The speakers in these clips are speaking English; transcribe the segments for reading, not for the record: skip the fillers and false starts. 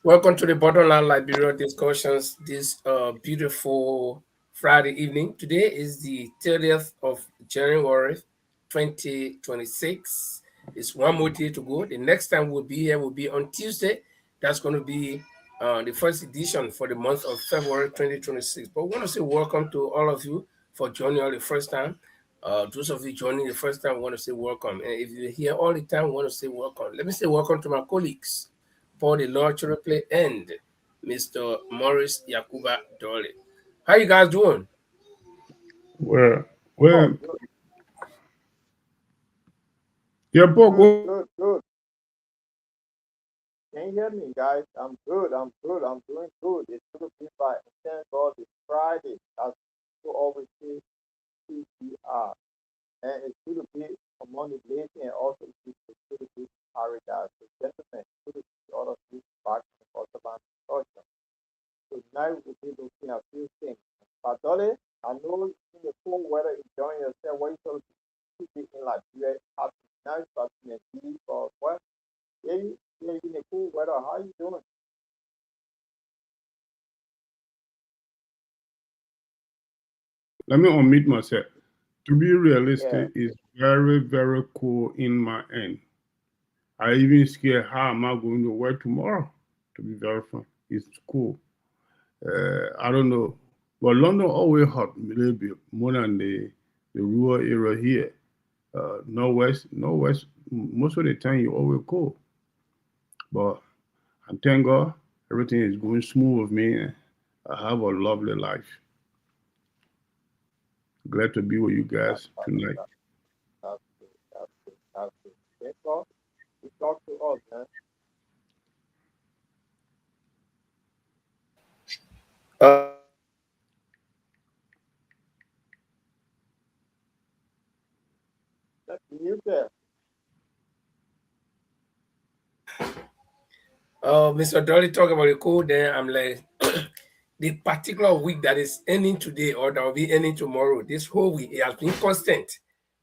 Welcome to the Bottomline Liberia discussions this beautiful Friday evening. Today is the 30th of January 2026. It's one more day to go. The next time we'll be here will be on Tuesday. That's going to be the first edition for the month of February 2026. But we want to say welcome to all of you for joining us the first time. Those of you joining the first time, we want to say welcome. And if you're here all the time, we want to say welcome. Let me say welcome to my colleagues. Paul the Lord Triple and Mr. Morris Yakuba Dolly. How you guys doing? Well, Oh, well, good, yeah, Paul, good, go. good, good. Can you hear me, guys? I'm good. I'm good. I'm doing good. It's good to be back. Thank God it's Friday. As you always say, CPR. And it's good to be among the blessing and also it's good to be paradise. So, gentlemen, good to see all of you back in the Bottomline discussion. So now we'll be looking at a few things. But Dolly, I know in the cold weather enjoying yourself. What you sort of keep in Liberia? Happy nice, but in a deep or what? Yeah, in the cool weather. How you doing? Let me unmute myself. To be Yeah. realistic, it's very, very cool in my end. I even scared how am I going to work tomorrow. To be very frank, it's cool. I don't know, but London always hot a little bit more than the rural area here. Northwest, most of the time you always cool. But I thank God everything is going smooth with me. I have a lovely life. Glad to be with you That, guys that, tonight. that, that's good. That's good. That's good. Thank God. You talk to us, man. That's you there. Mr. Dolly talk about the code there. I'm like, the particular week that is ending today or that will be ending tomorrow, this whole week, it has been constant.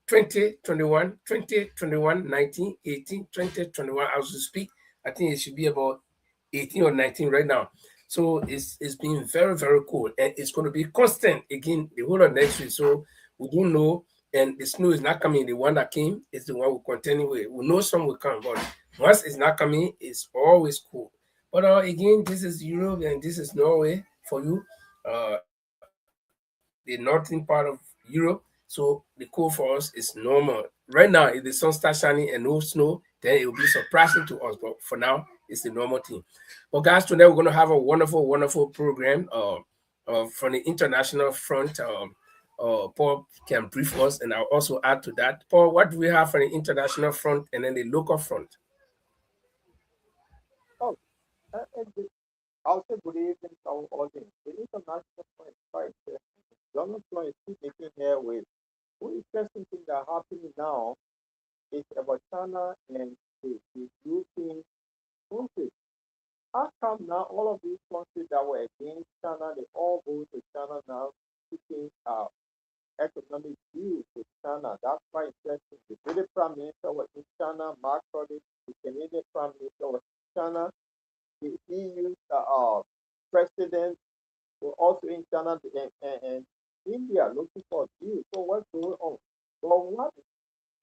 2021, 2021, 19, 18, 2021. As we speak, I think it should be about 18 or 19 right now. So it's been very, very cool. And it's going to be constant again the whole of next week. So we don't know. And the snow is not coming. The one that came is the one we're contending with. We know some will come, but once it's not coming, it's always cool. But again, this is Europe and this is Norway for you. The northern part of Europe. So the cold for us is normal. Right now, if the sun starts shining and no snow, then it will be surprising to us. But for now, it's the normal thing. But guys, today we're going to have a wonderful, wonderful program. From the international front, Paul can brief us, and I'll also add to that. Paul, what do we have from the international front and then the local front? Oh, and I'll say good evening to our audience. The international point right there. Donald Trump is still making headway. One interesting thing that happening now is about China and the European countries. How come now all of these countries that were against China, they all go to China now, seeking economic deals with China? That's quite interesting. The British Prime Minister was in China, Mark Carney, the Canadian Prime Minister was in China, the EU president was also in China and India looking for deals. So what's going on? Well, what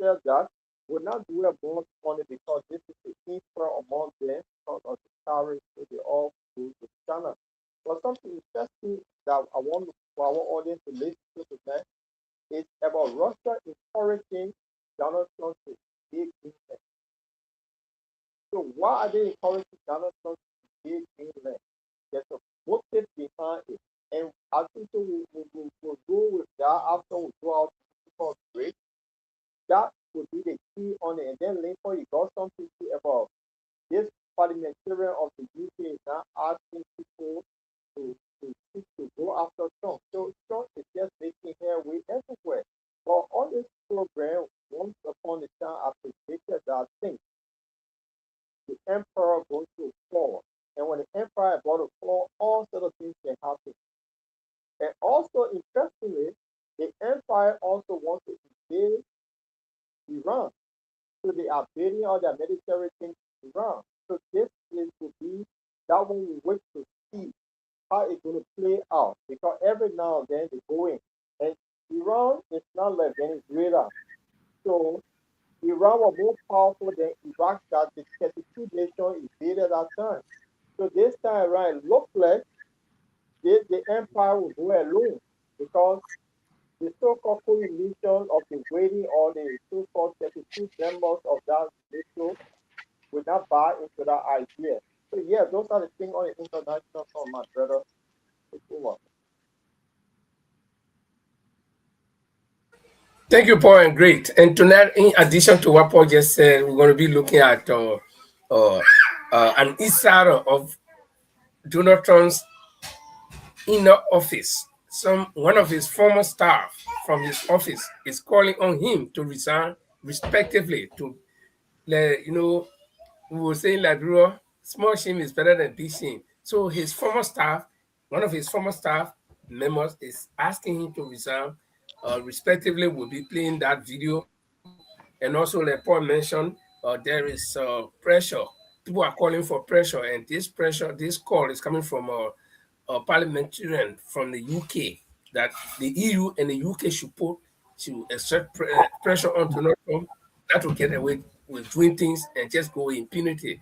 says that will not do a more money because this is the infra among them because of the tariffs, so they all go to China. But something interesting that I want for our audience to listen to tonight is about Russia encouraging Donald Trump to dig Greenland. So why are they encouraging Donald Trump to dig Greenland? There's a motive behind it. And I think so we'll go with that after we go out for break. That would be the key on it. And then later you got something to say about this parliamentarian of the UK is now asking people to go after Trump. So Trump is just making headway everywhere. But on this program, once upon a time, I predicted that thing. the emperor going to fall. And when the empire is about to fall, all sort of things can happen. And also, interestingly, the empire also wants to invade Iran. So they are building all their military things in Iran. So this is to be that one we wait to see how it's going to play out. Because every now and then they go in. And Iran is not like Venezuela. So Iran was more powerful than Iraq that the 32 nations invaded at that time. So this time around, it looked like the empire will go alone because the so-called coalition of the waiting or the so-called 32 members of that NATO will not buy into that idea. So yeah, those are the things on the international front, my brother. It's over. Thank you, Paul, and great. And tonight, in addition to what Paul just said, we're going to be looking at an insider of Donald Trump's inner office. One of his former staff from his office is calling on him to resign, respectively. To we were saying like, small shame is better than big shame. So his former staff, one of his former staff members, is asking him to resign. Respectively, we'll be playing that video. And also, like Paul mentioned, there is pressure. People are calling for pressure, and this call is coming from a parliamentarian from the UK that the EU and the UK should exert pressure on Donald Trump not to get away with doing things and just go impunity.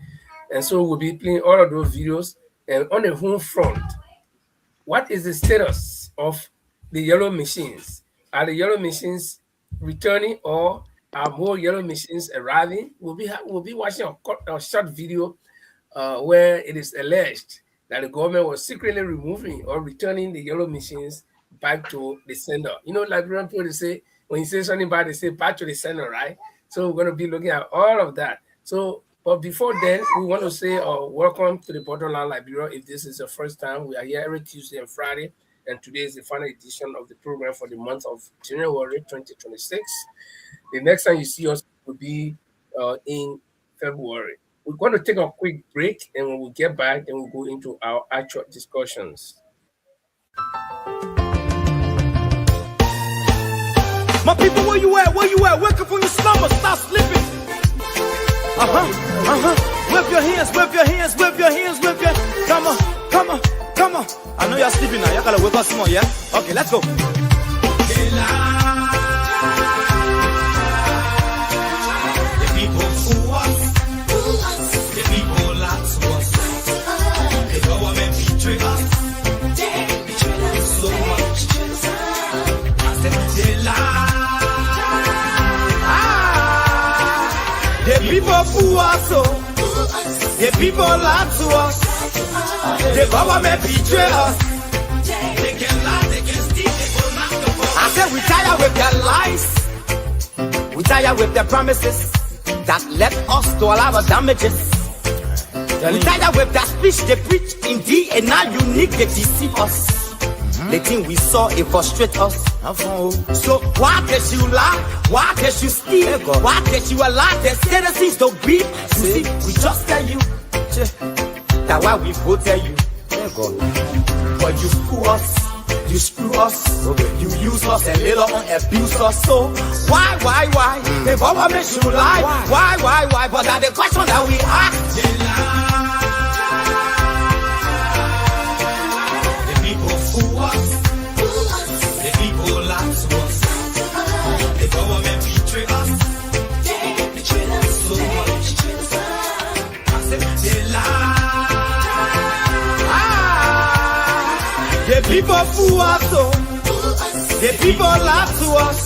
And so we'll be playing all of those videos. And on the home front, what is the status of the yellow machines? Are the yellow machines returning, or are more yellow machines arriving? We'll be watching a short video where it is alleged that the government was secretly removing or returning the yellow machines back to the sender. You know, like people they say, when you say something bad, they say back to the sender, right? So we're going to be looking at all of that. So, but before then, we want to say welcome to the Bottomline Liberia. If this is the first time, we are here every Tuesday and Friday, and today is the final edition of the program for the month of January 2026. The next time you see us will be in February. We're going to take a quick break, and when we get back, then we'll go into our actual discussions. My people, where you at? Where you at? Wake up from your slumber, stop sleeping. Whip your hands, whip your hands, whip your hands, whip your. Come on, come on, come on. I know you're sleeping now. Y'all gotta wake up some more, yeah? Okay, let's go. People fool us, the people lie to us, the government betray us. They can lie, they can steal, they will not go. I said we tired with their lies, we tired with their promises that led us to all our damages. We tired with their speech they preach indeed, and now unique they deceive us. The thing we saw, it frustrates us. So why can't you lie? Why can't you steal? Why can't you allow the citizens to beat? You see, we just tell you that's why we voted you. But you screw us, you screw us, you use us and later on abuse us. So why? The government should lie. Why? But that's the question that we ask. They lie. The people fool us, the people lie to us,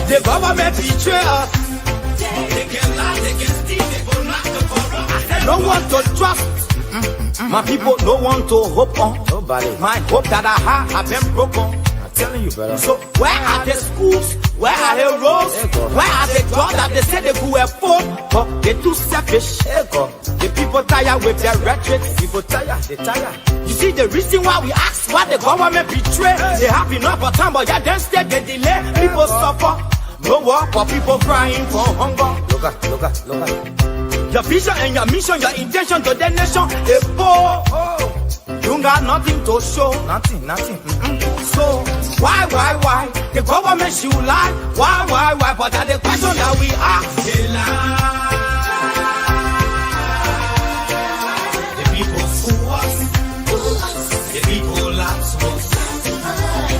the government betray us. They can lie, they can steal, they will not corrupt. No one to trust, my people, no one to hope on. Nobody. My hope that I have been broken. I'm telling you, brother. So where are the schools? Where are the roads? Where are the jobs that they say they could afford? But they're too selfish. The people tired with their rhetoric. People tired, they tired. You see the reason why we ask why the government betray. They have enough of time, but yeah, then stay they delay. People suffer. No work for people crying for hunger. Look at. Your vision and your mission, your intention to the nation. You got nothing to show. Nothing. So, why? The government you lie. Why? But that's the question that we ask. They lie. The people fool us. The people lie to us.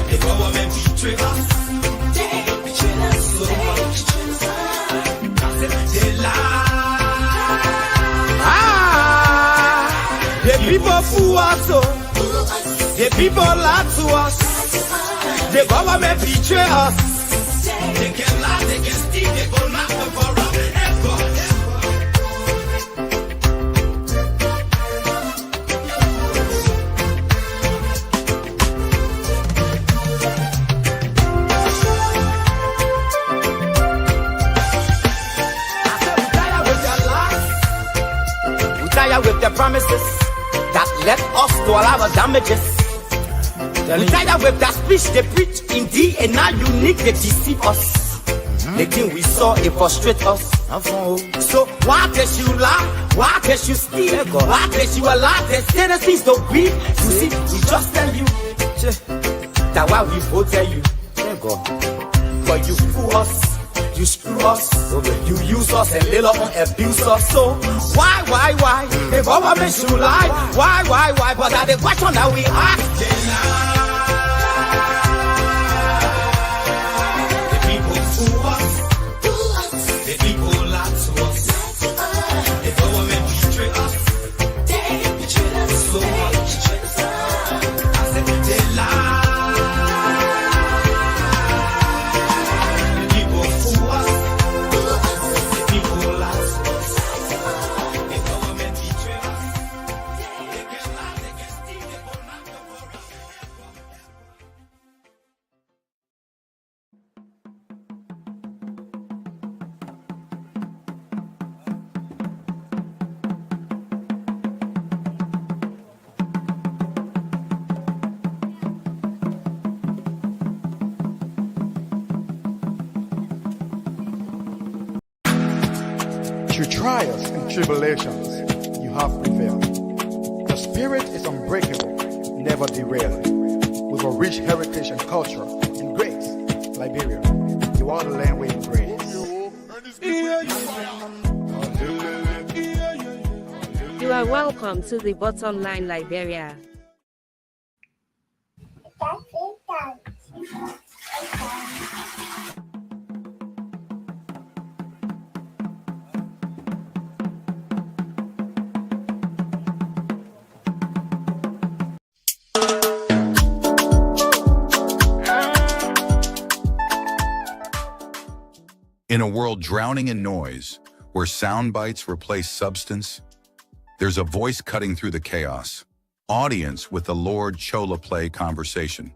The government betray us. So much. They lie. The people fool us. The people lie to us. The government betray us. They can lie, they can steal, they go knock the for us. We tired with the promises that led us to all our damages. We tired with that speech they preach in thee, and now you need to deceive us. The thing we saw, it frustrate us. So why did you lie? Why did you steal? Why did you allow the citizens to be? You see, we just tell you that why we voted you. But you fool us, you screw us, you use us and little on abuse us. So why? The government should lie. Why? But that's the question that we ask. The people lie to us. The government betray us. So much. I said they lie. The people fool us. The people lie to us. The government betray us. They can lie, they can steal, they go knock the for us. Through trials and tribulations, you have prevailed. The spirit is unbreakable, never derailed. With a rich heritage and culture and grace, Liberia, you are the land we embrace. You are welcome to the Bottomline Liberia. In a world drowning in noise, where sound bites replace substance, there's a voice cutting through the chaos. Audience with the Lord Chola Play conversation,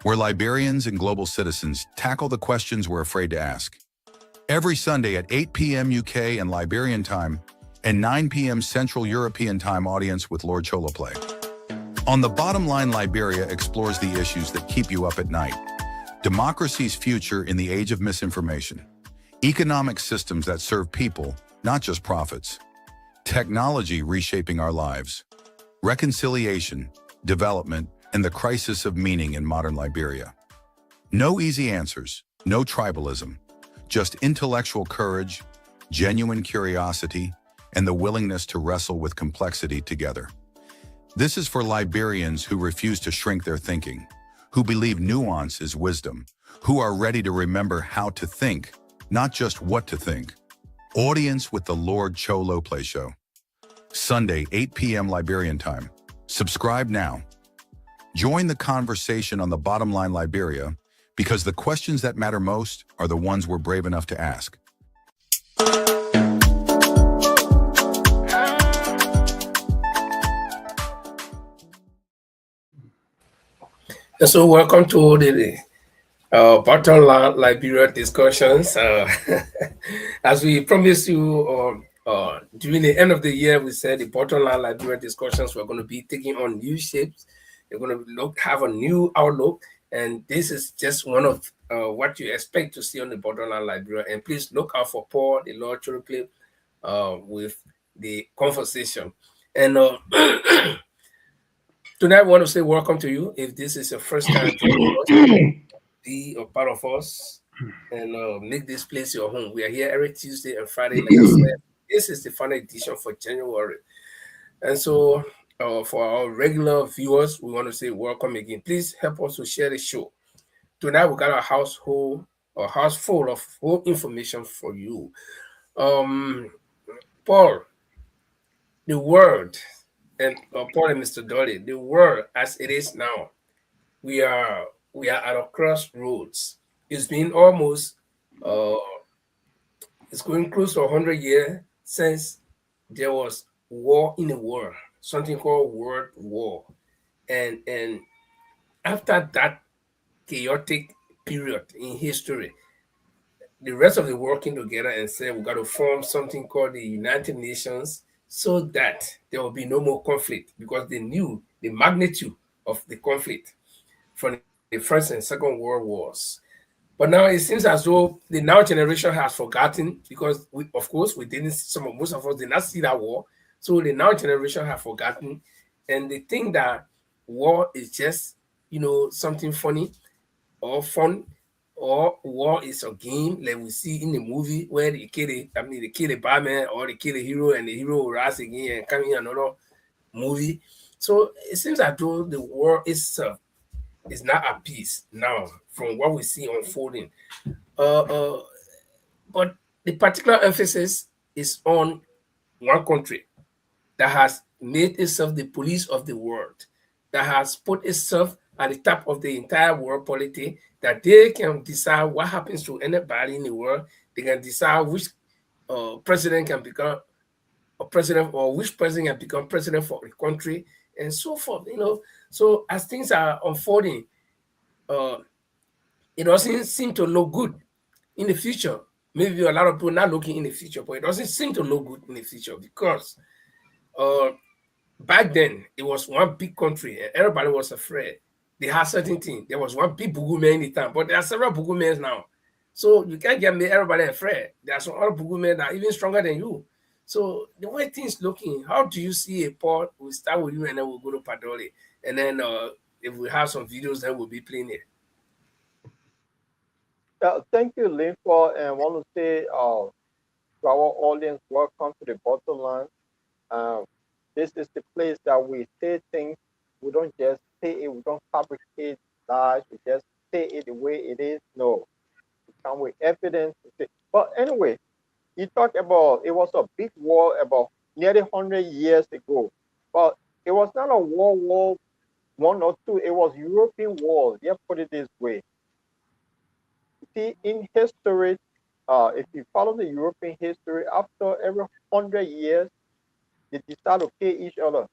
where Liberians and global citizens tackle the questions we're afraid to ask. Every Sunday at 8 p.m. UK and Liberian time, and 9 p.m. Central European time, Audience with Lord Chola Play. On the Bottomline, Liberia explores the issues that keep you up at night. Democracy's future in the age of misinformation. Economic systems that serve people, not just profits. Technology reshaping our lives. Reconciliation, development, and the crisis of meaning in modern Liberia. No easy answers, no tribalism, just intellectual courage, genuine curiosity, and the willingness to wrestle with complexity together. This is for Liberians who refuse to shrink their thinking, who believe nuance is wisdom, who are ready to remember how to think, not just what to think. Audience with the Lord Cholo Play Show. Sunday, 8 p.m. Liberian time. Subscribe now. Join the conversation on the Bottomline Liberia, because the questions that matter most are the ones we're brave enough to ask. And so welcome to the Bottomline Liberia discussions. As we promised you during the end of the year, we said the Bottomline Liberia discussions were going to be taking on new shapes. They're going to have a new outlook. And this is just one of what you expect to see on the Bottomline Liberia. And please look out for Paul, the Lord Church with the conversation. And tonight, I want to say welcome to you. If this is your first time joining us, be a part of us and make this place your home. We are here every Tuesday and Friday. Like I said, this is the final edition for January. And so, for our regular viewers, we want to say welcome again. Please help us to share the show. Tonight, we got a house full of whole information for you. Um, Paul, the world, and Paul and Mr. Dolly, the world as it is now, we are we are at a crossroads. It's been almost uh, it's going close to 100 years since there was war in the world, something called World War, and after that chaotic period in history, the rest of the world came together and said we got to form something called the United Nations so that there will be no more conflict because they knew the magnitude of the conflict from the First and Second World Wars. But now it seems as though the now generation has forgotten because of course, we didn't. Most of us did not see that war, so the now generation have forgotten, and they think that war is just something funny or fun, or war is a game like we see in the movie where they kill the Batman or they kill the hero and the hero will rise again and come in another movie. So it seems as though the war is not at peace now from what we see unfolding. Uh, uh, but the particular emphasis is on one country that has made itself the police of the world, that has put itself at the top of the entire world polity, that they can decide what happens to anybody in the world. They can decide which president can become a president or which president can become president for the country and so forth. So as things are unfolding, uh, it doesn't seem to look good in the future. Maybe a lot of people not looking in the future, but it doesn't seem to look good in the future because uh, back then it was one big country and everybody was afraid. They had certain things. There was one big bugu man in the town, but there are several bugu men now. So you can't get everybody afraid. There are some other bugu men that are even stronger than you. So the way things looking, how do you see a port? We'll start with you and then we'll go to Padoli. And then if we have some videos, then we'll be playing it. Thank you, Linford, and want to say to our audience, welcome to the bottom line. Um, this is the place that we say things. We don't just say it. We don't fabricate lies. We just say it the way it is. No, we come with evidence. But anyway, you talk about it was a big war about nearly 100 years ago, but it was not a war one or two. It was European war. Yeah, put it this way. See, in history, if you follow the European history, after every 100 years, they decide to kill each other.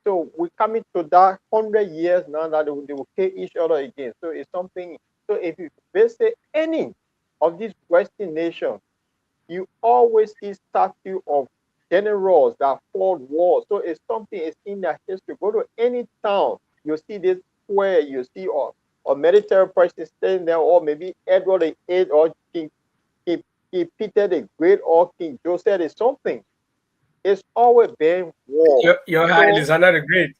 So we're coming to that 100 years now that they will kill each other again. So it's something. So if you visit any of these Western nations, you always see statue of generals that fought wars. So it's something it's in their history. Go to any town, you see this square, you see or military person standing there, or maybe Edward the Eighth or King, King Peter the Great or King Joseph is something. It's always been war. Your So Highness, another great.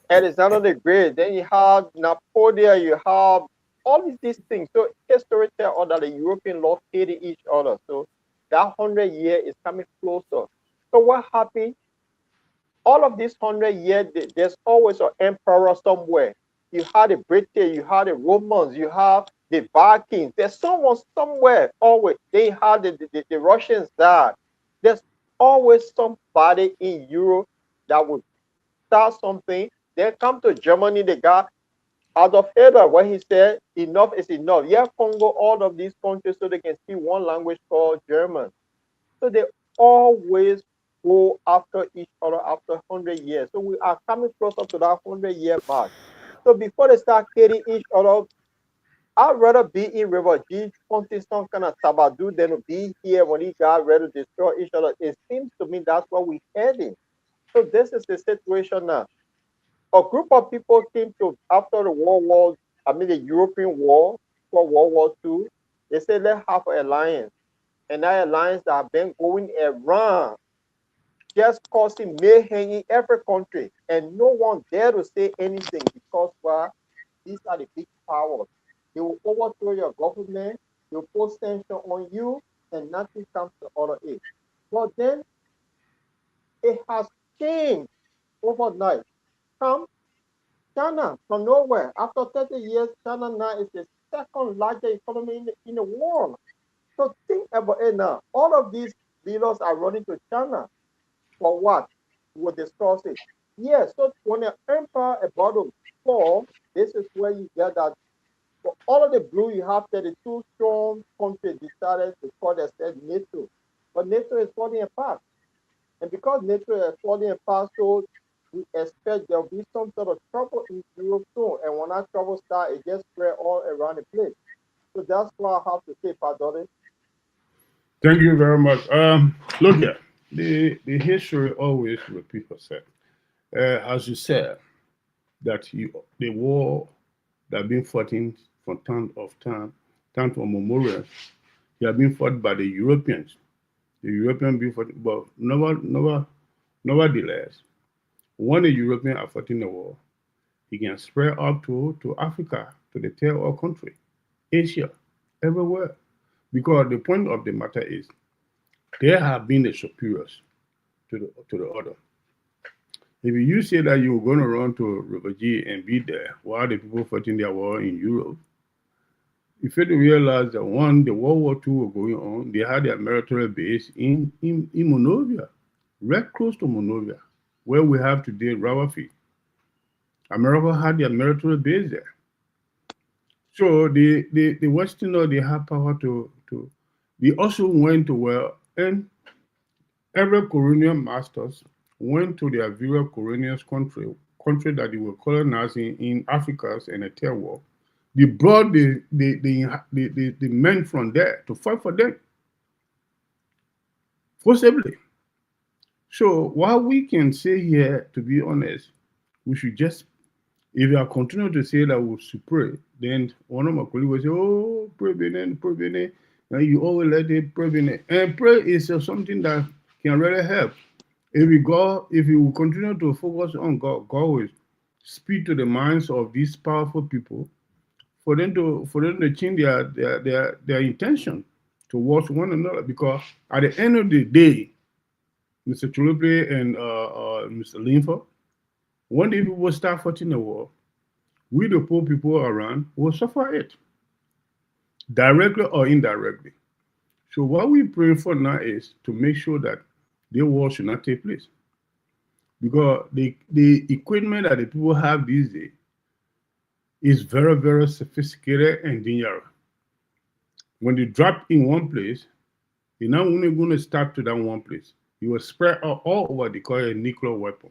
Alexander the Great, then you have Napoleon, you have all these things. So history tell us that the European lord hated each other. So that 100 year is coming closer. So what happened? All of these 100 years, there's always an emperor somewhere. You had the British, you had the Romans, you have the Vikings. There's someone somewhere. Always they had the Russians there. There's always somebody in Europe that would start something. Then come to Germany, they got Adolf Hitler, where he said, enough is enough. Yeah, Congo, all of these countries, so they can speak one language called German. So they always go after each other after 100 years. So we are coming closer to that 100 year mark. So before they start killing each other, I'd rather be in River G, hunting some kind of Sabadu than to be here when he got ready to destroy each other. It seems to me that's what we're heading. So this is the situation now. A group of people came to after the the European War, for World War II. They said let's have an alliance. and that alliance that have been going around just causing mayhem in every country, and no one dare to say anything because why? These are the big powers. They will overthrow your government, they will put sanction on you, and nothing comes to order it. But then it has changed overnight. Come China from nowhere. After 30 years, China now is the second largest economy in the world. So think about it now. All of these leaders are running to China for what? We'll discuss it. Yes, so when an empire about to fall, this is where you get that. For all of the blue, you have 32 strong countries decided to call themselves NATO. But NATO is falling apart. And because NATO is falling apart, so we expect there will be some sort of trouble in Europe soon. And when that trouble starts, it gets spread all around the place. So that's what I have to say, Padre. Thank you very much. Look here, the history always repeats itself. As you said, that the war that been fought in from time to memorial, they have been fought by the Europeans. The Europeans been fought, but nevertheless, when the Europeans are fighting the war, he can spread up to Africa, to the third world country, Asia, everywhere. Because the point of the matter is, they have been the superiors to the other. If you say that you're going to run to refugee and be there while the people fighting their war in Europe, you fail to realize that one, the World War II was going on, they had their military base in Monrovia, right close to Monrovia, where we have today Rawafi. America had their military base there. So the Westerners, they have power to they also went to where, and every colonial masters went to their various colonial country that they were colonizing in Africa and the third world. They brought the men from there to fight for them forcibly. So while we can say here, to be honest, we should just, if you are continuing to say that we should pray, then one of my colleagues will say, oh, pray, Benin, pray, Benin. And you always let it pray, Benin. And pray is something that can really help. If you will continue to focus on God, God will speak to the minds of these powerful people for them to change their intention towards one another. Because at the end of the day, Mr. Chulupe and Mr. Linford, when the people start fighting the war, we the poor people around will suffer it, directly or indirectly. So what we pray for now is to make sure that the war should not take place. Because the equipment that the people have these days is very, very sophisticated and dangerous. When they drop in one place, you're not only going to start to that one place. You will spread all over the call a nuclear weapon.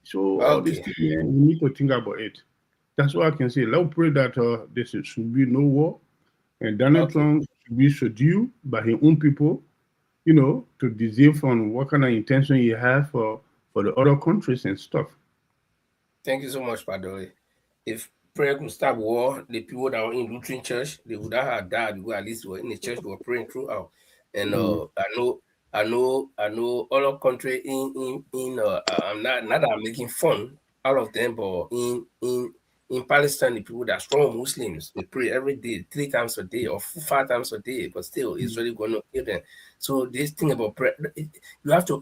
So all these Okay. things, we need to think about it. That's what I can say. Let's pray that there should be no war, and Donald Okay. Trump should be subdued by his own people, to deceive on what kind of intention he has for the other countries and stuff. Thank you so much, Padre. If prayer could stop war, the people that were in Lutheran church, they would have died because at least they were in the church, they were praying throughout. And Mm. I know other country I'm not that I'm making fun out of them, but in Palestine, the people that are strong Muslims, they pray every day, 3 times a day or 5 times a day, but still Israel going to kill them. So this thing about prayer, you have to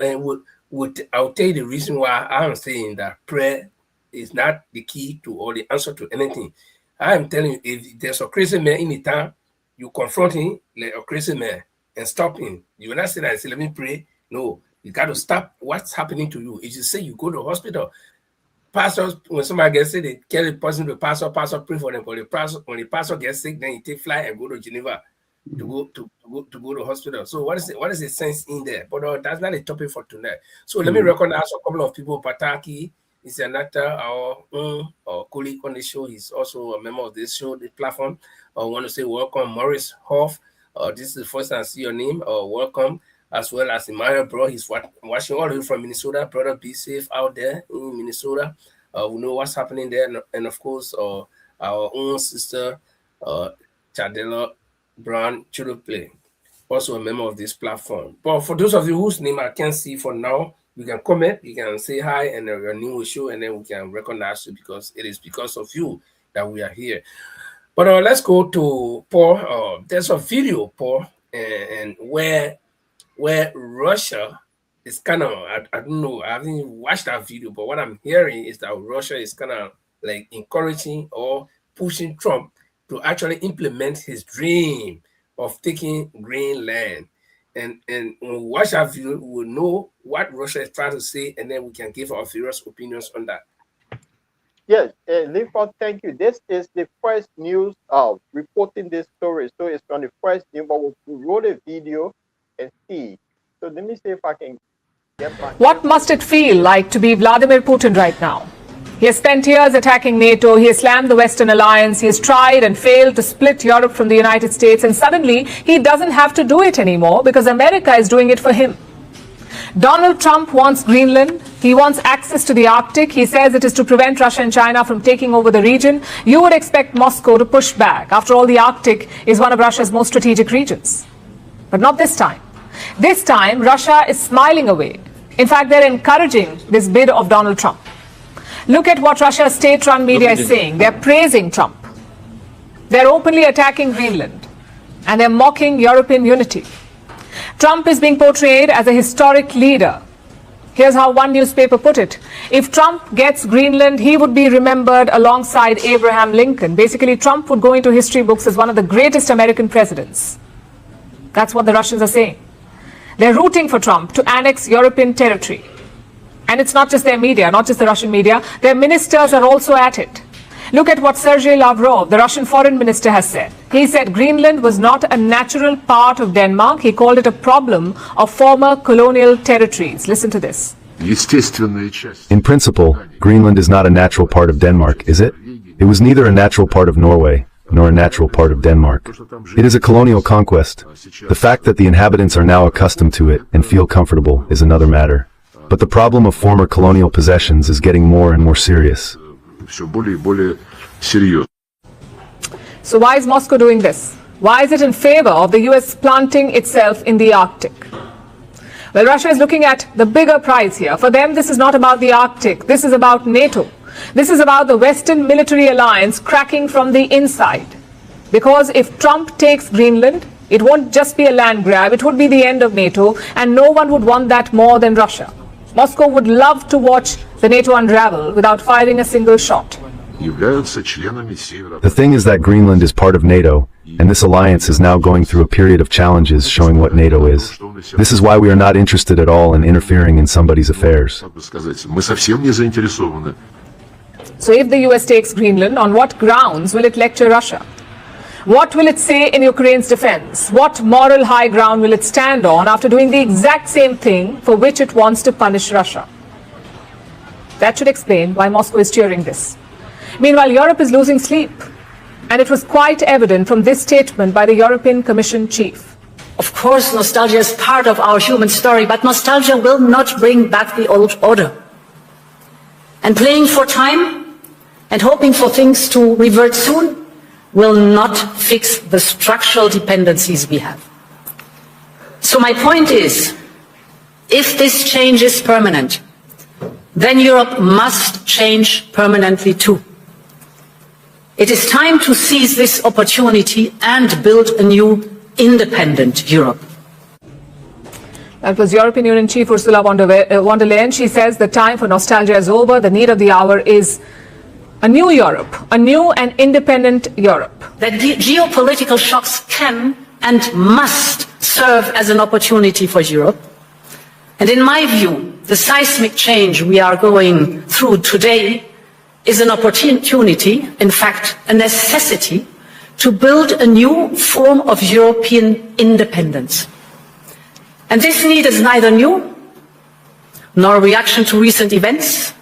I'll tell you the reason why I'm saying that prayer is not the key to or the answer to anything. I am telling you, if there's a crazy man in the town, you confront him like a crazy man and stop him. You will not say that and say, let me pray. No, you got to stop what's happening to you. If you say you go to the hospital, pastors, when somebody gets sick, they carry the person to the pastor pray for them. But when the pastor gets sick, then he take flight and go to Geneva to go to hospital. So what is the sense in there? But that's not a topic for tonight. So let me Mm. recognize a couple of people. Pataki is another our colleague on the show. He's also a member of this show, the platform. I want to say welcome, Morris Hoff. This is the first time I see your name. Welcome, as well as Emmanuel, bro. He's watching all the way from Minnesota. Brother, be safe out there in Minnesota. We know what's happening there, and of course, our own sister, Chadela Brown Churuple. also a member of this platform. But for those of you whose name I can't see for now, you can comment, you can say hi, and your name will show, and then we can recognize you because it is because of you that we are here. But let's go to Paul. There's a video, Paul, and where Russia is kind of, I don't know, I haven't watched that video, but what I'm hearing is that Russia is kind of like encouraging or pushing Trump to actually implement his dream of taking Greenland. And when we watch that video, we will know what Russia is trying to say, and then we can give our various opinions on that. Yes, Lincoln, thank you. This is the first news reporting this story. So it's on the first news, but we'll roll a video and see. So let me see if I can get my... What must it feel like to be Vladimir Putin right now? He has spent years attacking NATO, he has slammed the Western alliance, he has tried and failed to split Europe from the United States, and suddenly he doesn't have to do it anymore because America is doing it for him. Donald Trump wants Greenland. He wants access to the Arctic. He says it is to prevent Russia and China from taking over the region. You would expect Moscow to push back. After all, the Arctic is one of Russia's most strategic regions. But not this time. This time, Russia is smiling away. In fact, they're encouraging this bid of Donald Trump. Look at what Russia's state-run media is saying. They're praising Trump. They're openly attacking Greenland. And they're mocking European unity. Trump is being portrayed as a historic leader. Here's how one newspaper put it. If Trump gets Greenland, he would be remembered alongside Abraham Lincoln. Basically, Trump would go into history books as one of the greatest American presidents. That's what the Russians are saying. They're rooting for Trump to annex European territory. And it's not just their media, not just the Russian media. Their ministers are also at it. Look at what Sergei Lavrov, the Russian foreign minister, has said. He said Greenland was not a natural part of Denmark. He called it a problem of former colonial territories. Listen to this. In principle, Greenland is not a natural part of Denmark, is it? It was neither a natural part of Norway, nor a natural part of Denmark. It is a colonial conquest. The fact that the inhabitants are now accustomed to it and feel comfortable is another matter. But the problem of former colonial possessions is getting more and more serious. So why is Moscow doing this? Why is it in favor of the US planting itself in the Arctic? Well, Russia is looking at the bigger prize here. For them, this is not about the Arctic. This is about NATO. This is about the Western military alliance cracking from the inside. Because if Trump takes Greenland, it won't just be a land grab. It would be the end of NATO, and no one would want that more than Russia. Moscow would love to watch the NATO unravel without firing a single shot. The thing is that Greenland is part of NATO, and this alliance is now going through a period of challenges showing what NATO is. This is why we are not interested at all in interfering in somebody's affairs. So if the US takes Greenland, on what grounds will it lecture Russia? What will it say in Ukraine's defense? What moral high ground will it stand on after doing the exact same thing for which it wants to punish Russia? That should explain why Moscow is cheering this. Meanwhile, Europe is losing sleep. And it was quite evident from this statement by the European Commission chief. Of course, nostalgia is part of our human story, but nostalgia will not bring back the old order. And playing for time and hoping for things to revert soon will not fix the structural dependencies we have. So my point is, if this change is permanent, then Europe must change permanently too. It is time to seize this opportunity and build a new independent Europe. That was European Union Chief Ursula von der Leyen. She says the time for nostalgia is over. The need of the hour is a new Europe, a new and independent Europe. That geopolitical shocks can and must serve as an opportunity for Europe. And in my view, the seismic change we are going through today is an opportunity, in fact, a necessity, to build a new form of European independence. And this need is neither new nor a reaction to recent events.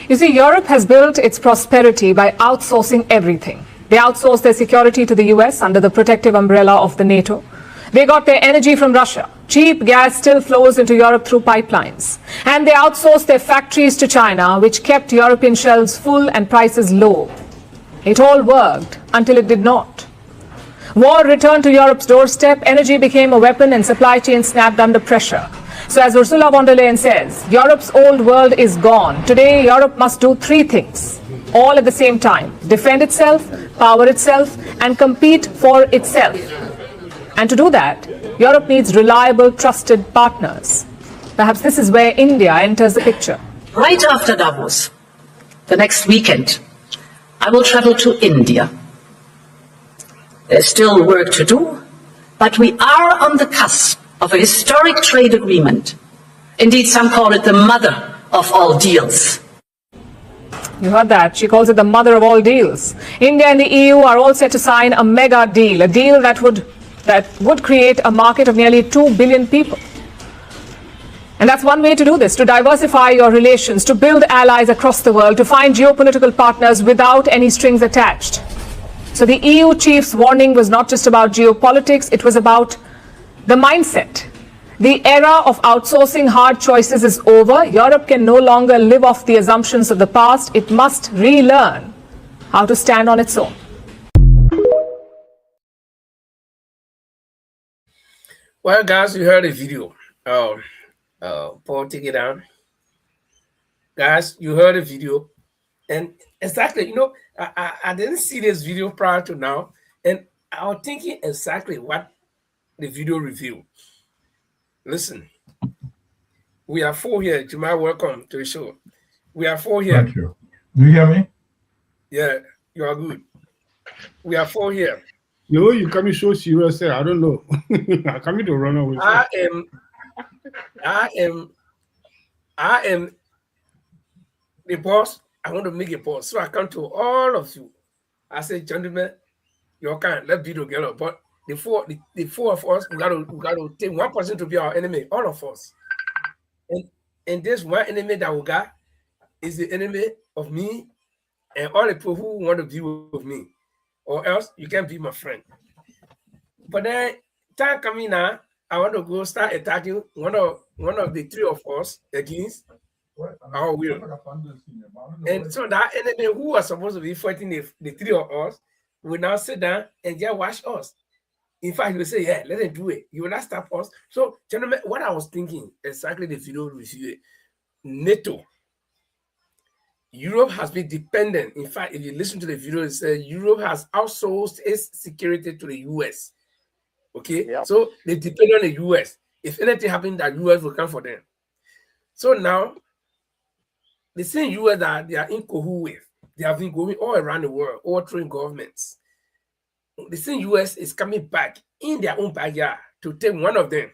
You see, Europe has built its prosperity by outsourcing everything. They outsourced their security to the US under the protective umbrella of the NATO. They got their energy from Russia. Cheap gas still flows into Europe through pipelines. And they outsourced their factories to China, which kept European shelves full and prices low. It all worked until it did not. War returned to Europe's doorstep, energy became a weapon, and supply chains snapped under pressure. So as Ursula von der Leyen says, Europe's old world is gone. Today, Europe must do three things, all at the same time: defend itself, power itself, and compete for itself. And to do that, Europe needs reliable, trusted partners. Perhaps this is where India enters the picture. Right after Davos, the next weekend, I will travel to India. There's still work to do, but we are on the cusp of a historic trade agreement. Indeed, some call it the mother of all deals. You heard that. She calls it the mother of all deals. India and the EU are all set to sign a mega deal, a deal that would create a market of nearly 2 billion people. And that's one way to do this, to diversify your relations, to build allies across the world, to find geopolitical partners without any strings attached. So the EU chief's warning was not just about geopolitics, it was about the mindset. The era of outsourcing hard choices is over. Europe can no longer live off the assumptions of the past. It must relearn how to stand on its own. Well, guys, you heard the video. Paul, take it down. Guys, you heard the video. And exactly, you know, I didn't see this video prior to now. And I was thinking exactly what the video revealed. Listen, we are four here. Jamal, welcome to the show. We are four here. Thank you. Do you hear me? Yeah, you are good. We are four here. Yo, you coming so serious, I don't know. I'm coming to run away. I am the boss. I want to make a boss. So I come to all of you. I say, gentlemen, you can't let video get up. But the four of us, we gotta take one person to be our enemy, all of us. And this one enemy that we got is the enemy of me and all the people who want to be with me. Or else you can't be my friend. But then time coming now, I want to go start attacking one of the three of us against our will. And so that enemy who was supposed to be fighting the three of us will now sit down and just watch us. In fact, he will say, yeah, let them do it. You will not stop us. So, gentlemen, what I was thinking, exactly the video review, NATO. Europe has been dependent. In fact, if you listen to the video, it says Europe has outsourced its security to the US. Okay, yep. So they depend on the US. If anything happens, that US will come for them. So now, the same US that they are in cahoots with, they have been going all around the world, overthrowing governments. The same US is coming back in their own backyard to take one of them.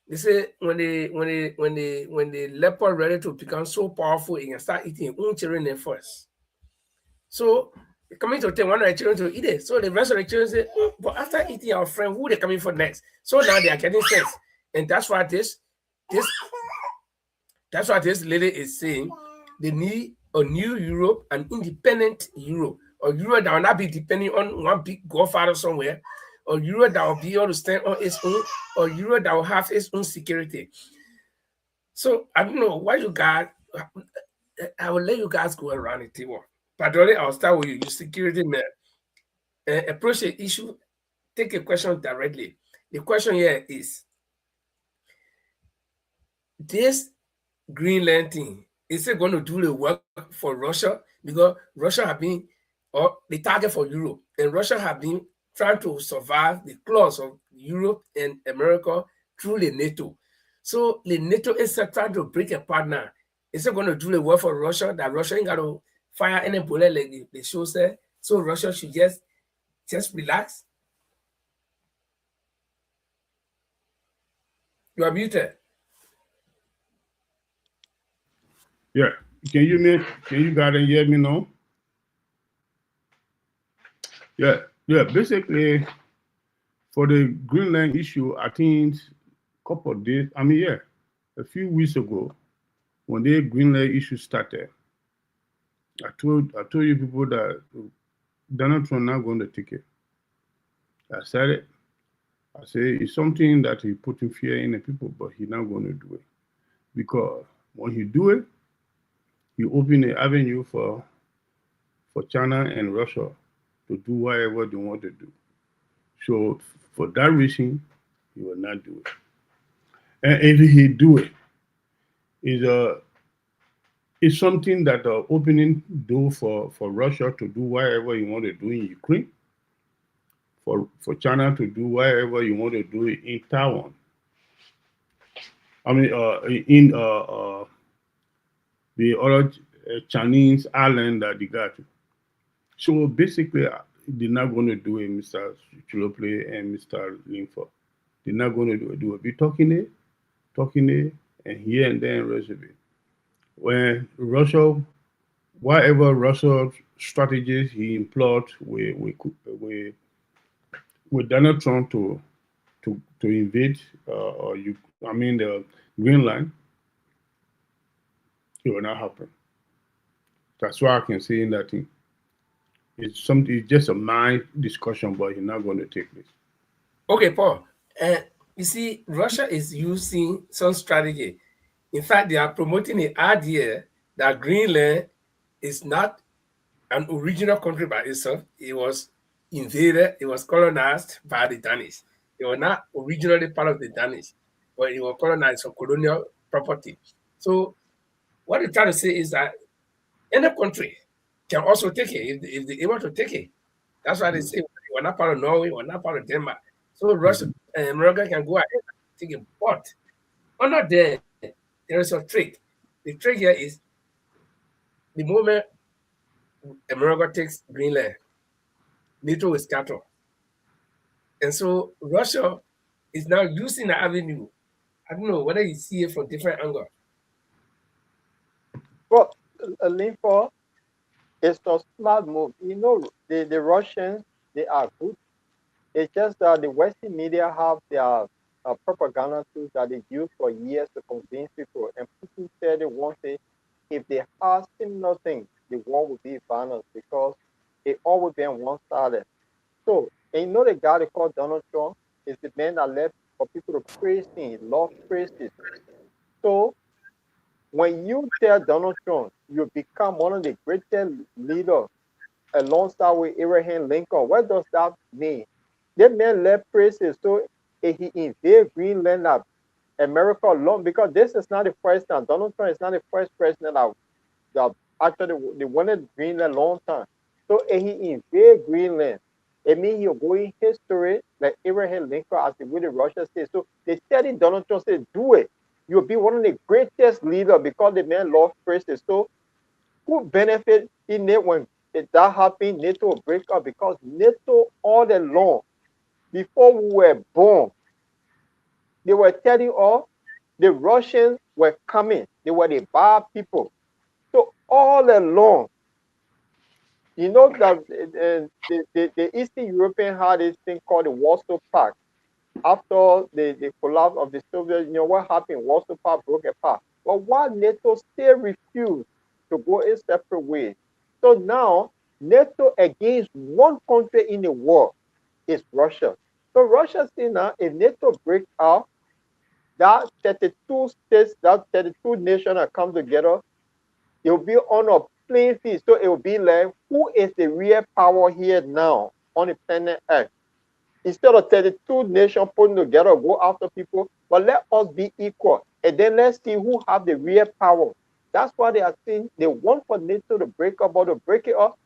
They say when the leopard ready to become so powerful, it can start eating own children first. So they're coming to take one of the children to eat it. So the rest of the children say, but after eating our friend, who they coming for next? So now they are getting sense. And that's why this lady is saying they need a new Europe, an independent Europe, or Europe that will not be depending on one big godfather somewhere, or Europe that will be able to stand on its own, or Europe that will have its own security. So I don't know why you guys, I will let you guys go around the table. But only I'll start with you, security man. Approach the issue, take a question directly. The question here is, this Greenland thing, is it going to do the work for Russia? Because Russia have been the target for Europe, and Russia have been trying to survive the claws of Europe and America through the NATO. So the NATO is trying to break apart now. Is it going to do the work for Russia, that Russia ain't got to fire any bullet like the show said? So Russia should just relax? You are muted. Yeah. Can you guys hear me now? Yeah. Basically, for the Greenland issue, I think a couple of days, a few weeks ago, when the Greenland issue started, I told you people that Donald Trump not going to take it. I said it. I say it's something that he put in fear in the people, but he's not going to do it. Because when he do it, he open an avenue for China and Russia to do whatever they want to do. So for that reason, he will not do it. And if he do it, is it's something that opening door for Russia to do whatever you want to do in Ukraine, for China to do whatever you want to do in Taiwan. I mean, in the other Chinese island that they got. So basically, they're not going to do it, Mr. Chilople and Mr. Linford. They're not going to do it. Be talking it, and here and there reserve. When Russia, whatever Russia strategies he employed with Donald Trump to invade, or you, I mean the Greenland, it will not happen. That's why I can say that thing. It's something. It's just a mind discussion, but it's not going to take place. Okay, Paul. You see, Russia is using some strategy. In fact, they are promoting the idea that Greenland is not an original country by itself. It was invaded, it was colonized by the Danish. It was not originally part of the Danish, but it was colonized for colonial property. So what they're trying to say is that any country can also take it if they're able to take it. That's why they say we're not part of Norway, we're not part of Denmark. So Russia and America can go ahead and take it. But under there is a trick. The trick here is the moment America takes Greenland, NATO will scatter. And so Russia is now using the avenue. I don't know whether you see it from different angles. Well, Linford, it's a smart move. You know, the Russians, they are good. It's just that the Western media have their propaganda tools that they use for years to convince people. And Putin said it once, if they ask him nothing, the war will be violent because it always been one-sided. So, and you know the guy they call Donald Trump is the man that left for people to praise him. He loves praises. So when you tell Donald Trump you become one of the greatest leaders alongside with Abraham Lincoln, what does that mean? That man left praises, so if he invade Greenland, America alone, because this is not the first time. Donald Trump is not the first president that actually they wanted Greenland a long time. So if he invade Greenland, it means he'll go in history like Abraham Lincoln as the way the Russians say. So they telling Donald Trump said, do it. You'll be one of the greatest leaders because the man loves praises. So who benefit in it when that happened? NATO will break up because NATO all along, before we were born, they were telling us the Russians were coming. They were the bad people. So all along, you know that the Eastern European had this thing called the Warsaw Pact. After the collapse of the Soviet Union, what happened? Warsaw Pact broke apart. But why NATO still refused to go a separate way? So now NATO against one country in the world is Russia. So Russia see now if NATO breaks out, that 32 states, that 32 nations that come together, it will be on a playing field. So it will be like, who is the real power here now on the planet Earth? Instead of 32 nations putting together, go after people, but let us be equal. And then let's see who have the real power. That's why they are saying they want for NATO to break up or to break it up.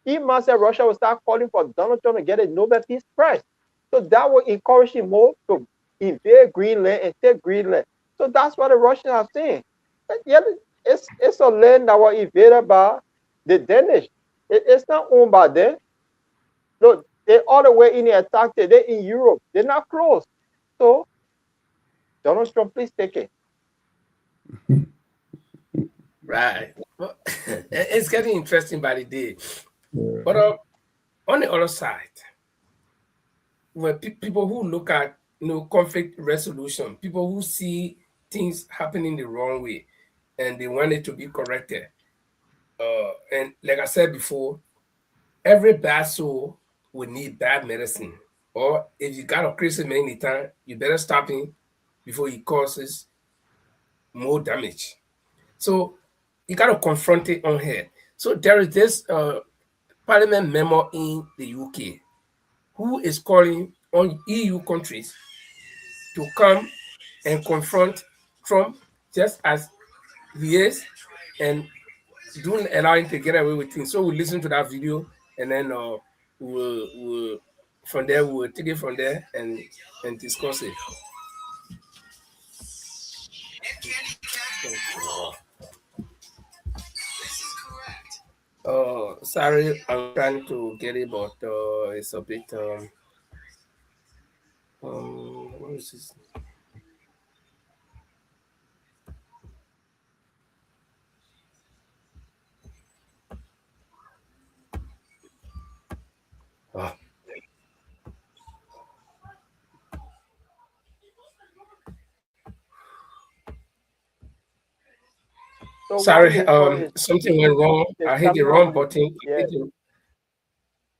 He must say Russia will start calling for Donald Trump to get a Nobel Peace Prize. So that will encourage him more to invade Greenland and take Greenland. So that's what the Russians are saying. Yeah, it's a land that was invaded by the Danish. It's not owned by them. Look, they're all the way in the Antarctic. They're in Europe. They're not close. So, Donald Trump, please take it. Right. Well, it's getting interesting by the day. But on the other side, when people who look at conflict resolution, people who see things happening the wrong way, and they want it to be corrected. And like I said before, every bad soul will need bad medicine. Or if you got a crazy man in the time, you better stop him before he causes more damage. So you got to confront it on here. So there is this parliament member in the UK who is calling on EU countries to come and confront Trump just as he is and don't allow him to get away with things. So we'll listen to that video and then we'll from there we'll take it from there and discuss it. Sorry, I'm trying to get it, but it's a bit what is this? Ah. So why Sorry, this one is something went wrong. is I hit the coming wrong on the button. yeah.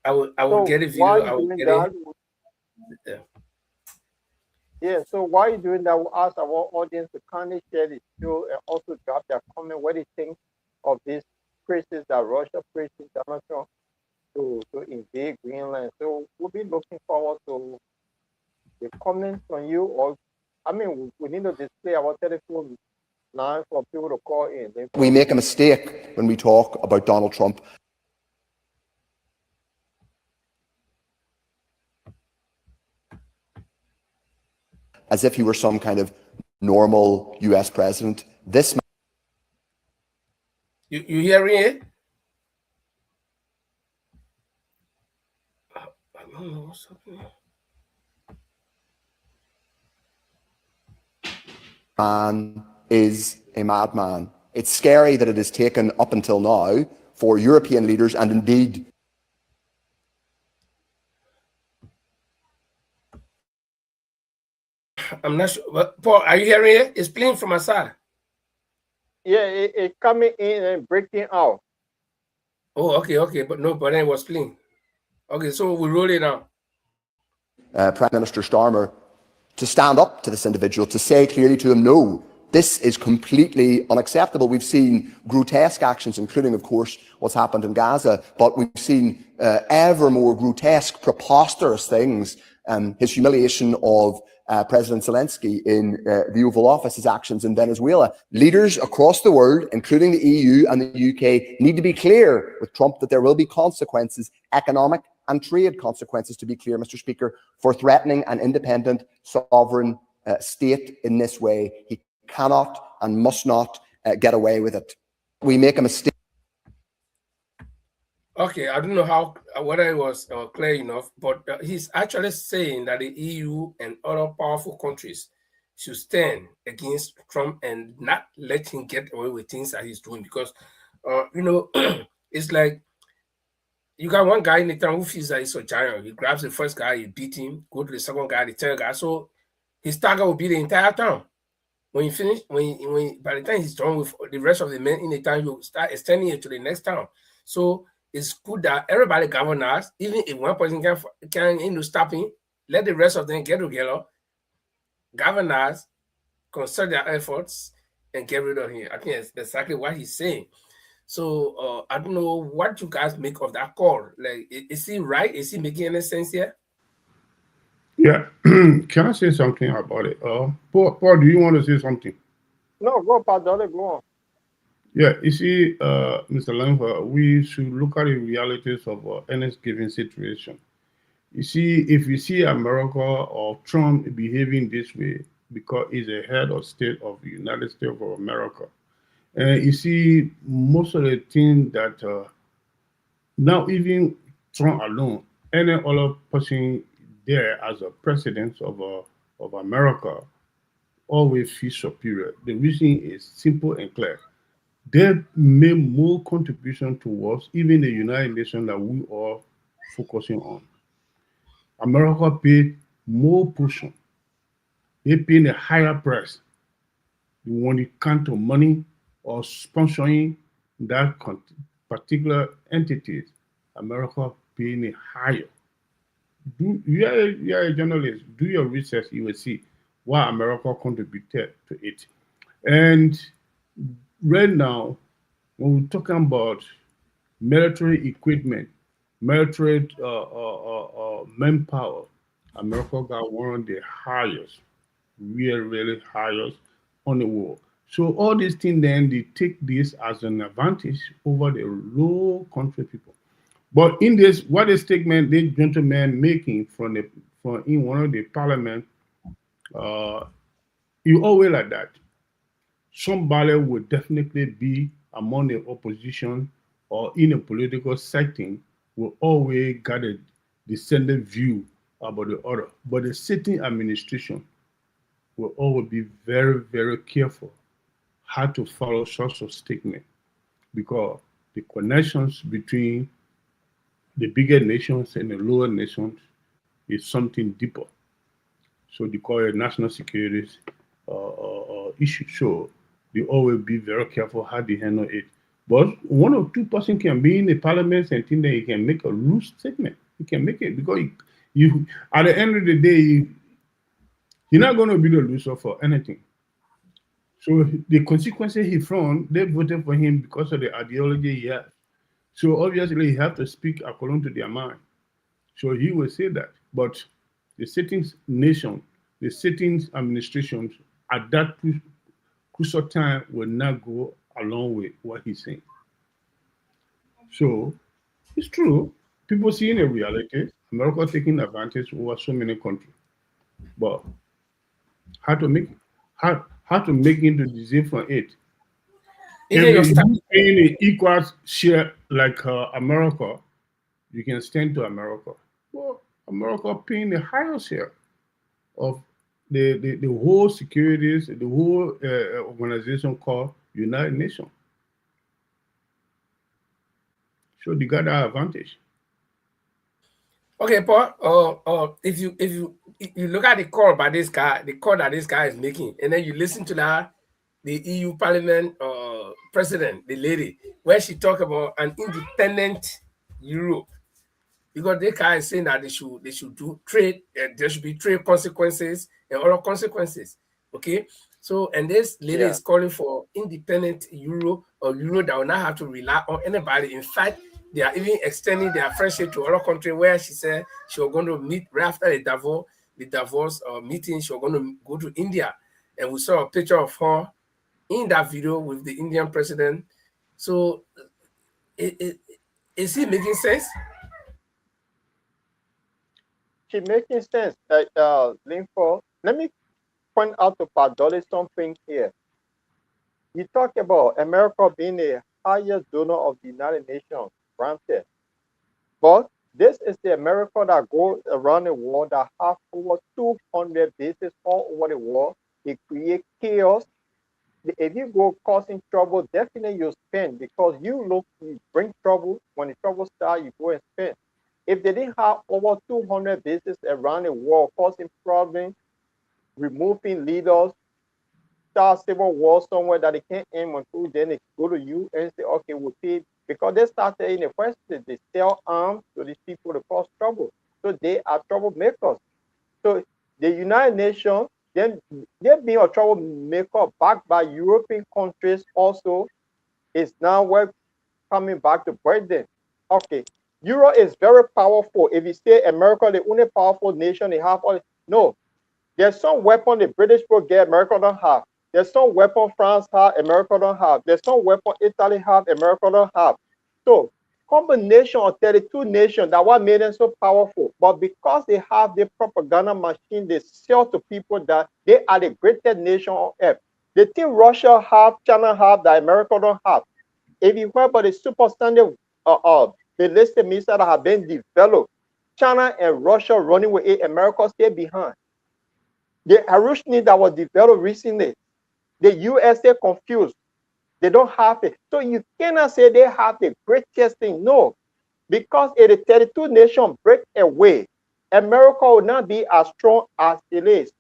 I will So get a why video. you I will doing get it. that? Yeah. Yeah, so why you doing that? We ask our audience to kindly share the show and also drop their comment what they think of these praises that Russia praising Donald Trump to invade Greenland. So we'll be looking forward to the comments from you, or I mean we need to display our telephone line for people to call in. We make a mistake when we talk about Donald Trump as if he were some kind of normal US president. This You hearing it? I don't know what's happening. man is a madman. It's scary that it has taken up until now for European leaders and indeed I'm not sure. But Paul, are you hearing it? It's playing from my side. Yeah, it coming in and breaking out. Oh, okay. But no, but then it was playing. Okay, so we roll it now. Prime Minister Starmer to stand up to this individual, to say clearly to him, no, this is completely unacceptable. We've seen grotesque actions, including, of course, what's happened in Gaza, but we've seen ever more grotesque, preposterous things. His humiliation of President Zelensky in the Oval Office, his actions in Venezuela. Leaders across the world, including the EU and the UK, need to be clear with Trump that there will be consequences, economic and trade consequences, to be clear, Mr. Speaker, for threatening an independent, sovereign state in this way. He cannot and must not get away with it. We make a mistake. Okay, I don't know how whether it was clear enough, but he's actually saying that the EU and other powerful countries should stand against Trump and not let him get away with things that he's doing, because it's like you got one guy in the town who feels that he's a giant. He grabs the first guy, he beat him, go to the second guy, the third guy. So his target will be the entire town. When you finish, by the time he's done with the rest of the men in the town, you start extending it to the next town. So it's good that everybody governs, even if one person can stop him, let the rest of them get together, governors, concert their efforts, and get rid of him. I think that's exactly what he's saying. So I don't know what you guys make of that call. Like, is he right? Is he making any sense here? Yeah. Can I say something about it? Paul, do you want to say something? No, go Padre, go on. Yeah, you see, Mr. Langford, we should look at the realities of any given situation. You see, if you see America or Trump behaving this way because he's a head of state of the United States of America, and you see most of the things that now even Trump alone, any other person there as a president of America always feel superior. The reason is simple and clear. They made more contribution towards even the United Nations that we are focusing on. America paid more portion. They paid a higher price when it comes to money or sponsoring that particular entities. America paying a higher. You are a journalist. Do your research. You will see why America contributed to it. And right now, when we're talking about military equipment, military manpower. America got one of the highest, really, really highest on the world. So all these things then they take this as an advantage over the low country people. But in this, what the statement this gentleman making from in one of the parliament, uh, you always like that. Somebody will definitely be among the opposition or in a political setting will always got a descendant view about the other. But the sitting administration will always be very, very careful how to follow such a statement because the connections between the bigger nations and the lower nations is something deeper. So they call it national security issue. So they always be very careful how they handle it. But one or two person can be in the parliament and think that he can make a loose statement. He can make it because you at the end of the day, you're not going to be the loser for anything. So the consequences he found, they voted for him because of the ideology he has. So obviously he have to speak according to their mind. So he will say that. But the sitting nation, the sitting administrations at that crucial time will not go along with what he's saying. So it's true. People see in a reality, America taking advantage over so many countries. But how to make how to make into decision from it. Even your If staff. you paying an equal share like America, you can stand to America. Well, America paying the highest share of the whole securities, the whole organization called United Nations. So they got that advantage. Okay, Paul. If you look at the call by this guy, the call that this guy is making, and then you listen to that, the EU Parliament president, the lady, where she talk about an independent Europe, because the guy is saying that they should do trade, and there should be trade consequences and other consequences. Okay, so and this lady Yeah. is calling for independent euro or euro that will not have to rely on anybody. In fact, they are even extending their friendship to other country where she said she was going to meet right after the Davos meeting. She was going to go to India, and we saw a picture of her in that video with the Indian president. So, is he making sense? She making sense. Linford, let me point out to Padoli something here. You talk about America being the highest donor of the United Nations, granted. But this is the America that goes around the world that have over 200 bases all over the world. They create chaos. If you go causing trouble, definitely you spend because you bring trouble. When the trouble starts, you go and spend. If they didn't have over 200 bases around the world causing problems, removing leaders, start civil war somewhere that they can't end until then they go to you and say, okay, we'll pay. Because they started in the first place, they sell arms to these people to cause trouble. So they are troublemakers. So the United Nations, then they're being a troublemaker backed by European countries also is now we're coming back to Britain. Okay, Europe is very powerful. If you say America, the only powerful nation they have, no, there's some weapon the British will get, America don't have. There's some weapon France have, America don't have. There's some weapon Italy have, America don't have. So combination of 32 nations that what made them so powerful. But because they have the propaganda machine, they sell to people that they are the greatest nation on earth. The thing Russia have, China have, that America don't have. If you heard about the supersonic ballistic missile that have been developed, China and Russia running with it, America stay behind. The Hiroshima that was developed recently, the USA confused. They don't have it. So you cannot say they have the greatest thing. No, because if the 32 nations break away, America will not be as strong as it is.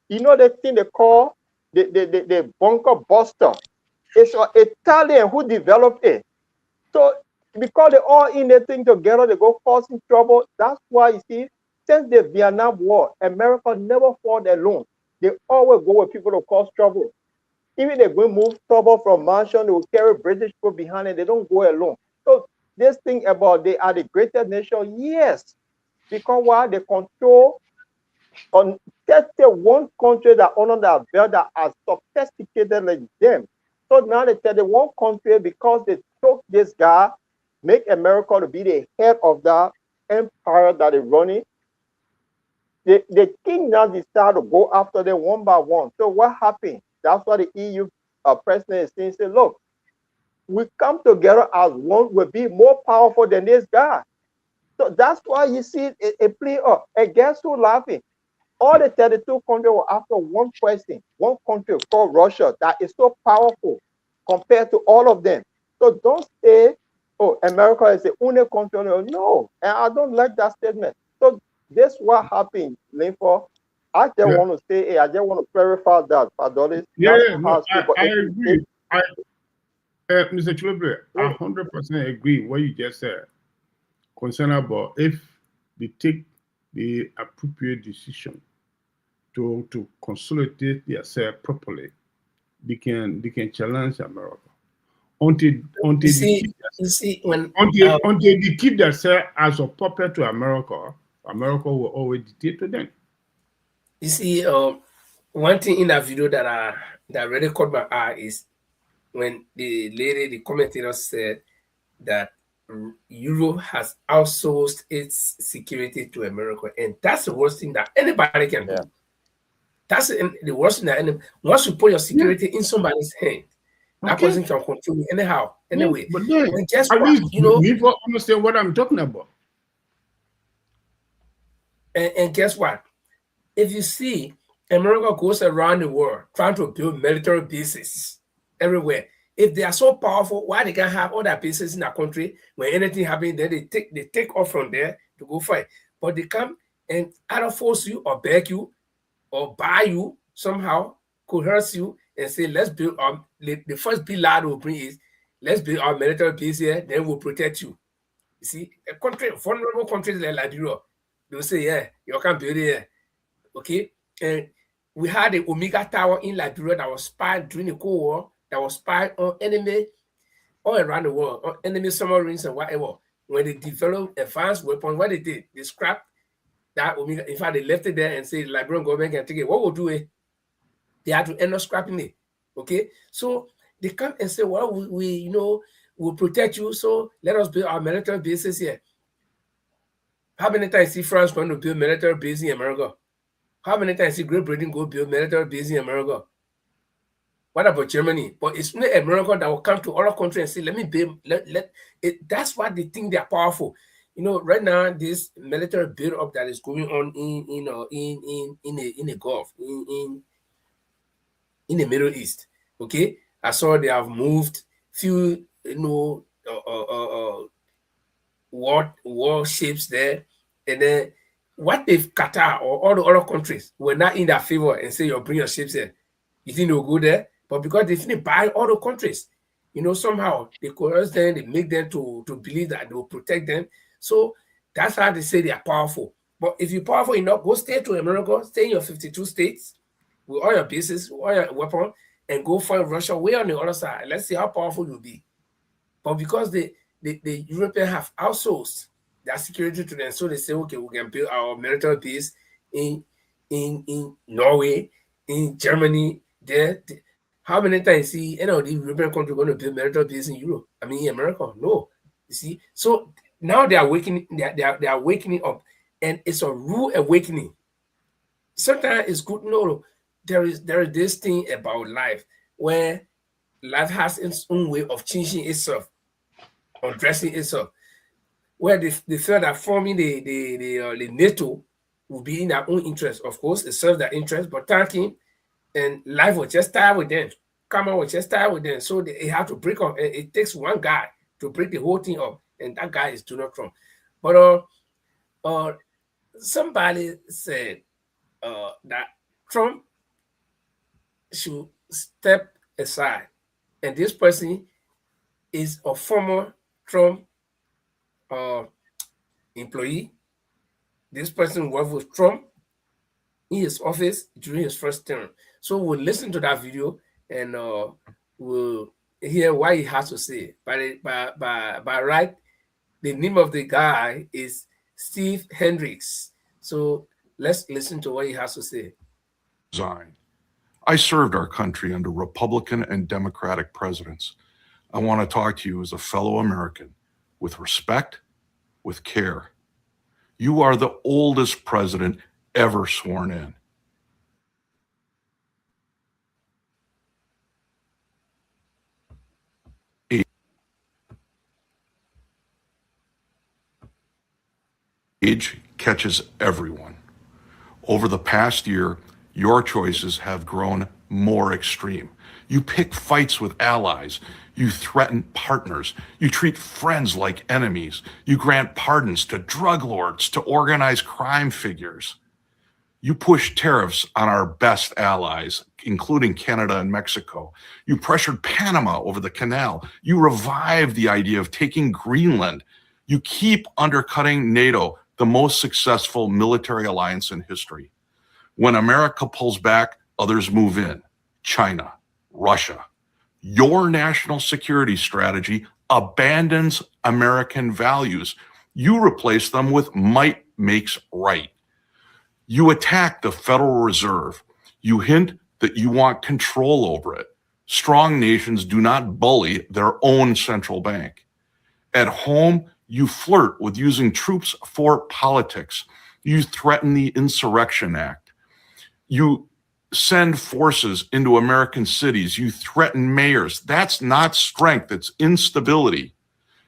You know the thing they call the bunker buster. It's an Italian who developed it. So because they all in the thing together, they go causing trouble. That's why you see, since the Vietnam War, America never fought alone. They always go with people to cause trouble. Even they go move trouble from mansion, they will carry British people behind it. They don't go alone. So this thing about they are the greatest nation, yes, because why they control on one country that under their belt that are sophisticated like them. So now they tell the one country because they took this guy, make America to be the head of that empire that is running. The king now decided to go after them one by one. So what happened? That's why the EU president is saying, say, look, we come together as one, will be more powerful than this guy. So that's why you see a play up. And guess who laughing? All the 32 countries were after one person, one country called Russia that is so powerful compared to all of them. So don't say, oh, America is the only country. No, and I don't like that statement. So this what happened, Linford. I just want to say, hey, I just want to clarify that, Padolis. I agree. Mr. Chilbre, I 100% agree with what you just said. Concern about if they take the appropriate decision to consolidate themselves properly, they can challenge America. Until they keep themselves as a puppet to America, America will always dictate to them. You see, one thing in that video that really caught my eye is when the commentator said that Europe has outsourced its security to America, and that's the worst thing that anybody can do. That's the worst thing that once you put your security in somebody's hand, that person can control you anyhow, anyway. But then, just at least people understand what I'm talking about. And guess what? If you see, America goes around the world trying to build military bases everywhere. If they are so powerful, why they can have other bases in a country when anything happens, then they take off from there to go fight. But they come and either force you or beg you or buy you somehow, coerce you and say, let's build the first bill that will bring is, let's build our military base here, then we'll protect you. You see, a country, vulnerable countries like Liberia, they'll say, yeah, you can't build it here. Okay, and we had the Omega Tower in Liberia that was spied during the Cold War, that was spied on enemy all around the world, on enemy submarines and whatever. When they developed advanced weapons, what they did, they scrapped that Omega. In fact, they left it there and said the Liberian government can take it. What will do it? They had to end up scrapping it. Okay, so they come and say, well, we we'll protect you, so let us build our military bases here. How many times see France going to build military bases in America? How many times see Great Britain go build military bases in America? What about Germany? But it's not America that will come to other countries and say, let me build, that's why they think they're powerful. Right now, this military build-up that is going on in the Gulf, in the Middle East. Okay, I saw they have moved few warships there, and then what if Qatar or all the other countries were not in their favor and say, you bring your ships here, you think they'll go there? But because they didn't buy all the countries, somehow they coerce them, they make them to believe that they will protect them. So that's how they say they are powerful. But if you're powerful enough, go stay to America, stay in your 52 states with all your bases, with all your weapons, and go find Russia way on the other side. Let's see how powerful you'll be. But because the Europeans have outsourced their security to them, so they say, okay, we can build our military base in Norway, in Germany. There, how many times see any of the European countries going to build military base in Europe? I mean, in America, no. You see, so now they are waking, they are wakening up, and it's a rude awakening. Sometimes it's good. No, there is this thing about life where life has its own way of changing itself, or dressing itself, where they feel that forming the NATO will be in their own interest. Of course, it serves their interest, but tanking and life will just start with them. Come on, will just start with them. So they have to break up. It takes one guy to break the whole thing up, and that guy is Donald Trump. But somebody said that Trump should step aside, and this person is a former Trump employee. This person worked with Trump in his office during his first term. So we'll listen to that video and we'll hear what he has to say. By right, The name of the guy is Steve Hendricks. So let's listen to what he has to say. I served our country under Republican and Democratic presidents. I want to talk to you as a fellow American with respect, with care. You are the oldest president ever sworn in. Age catches everyone. Over the past year, your choices have grown more extreme. You pick fights with allies. You threaten partners. You treat friends like enemies. You grant pardons to drug lords, to organized crime figures. You push tariffs on our best allies, including Canada and Mexico. You pressured Panama over the canal. You revived the idea of taking Greenland. You keep undercutting NATO, the most successful military alliance in history. When America pulls back, others move in. China, Russia. Your national security strategy abandons American values. You replace them with might makes right. You attack the Federal Reserve. You hint that you want control over it. Strong nations do not bully their own central bank. At home, you flirt with using troops for politics. You threaten the Insurrection Act. You send forces into American cities. You threaten mayors. That's not strength, it's instability.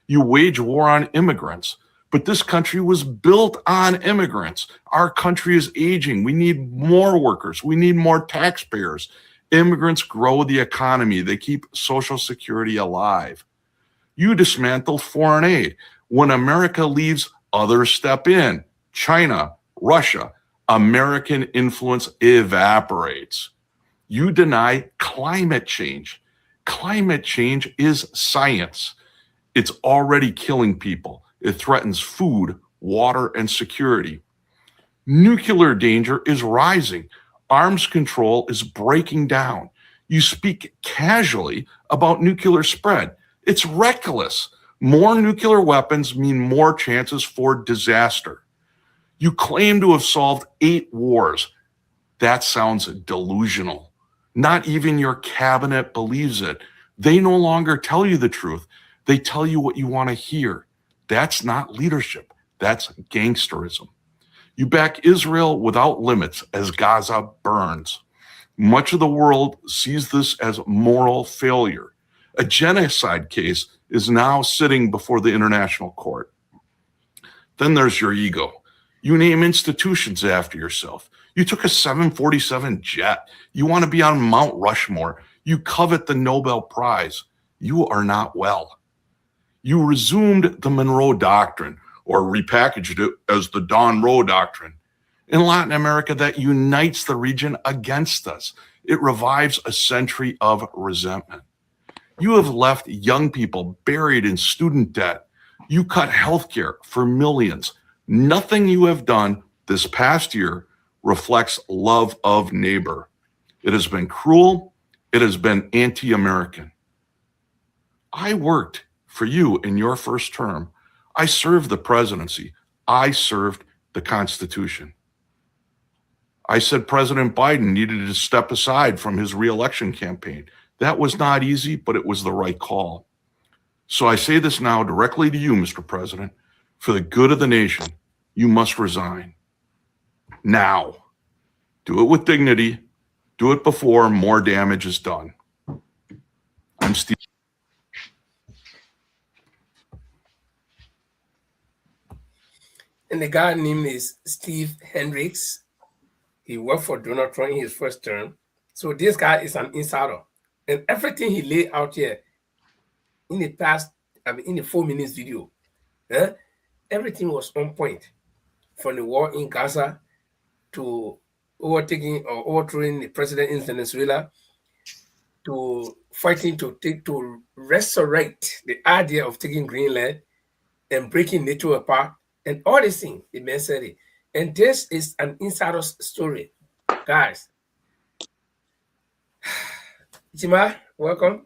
You wage war on immigrants. But this country was built on immigrants. Our country is aging. We need more workers. We need more taxpayers. Immigrants grow the economy. They keep Social Security alive. You dismantle foreign aid. When America leaves, others step in. China, Russia. American influence evaporates. You deny climate change. Climate change is science. It's already killing people. It threatens food, water, and security. Nuclear danger is rising. Arms control is breaking down. You speak casually about nuclear spread. It's reckless. More nuclear weapons mean more chances for disaster. You claim to have solved 8 wars. That sounds delusional. Not even your cabinet believes it. They no longer tell you the truth. They tell you what you want to hear. That's not leadership. That's gangsterism. You back Israel without limits as Gaza burns. Much of the world sees this as moral failure. A genocide case is now sitting before the international court. Then there's your ego. You name institutions after yourself. You took a 747 jet. You want to be on Mount Rushmore. You covet the Nobel Prize. You are not well. You resumed the Monroe Doctrine, or repackaged it as the Don Roe Doctrine. In Latin America, that unites the region against us. It revives a century of resentment. You have left young people buried in student debt. You cut healthcare for millions. Nothing you have done this past year reflects love of neighbor. It has been cruel. It has been anti-American. I worked for you in your first term. I served the presidency. I served the Constitution. I said President Biden needed to step aside from his reelection campaign. That was not easy, but it was the right call. So I say this now directly to you, Mr. President. For the good of the nation, you must resign. Now. Do it with dignity. Do it before more damage is done. I'm Steve. And the guy name is Steve Hendricks. He worked for Donald Trump in his first term. So this guy is an insider. And everything he laid out here in the past, in the 4 minutes video, everything was on point. From the war in Gaza to overtaking or overthrowing the president in Venezuela, to fighting to resurrect the idea of taking Greenland and breaking NATO apart, and all these things, the man said it. And this is an insider's story. Guys, Jima, welcome.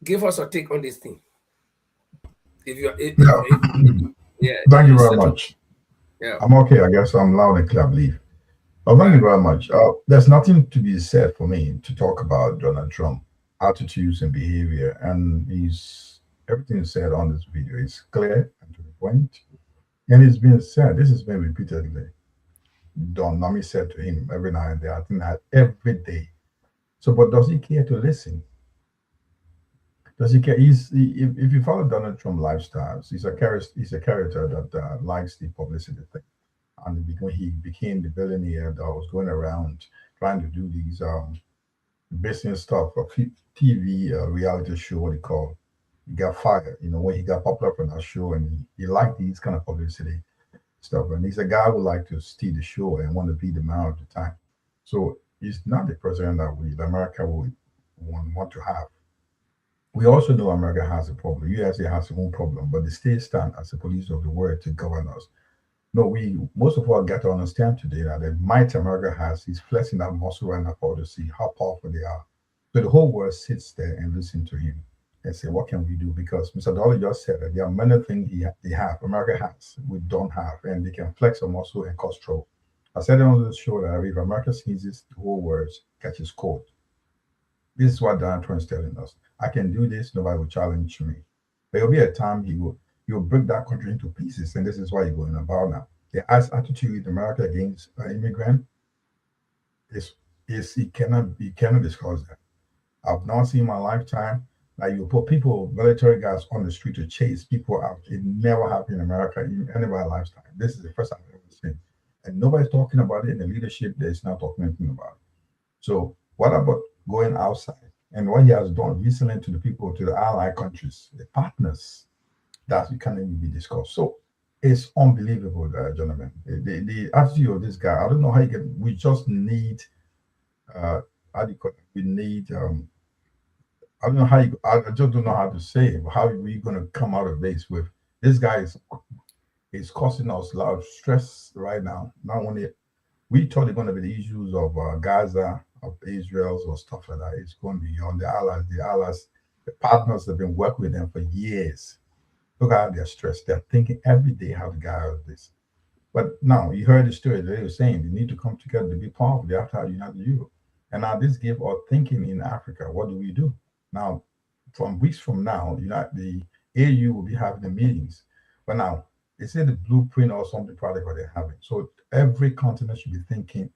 Give us a take on this thing. If you, Yeah. yeah, Thank you you very settle. much. Yeah. I'm okay. I guess I'm loud and clear, I believe. Oh, thank you Right. very much. There's nothing to be said for me to talk about Donald Trump attitudes and behavior, and he's everything is said on this video is clear and to the point, and it's been said. This has been repeatedly. Don Nami said to him every now and then. I think that every day. So, but does he care to listen? Does he care? If you follow Donald Trump lifestyles, he's a character that likes the publicity thing. And he became the billionaire that was going around trying to do these business stuff, a TV reality show, what he called. He got fired, when he got popular from that show, and he liked these kind of publicity stuff. And he's a guy who liked to steal the show and want to be the man of the time. So he's not the president that America would want to have. We also know America has a problem. USA has its own problem, but the states stand as the police of the world to govern us. No, we most of all got to understand today that the might America has is flexing that muscle right now for us to see how powerful they are. So the whole world sits there and listen to him and say, "What can we do?" Because Mr. Dolly just said that there are many things they have, America has, we don't have, and they can flex a muscle and cause trouble. I said on the show that if America sneezes, the whole world catches cold. This is what Donald Trump is telling us. I can do this, nobody will challenge me. There will be a time he will break that country into pieces, and this is why he's going about now. The attitude in America against immigrant is he cannot discuss that. I've not seen in my lifetime like you put people, military guys on the street to chase people out. It never happened in America in anybody's lifetime. This is the first time I've ever seen. And nobody's talking about it in the leadership. There's not talking anything about it. So what about going outside? And what he has done, listening to the people, to the allied countries, the partners, that it can't even be discussed. So it's unbelievable, gentlemen. The attitude of this guy, I don't know how you can, we just need, how do you call it? We need, I don't know how you, I just don't know how to say it. How are we going to come out of this with this guy is causing us a lot of stress right now. Not only we thought it going to be the issues of Gaza, of Israel, or stuff like that. It's going beyond the allies, the partners that have been working with them for years. Look how they're stressed. They're thinking every day how to get out of this. But now you heard the story that they were saying they need to come together to be powerful. They have to have United Europe. And now this gave our thinking in Africa. What do we do? Now, from weeks from now, the AU will be having the meetings. But now they say the blueprint or something product what they're having. So every continent should be thinking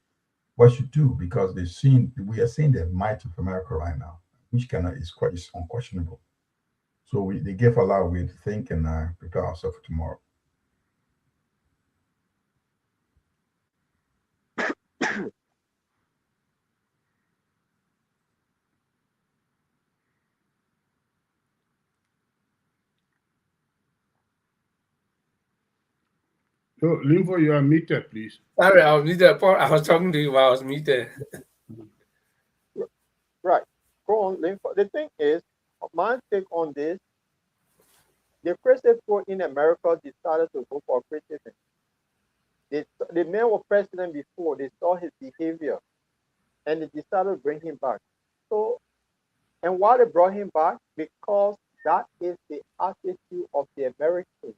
what should do because we are seeing the might of America right now, which is unquestionable. So they gave a lot of way to think and prepare ourselves for tomorrow. So, Linfo, you are muted, please. Sorry, I was muted. Paul, I was talking to you while I was muted. Right. Go on, Linford. The thing is, my take on this, the crazy people in America decided to go for criticism. The man was president before, they saw his behavior and they decided to bring him back. So, and why they brought him back? Because that is the attitude of the Americans.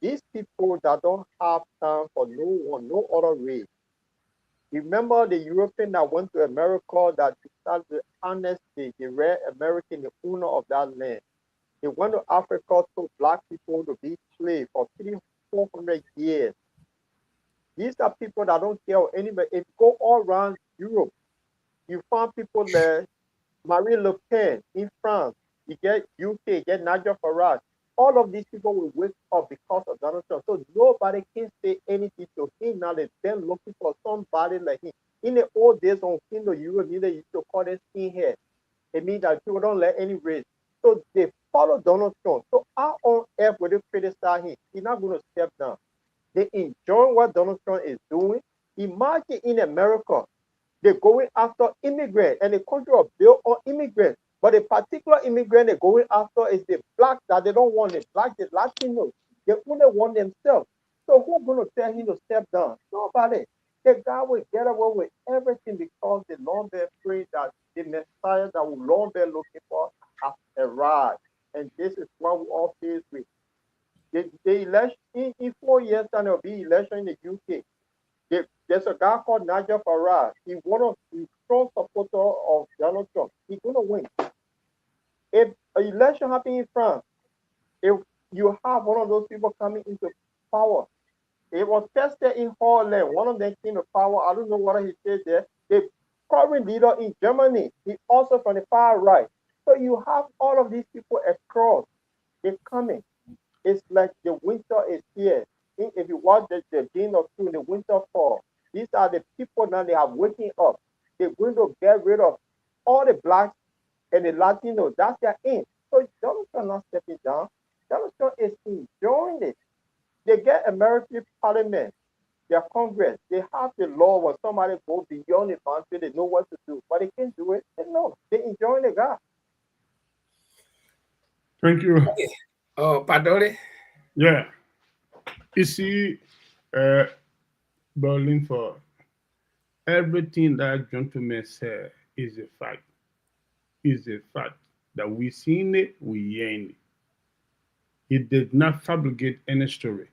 These people that don't have time for no one, no other race. Remember the European that went to America that decided to harness the rare American, the owner of that land. They went to Africa to black people to be slaves for 300-400 years. These are people that don't care anybody. If you go all around Europe, you find people there, Marine Le Pen in France, you get UK, you get Nigel Farage. All of these people will wake up because of Donald Trump. So nobody can say anything to him now. They've been looking for somebody like him. In the old days on Kindle Europe, they used to call them skinhead. It means that people don't let any race. So they follow Donald Trump. So how on earth will they criticize him? He's not going to step down. They enjoy what Donald Trump is doing. Imagine in America, they're going after immigrants and the country are built on immigrants. But a particular immigrant they're going after is the black that they don't want, the black, the Latinos. They only want themselves. So who's going to tell him to step down? Nobody. The guy will get away with everything because the long bear pray that the Messiah that we long bear looking for has arrived. And this is why we all feel the election in 4 years, and there'll be election in the UK. There's a guy called Nigel Farage. He's one of the strong supporter of Donald Trump. He's gonna win. If an election happens in France, if you have one of those people coming into power, it was tested in Holland. One of them came to power. I don't know what he said there. The current leader in Germany, he also from the far right. So you have all of these people across. They're coming. It's like the winter is here. If you watch the Game of Thrones, the winter fall, these are the people now they are waking up. They're going to get rid of all the blacks and the Latinos. That's their aim. So Donald Trump not stepping down. Donald Trump is enjoying it. They get American Parliament, their Congress. They have the law where somebody go beyond the boundary. They know what to do, but they can't do it. They know. They're enjoying the guy. Thank you. Okay. Oh, Padore? Yeah. You see, Berlin, for everything that gentleman said is a fact. Is a fact that we seen it, we hearing it. He did not fabricate any story.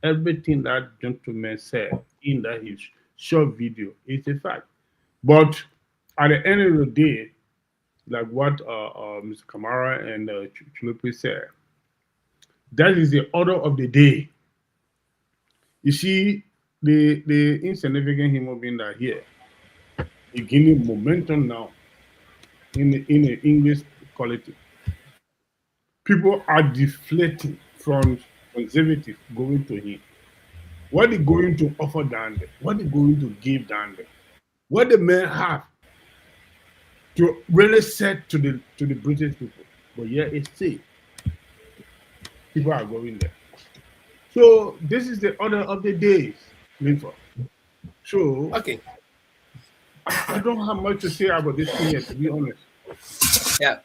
Everything that gentleman said in that his short video is a fact. But at the end of the day, like what Mr. Kamara and Chulupi said, that is the order of the day. You see, the insignificant human being that here is gaining momentum now in the English quality. People are deflating from conservative going to him. What they going to offer down there? What they going to give down there? What the men have to really set to the British people? But yeah, it's still people are going there. So this is the order of the days, Linford. So okay, I don't have much to say about this thing yet, to be honest. Yeah.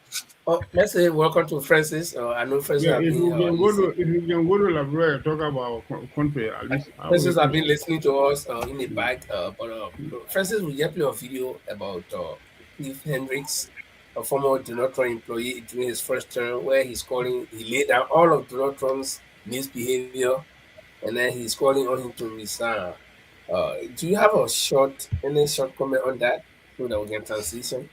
Oh, let's say welcome to Francis. I know Francis. Yeah, have if been, we can go to Labrador and talk about our country, at least Francis have been listening to us in the back. But Francis will get play a video about Cliff Hendricks, a former Donald Trump employee during his first term, where he laid down all of Donald Trump's misbehavior, and then he's calling on him to resign. Do you have any short comment on that so that we can transition?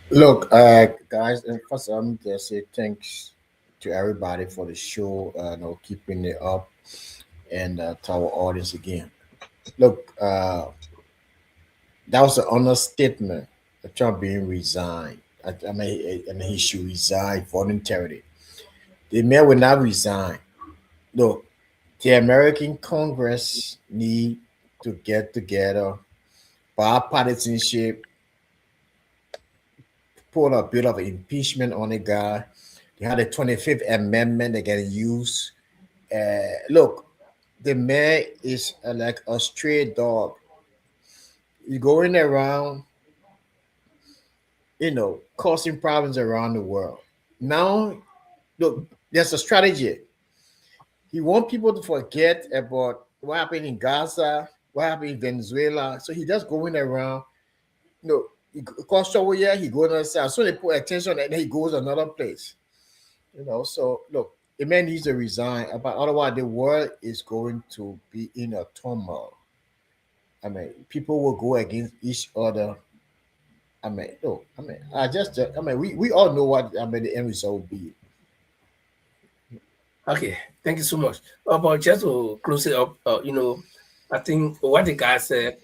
Look, guys, and first I'm gonna say thanks to everybody for the show, keeping it up, and to our audience again. Look, that was an understatement. Trump being resigned. I mean, he should resign voluntarily. The man will not resign. Look, the American Congress need to get together, bipartisanship, pull a bit of impeachment on the guy. They had the 25th Amendment they're going to use. Look, the man is like a stray dog. He's going around, causing problems around the world. Now, look, there's a strategy. He wants people to forget about what happened in Gaza, what happened in Venezuela. So he's just going around, he cause trouble here, he goes another side. So they put attention and then he goes another place. So look, the man needs to resign. But otherwise, the world is going to be in a turmoil. I mean, people will go against each other. We all know what the end result will be. Okay, thank you so much. But just to close it up, I think what the guy said,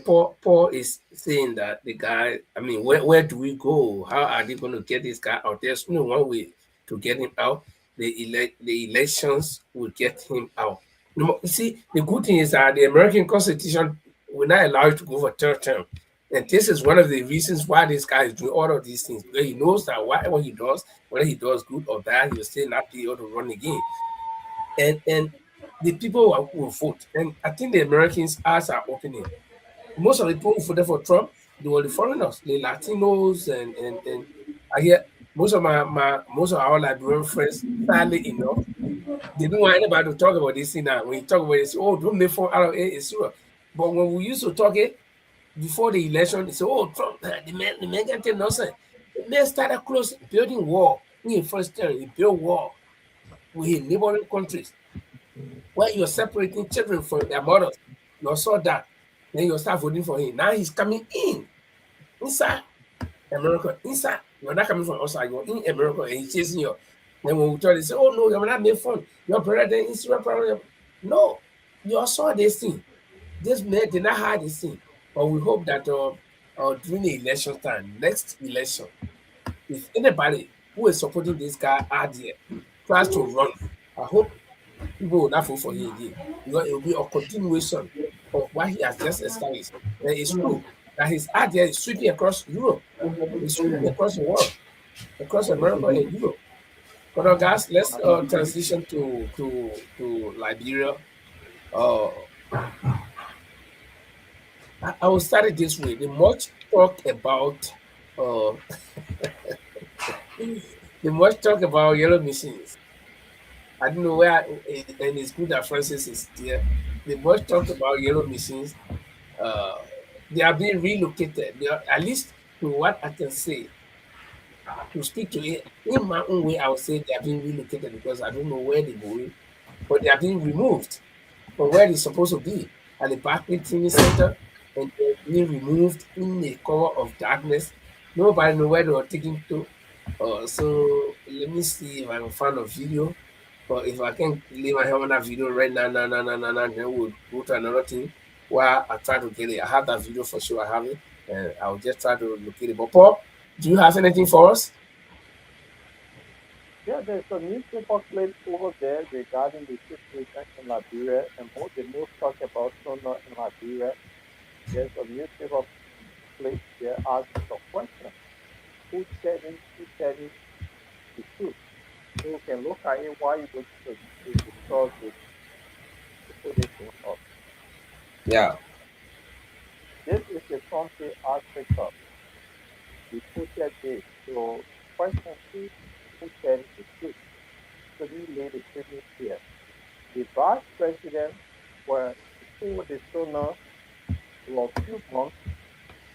Paul is saying that the guy, I mean, where do we go? How are they going to get this guy out? There's only one way to get him out. The elections will get him out. You see, the good thing is that the American Constitution will not allow you to go for third term. And this is one of the reasons why this guy is doing all of these things. Because he knows that whatever he does, whether he does good or bad, he'll still not be able to run again. And the people will vote. And I think the Americans' eyes are opening. Most of the people who voted for Trump, they were the foreigners, the Latinos, and I hear most of our Liberian friends, sadly enough, they don't want anybody to talk about this thing now. When you talk about this, don't make fun out of it, it's true. But when we used to talk it before the election, they say, Trump, the man can tell nothing. The man started building wall. In first term, he built wall. with neighboring countries where you're separating children from their mothers. You saw that. Then you start voting for him. Now he's coming inside America. Inside, you're not coming from outside, you're in America and he's chasing you. Then when we try to say, oh no, you're not made fun. Your president is your president. No, you saw this thing. This man did not hide this thing. But we hope that during the election time, next election, if anybody who is supporting this guy out there tries to run, I hope people will not vote for him again. Because it will be a continuation of what he has just established. And it's true that his idea is sweeping across Europe, it's sweeping across the world, across America and Europe. But guys, let's transition to Liberia. Uh, I will start it this way. The much talk about the much talk about yellow machines. I don't know where, and it's good that Francis is there. The much talk about yellow machines. They are being relocated. They are, at least to what I can say, to speak to it in my own way, I would say they are being relocated because I don't know where they're going, but they are being removed from where they're supposed to be at the Barclay Training Center, and they're being removed in the cover of darkness. Nobody know where they were taken to. So let me see if I can find a video. But if I can leave my hand on that video right now, then we'll go to another thing where I try to get it. I have that video for sure. I have it, and I'll just try to locate it. But Paul, do you have anything for us? Yeah, there's a newspaper clip over there regarding the situation in Liberia, and the most talk about Sona in Liberia. There's a newspaper clip there asking the question: who's telling the truth? So you can look at it while you go to discuss with the position of. Yeah. This is the country Africa. We quoted this. So question who telling the truth? So we lay the premise here. The vice president were before the Sona for a few months,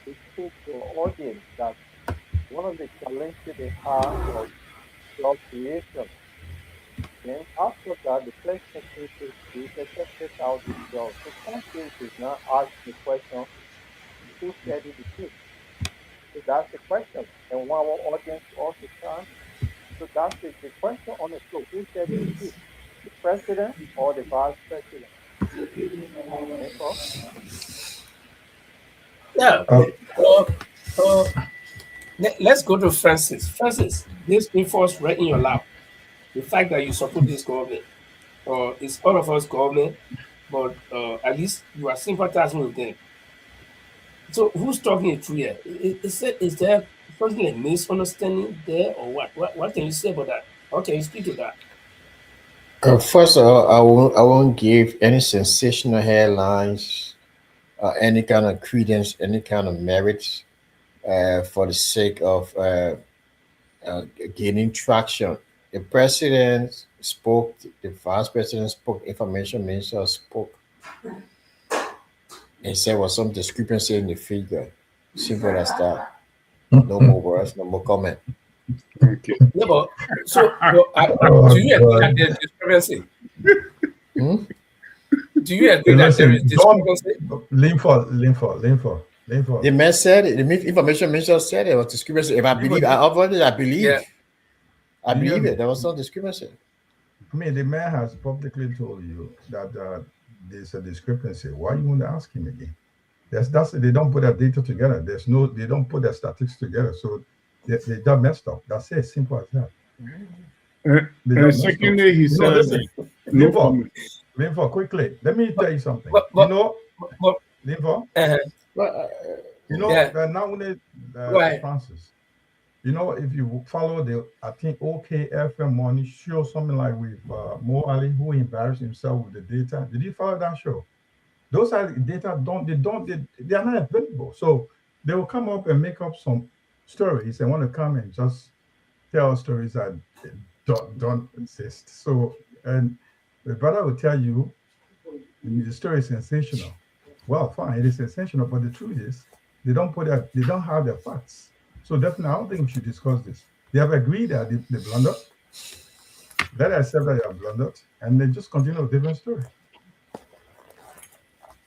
we spoke to an audience that one of the challenges they have was job creation. Then after that, the question is we tested out the job. So country is now asking the question, who said it the truth? So that's the question. And one our audience also can. So that's the question on the floor. Who said it the truth? The president or the vice president? Therefore, Yeah. Let's go to Francis. Francis, this enforced right in your lap. The fact that you support this government, it's all of us government, but at least you are sympathizing with them. So who's talking it through here? Is there something like misunderstanding there, or what? What can you say about that? How can you speak to that? First of all, I won't give any sensational headlines, any kind of credence, any kind of merit for the sake of gaining traction. The president spoke, the vice president spoke, information minister spoke, and said was some discrepancy in the figure. Simple as that. No more words, no more comment. Okay. Yeah, but do you agree that there's discrepancy? Do you agree that there is discrepancy? Linford. The man said it. The information minister said it was discrepancy. If I believe, I believe. Yeah. I believe it. There was no discrepancy. I mean, the man has publicly told you that there's a discrepancy. Why you want to ask him again? They don't put that data together. They don't put their statistics together. So they got messed up. That's it. Simple as that. And secondly, he said, Linford, quickly, let me tell you something. Linford, not only Francis, if you follow I think OKFM morning show, something like with Mo Ali, who embarrassed himself with the data. Did you follow that show? Those are data they are not available. So they will come up and make up some stories and want to come and just tell stories that don't exist. So, and the brother will tell you the story is sensational. Well, fine, it is sensational, but the truth is they don't have the facts. So definitely, I don't think we should discuss this. They have agreed that they blunder. Let us accept that you have blundered, and then just continue with different story.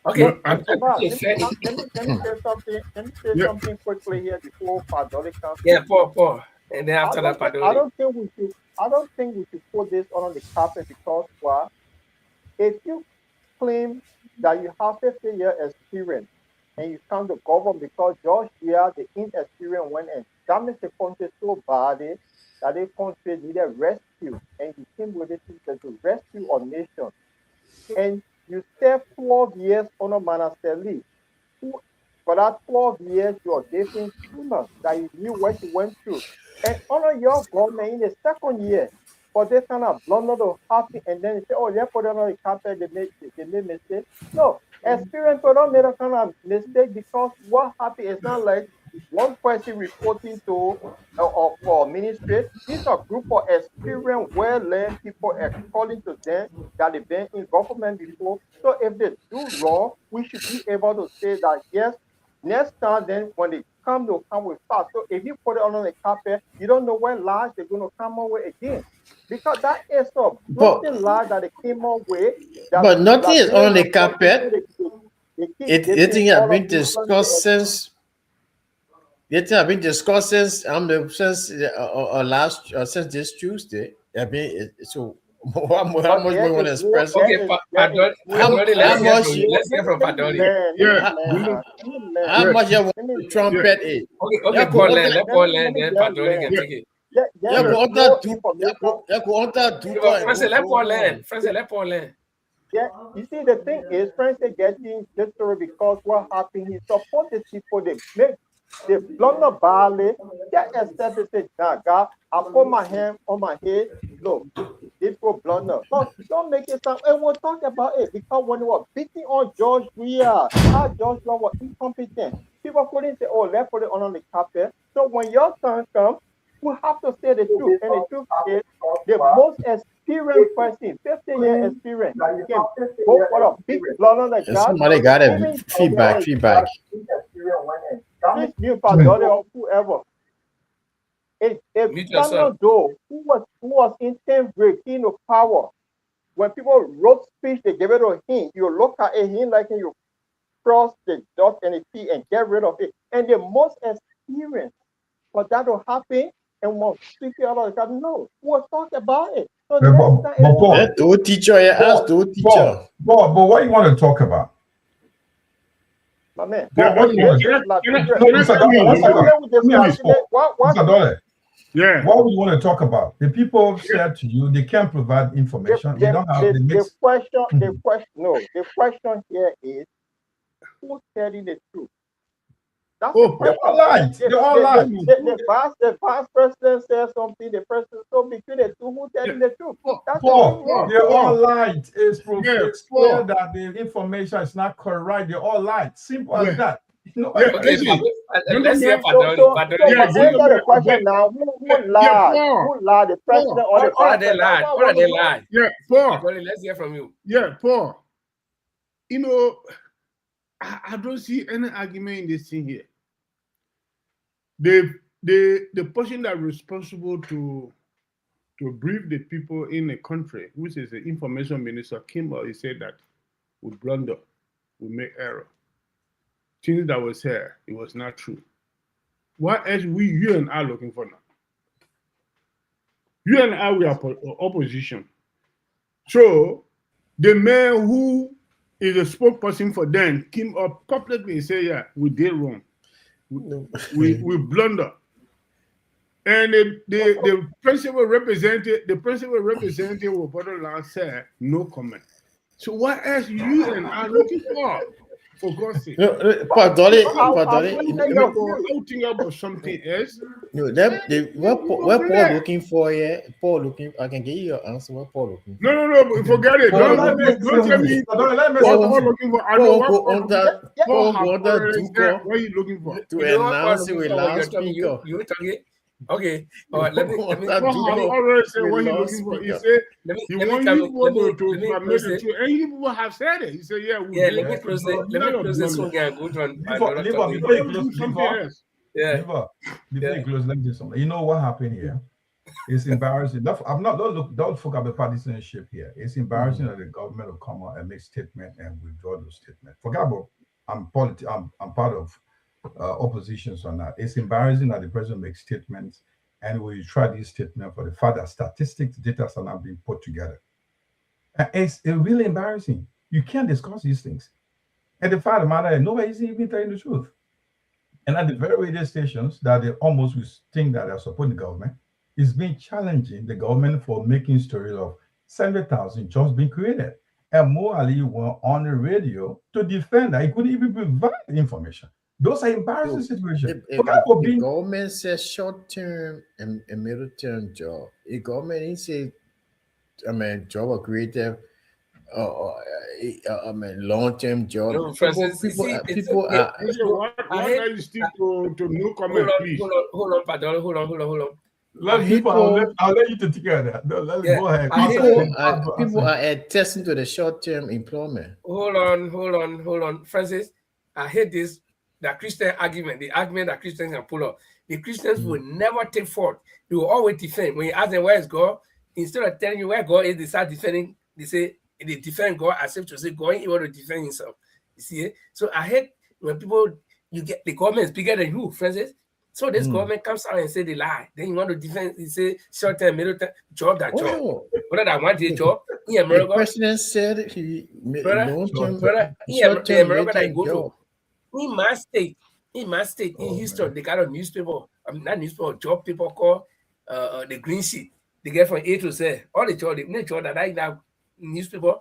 Okay, No, okay, fair. Let me say something. Let me say something quickly here before Padoli comes. Yeah, Paul. And then after that, I Padoli. don't think we should. I don't think we should put this on the carpet because why? If you claim that you have 50-year experience and you come to government because George Weah, the inexperienced went in, that makes the country so bad that the country needed rescue, and you came with this to rescue our nation. And you serve 12 years under Manasseh Lee. For that 12 years, you are different humans that you knew what you went through. And under your government in the second year, for this kind of blunder to happen, and then you say, oh, they put it on the carpet, they made mistake. No, experience for don't make a kind of mistake because what happened is not like one person reporting to or for ministry. These are group of experienced, well-learned people according to them that they've been in government before. So if they do wrong, we should be able to say that yes, next time then when they come with facts. So if you put it on the carpet, you don't know what lies they're going to come up with again. Because that is a blatant lie that they came up with. But nothing is on the carpet. It have been discussed since. It have been discussed since since this Tuesday. I mean, so how much we want to express? Okay, Padoli, let's hear from Padoli. How much you want to trumpet it? Okay, Paul, let Paul learn, then Padoli can take it. Let Paul learn. Yeah, you see, the thing is, friends are getting this story because what happened, he supported people, they blunder barley, get accepted, say, nah, God, I put my hand on my head, look, they go blunder. No, don't make it sound, and we'll talk about it, because when they were beating on George Weah, how George Weah was incompetent, people couldn't say, oh, let's put it on the carpet. So when your turn comes, we have to say the truth, and the truth is, the most experienced person, 50-year experience, can go for a big blunder like that. Somebody got a feedback. Please mute Padoli or whoever. If Daniel Doe, who was in 10th grade, came to power, when people wrote speech, they gave it to him. You look at it, him like you cross the dot and the T and get rid of it. And the most experienced for that to happen and we'll speak it out of the no, we'll talk about it. So but teacher. But what you want to talk about? My man, yeah, what would you want to talk about? The people said to you they can't provide information. They don't have the question here is who's telling the truth? That's they're all lied. They're all lied. The vice president says something, the president, so between the two, who's telling the truth? That's they're all lied. It's clear that the information is not correct. They're all lied. Simple as that. Let's hear Padoli. Answer the question now. Who lied? Who lied? The president or the What are they lied? What are they lied? Yeah, Paul. Padoli, let's hear from you. Yeah, Paul. You know, I don't see any argument in this thing here. The person that is responsible to brief the people in the country, which is the information minister, came out, he said that we blunder, we make error. Things that was here, it was not true. What else you and I looking for now? You and I, we are opposition. So the man who is a spokesperson for them came up publicly and said, yeah, we did wrong. We blunder. And the principal representative of Bottomline said no comment. So what else you and I looking for God's sake? Padoli, think about something else. No, what Paul looking for here? Paul looking. I can give you your answer. What Paul looking for? No, forget it. Don't tell me. Paul looking for. I know what are you looking for? To announce it with loudspeaker. You talking? Okay, all right. Let me. already say what he's looking for. He said he wants you to make it true, and you people have said it. He said, "Yeah, let me close it. Let me close this one and go to before you close, let me say something. You know what happened here? It's embarrassing. I'm not, don't focus on the partisanship here. It's embarrassing that the government will come out and make statement and withdraw those statements. Forget about, I'm part of oppositions on that. It's embarrassing that the president makes statements and we try these statements for the fact that statistics, data are not being put together. And it's really embarrassing. You can't discuss these things. And the fact of the matter is nobody's even telling the truth. And at the very radio stations that they almost think that they're supporting the government, is being challenging the government for making stories of 7,000 jobs being created. And Mo Ali went on the radio to defend that he couldn't even provide information. Those are embarrassing situations. The government says short-term and middle-term job. The government says, job are creative. Long-term job. No, Francis, People are. Why you stick to no comment, please? Hold on, pardon. Hold on. I'll let you to take care of that. No, let's go ahead. People are attesting to the short-term employment. Hold on. Francis, I hate this. The Christian argument, the argument that Christians can pull up. The Christians will never take fault. They will always defend. When you ask them where is God, instead of telling you where God is, they start defending. They say they defend God as if to say God he want to defend himself. You see? So I hate when people you get the government is bigger than you, Francis. So this government comes out and say they lie. Then you want to defend, you say short term, middle term, job. Whether that one day job, the president said he America that go to. In my state, in Houston, they got a newspaper, not newspaper, job people called the Green Sheet. They get from A to Z. All the job that I that newspaper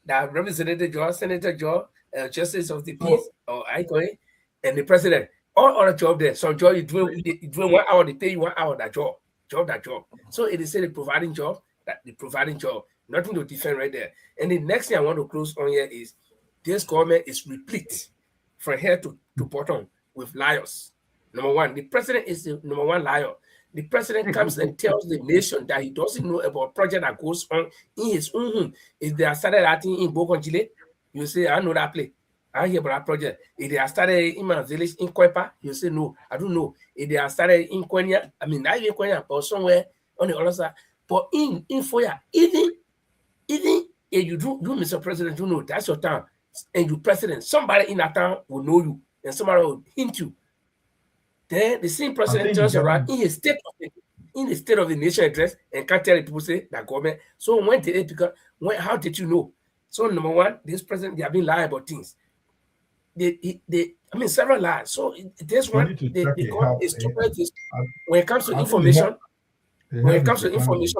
that represented job, senator job, justice of the peace, or I call it, and the president. All other job there. Some job you do 1 hour, they pay you 1 hour that job. So it is the providing job, nothing to defend right there. And the next thing I want to close on here is this government is replete from here to bottom with liars. Number one, the president is the number one liar. The president comes and tells the nation that he doesn't know about project that goes on in his own home. If they are started acting in Bokonjile, you say, I know that place. I hear about that project. If they are started in my village in Kwepa, you say, no, I don't know. If they are started in Kwenya, not even Kwenya, but somewhere on the other side. But in Foya, even if you do, Mr. President, you know that's your town, and you president, somebody in that town will know you, and somebody will hint you. Then the same president turns around in the state of the nation address and can't tell the people say that government. So when did it become? How did you know? So number one, this president they have been lying about things. Several lies. So this one, when it comes to information,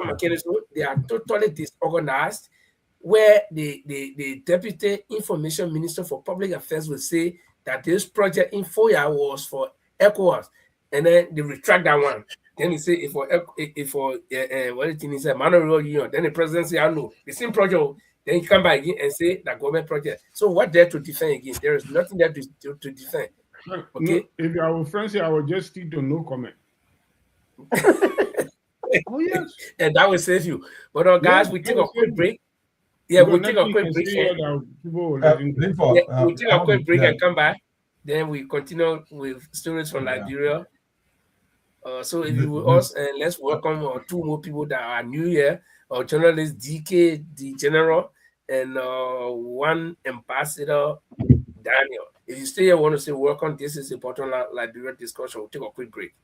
mechanism, they are totally disorganized. Where the deputy information minister for public affairs will say that this project in Foya was for ECOWAS, and then they retract that one. Then he say if for what it is a Manuel Union, then the president say I know the same project. Then you come back again and say that government project. So what there to defend again? There is nothing there to defend. Okay. No, if I were friends here, I would just stick to no comment. Oh yes. And that will save you. But guys, we take a quick break. Yeah, we'll take a quick break. We'll take a quick break and come back. Then we continue with stories from Liberia. So if you will also, and let's welcome two more people that are new here. Journalist DK, the General, and one ambassador, Daniel. If you stay here, I want to say welcome. This is a Bottomline Liberia discussion. We'll take a quick break.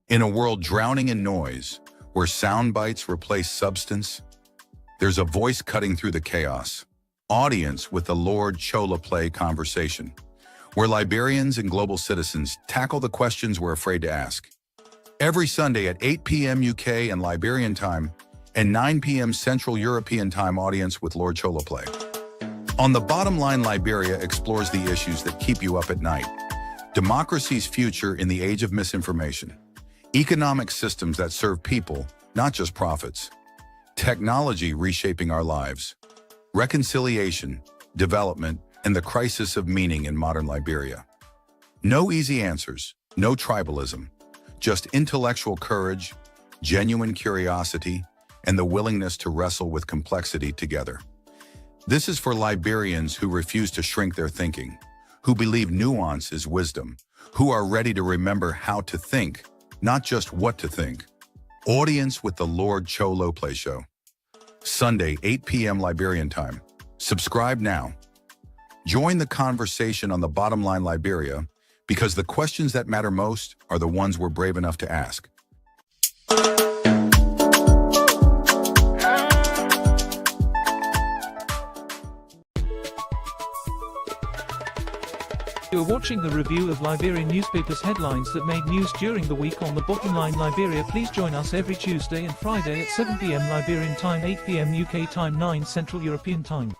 In a world drowning in noise, where sound bites replace substance, there's a voice cutting through the chaos. Audience with the Lord Chola Play conversation, where Liberians and global citizens tackle the questions we're afraid to ask. Every Sunday at 8 p.m. UK and Liberian time, and 9 p.m. Central European time, Audience with Lord Chola Play. On the Bottomline, Liberia explores the issues that keep you up at night. Democracy's future in the age of misinformation. Economic systems that serve people, not just profits. Technology reshaping our lives. Reconciliation, development, and the crisis of meaning in modern Liberia. No easy answers, no tribalism, just intellectual courage, genuine curiosity, and the willingness to wrestle with complexity together. This is for Liberians who refuse to shrink their thinking, who believe nuance is wisdom, who are ready to remember how to think, not just what to think. Audience with the Lord Cholo Play Show. Sunday, 8 p.m. Liberian time. Subscribe now. Join the conversation on the Bottomline Liberia, because the questions that matter most are the ones we're brave enough to ask. You're watching the review of Liberian newspapers' headlines that made news during the week on the Bottomline Liberia. Please join us every Tuesday and Friday at 7 p.m. Liberian time, 8 p.m. UK time, 9 Central European time.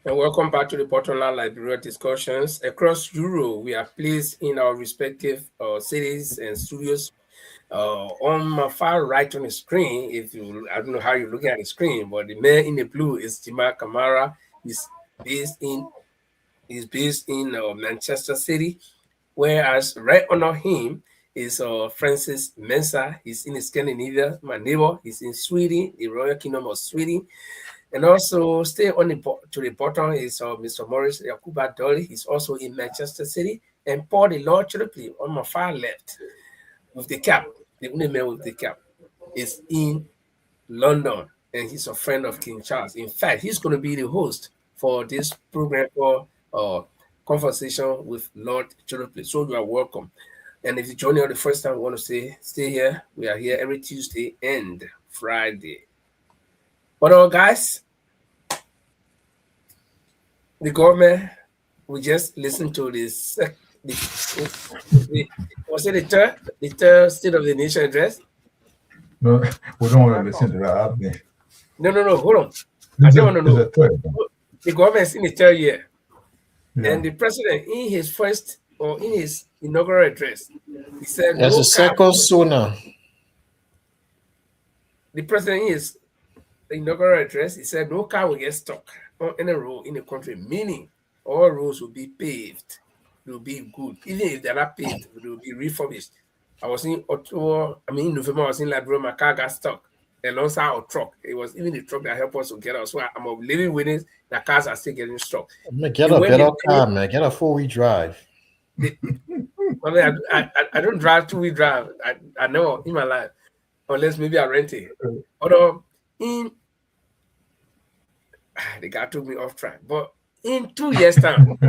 And welcome back to the Bottomline Liberia discussions. Across Europe, we are placed in our respective cities and studios. On my far right on the screen, I don't know how you're looking at the screen, but the man in the blue is Jima Kamara. He's based in Manchester City, whereas right under him is Francis Mensah. He's in Scandinavia, my neighbor. He's in Sweden, the Royal Kingdom of Sweden. And also stay on to the bottom is Mr. Morris Yakuba Dolly. He's also in Manchester City. And Paul the Lord Chiripley on my far left with the cap, the only man with the cap, is in London, and he's a friend of King Charles. In fact, he's going to be the host for this program called Conversation with Lord Chiripley. So you are welcome. And if you join us the first time, I want to say, stay here. We are here every Tuesday and Friday. But guys, the government, we just listened to this. Was it the third State of the Nation address? No, we don't want to listen to that. No, hold on. I don't want to know. The government's in the third year. Yeah. And the president, in his inaugural address, he said, there's a second sooner. The president, in his inaugural address, he said, no car will get stuck on any road in the country, meaning all roads will be paved. They will be good. Even if they're not paved, they will be refurbished. I was in in November, I was in Liberia, my car got stuck alongside a truck. It was even the truck that helped us to get us. So I'm living with it. The cars are still getting stuck. Get a better car, man. Get a 4-wheel drive. I don't drive 2-wheel drive. I know in my life, unless maybe I rent it. Although the guy took me off track. But in 2 years' time,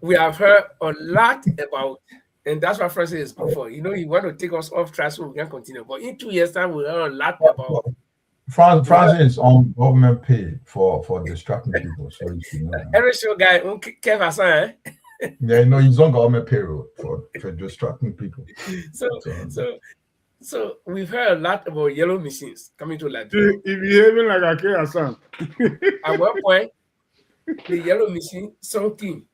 we have heard a lot about, and that's what Francis is good for. You know, he want to take us off track so we can continue. But in 2 years' time, we heard a lot about. Francis is on government pay for distracting people. So you should know. Every show guy, yeah, no, he's on government payroll for distracting people. So we've heard a lot about yellow machines coming to Liberia. If you're behaving like a K-Hassan. At one point, the yellow machine sunk in.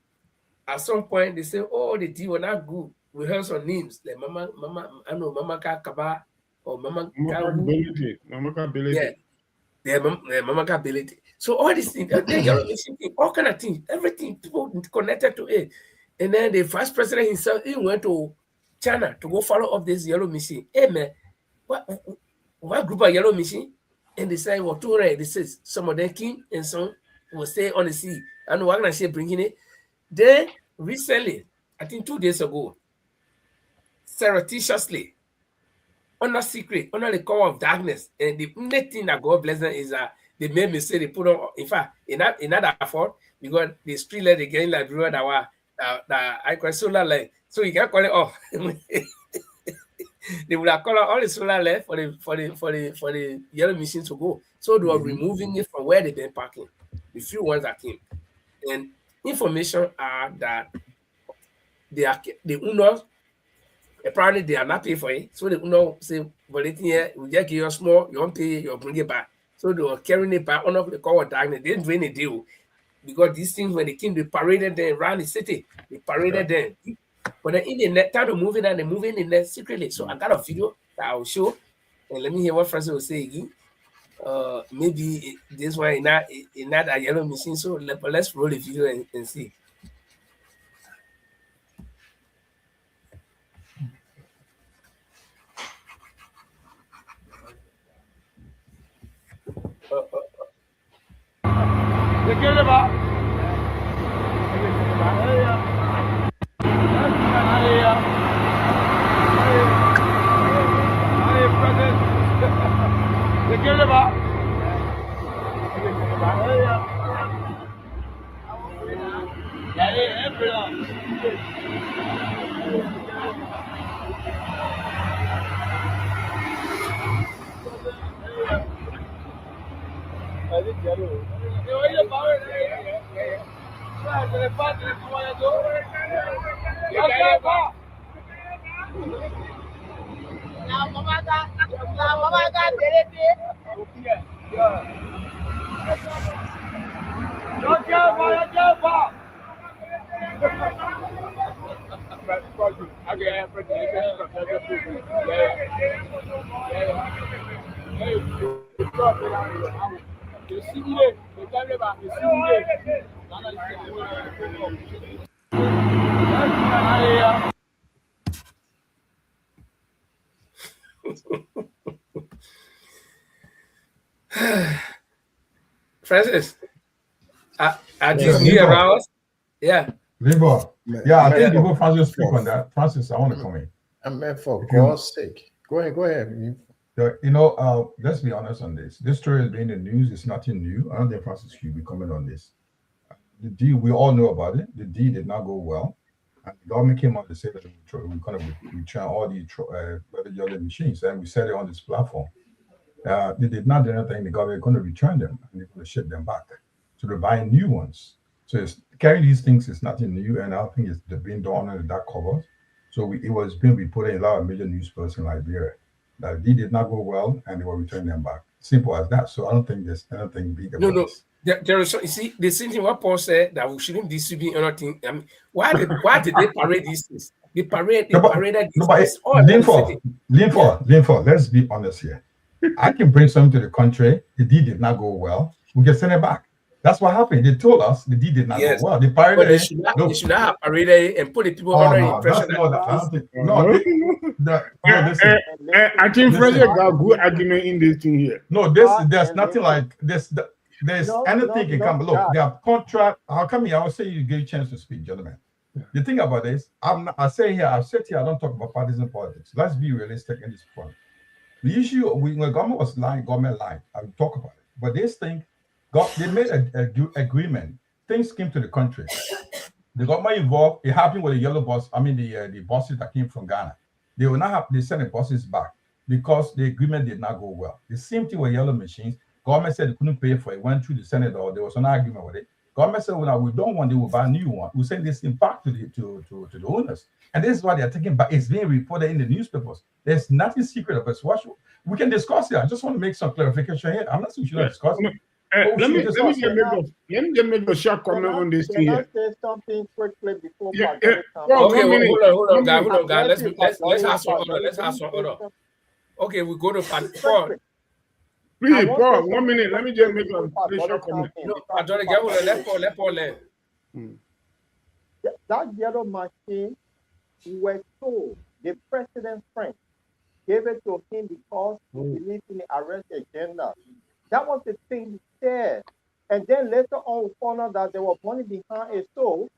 At some point, they say, oh, the tea were not good. We heard some names like Mama Kaba or Mama Ability. Yeah, Mama Ability. So all these things, the yellow machine, all kind of things, everything, people connected to it. And then the vice president himself, he went to China to go follow up this yellow machine. Hey man, what group of yellow machine? And they say, well, 286. Some of them came and some will stay on the sea. I know what can I say bringing it. Then recently, I think 2 days ago, surreptitiously, under secret, under the cover of darkness, and the only thing that God bless them is that they made mistake. They put on, in fact, in that fault, because the street light they get in Liberia that were that I call solar light. So you can call it off. They would have called out all the solar light for the yellow machines to go. So they were removing it from where they've been parking. The few ones that came. And information are that the owners, apparently they are not paying for it. So the owner say, well, here, we just give you small, you don't pay, you bring it back. So they were carrying it back under the cover of darkness. They didn't do any deal. Because these things, when they came, they paraded them around the city. They paraded them. But then in the net, time to move it and they move in the net secretly. So I got a video that I will show. And let me hear what Francis will say again. Maybe this one in not a yellow machine. So let's roll the video and see. Francis, are Yeah, these new Linford. aroused? Yeah. Linford. Yeah, I think Man, before Francis speak on that, Francis, I want to come in. Man, for If you, God's sake. Go ahead. let's be honest on this. This story has been in the news. It's nothing new. I don't think Francis should be comment on this. The deal, we all know about it. The deal did not go well. And the government came out to say that we're going to return all the yellow machines, and we said it on this platform. They did not do anything. The government going to return them, and they're going to ship them back. So they're buying new ones. So carrying these things is nothing new, and I don't think they've been done under that cover. So it was being reported in a lot of major newspapers in Liberia that they did not go well, and they will return them back. Simple as that. So I don't think there's anything big about this. There is, you see, the same thing what Paul said that we shouldn't distribute anything. I mean, why did they parade these things? They paraded these things all around the city. Linford, let's be honest here. I can bring something to the country. The deal did not go well. We can send it back. That's what happened. They told us the deal did not go well. They paraded but they should not have paraded it and put the people under the impression I think Frederick got a good argument in this thing here. No, there's nothing like this. There's anything can come. Look, they have contract. How come I will say you give a chance to speak, gentlemen? The thing about this, I've said here, I don't talk about partisan politics. Let's be realistic in this point. The issue when the government was lying, government lied. I will talk about it. But this thing, they made an agreement. Things came to the country. The government involved. It happened with the yellow bus. I mean the buses that came from Ghana. They will not have. They sent the buses back because the agreement did not go well. The same thing with yellow machines. Government said they couldn't pay for it. Went through the Senate, or there was an argument with it. Government said, "Well, we don't want. They will buy a new one. We send this thing back to the owners." And this is why they are taking back. It's being reported in the newspapers. There's nothing secret about it. We can discuss it. I just want to make some clarification here. I'm not saying we should not discuss it. Let me just make a short comment on this thing here. Say something quickly before. Okay, hold on, guys. Let's have some order. Let's have some order. Okay, we go to part 4. Please, Paul, 1 minute. Let me just make a short comment. No, let Paul learn. That yellow machine, we were told the president's friend gave it to him because he believed in the arrest agenda. That was the thing he said. And then later on, we found out that there was money behind it. So,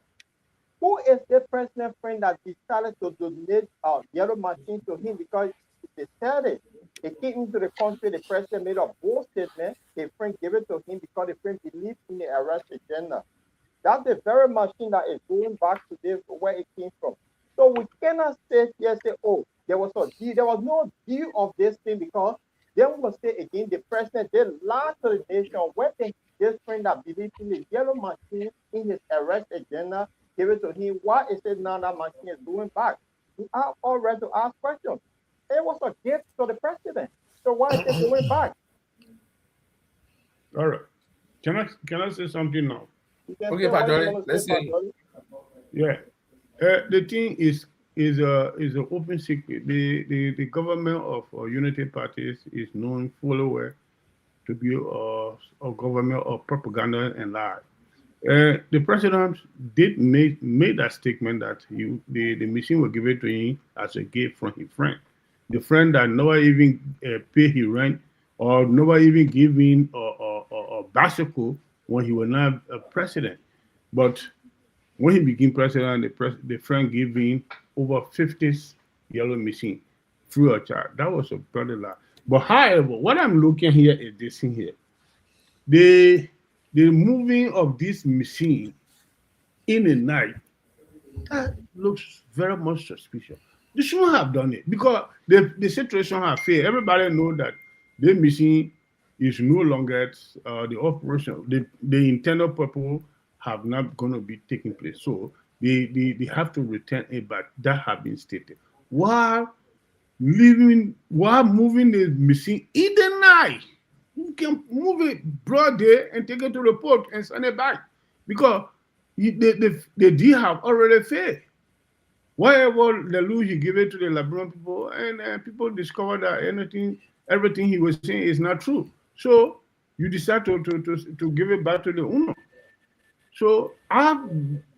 who is the president's friend that decided to donate a yellow machine to him? Because they said it. They came into the country, the president made a bold statement. The friend gave it to him because the friend believed in the arrest agenda. That's the very machine that is going back to this where it came from. So we cannot say here, oh, there was a deal. There was no deal of this thing because then we will say again, the president did lie to the nation when this friend that believed in the yellow machine in his arrest agenda gave it to him. Why is it now that machine is going back? We are all ready to ask questions. It was a gift to the president. So why is it going back? All right. Can I say something now? Okay, Padre, let's see. Yeah. The thing is an open secret. The government of Unity Parties is known fully well to be a government of propaganda and lie. The president did made that statement that the machine will give it to him as a gift from his friend. The friend that never even pay his rent or never even give him a bicycle when he was not a president. But when he became president, the friend gave him over 50 yellow machine free of charge. That was a bloody lot. But however, what I'm looking here is this thing here. The moving of this machine in the night, that looks very much suspicious. They shouldn't have done it because the situation has failed. Everybody know that the machine is no longer the operation. The intended purpose have not going to be taking place. So they have to return it back. That have been stated. While moving the machine in the night, you can move it broad day and take it to the port and send it back because the deal have already failed. Whatever the law he gave it to the Liberian people, and people discovered that everything he was saying is not true. So you decide to give it back to the owner. So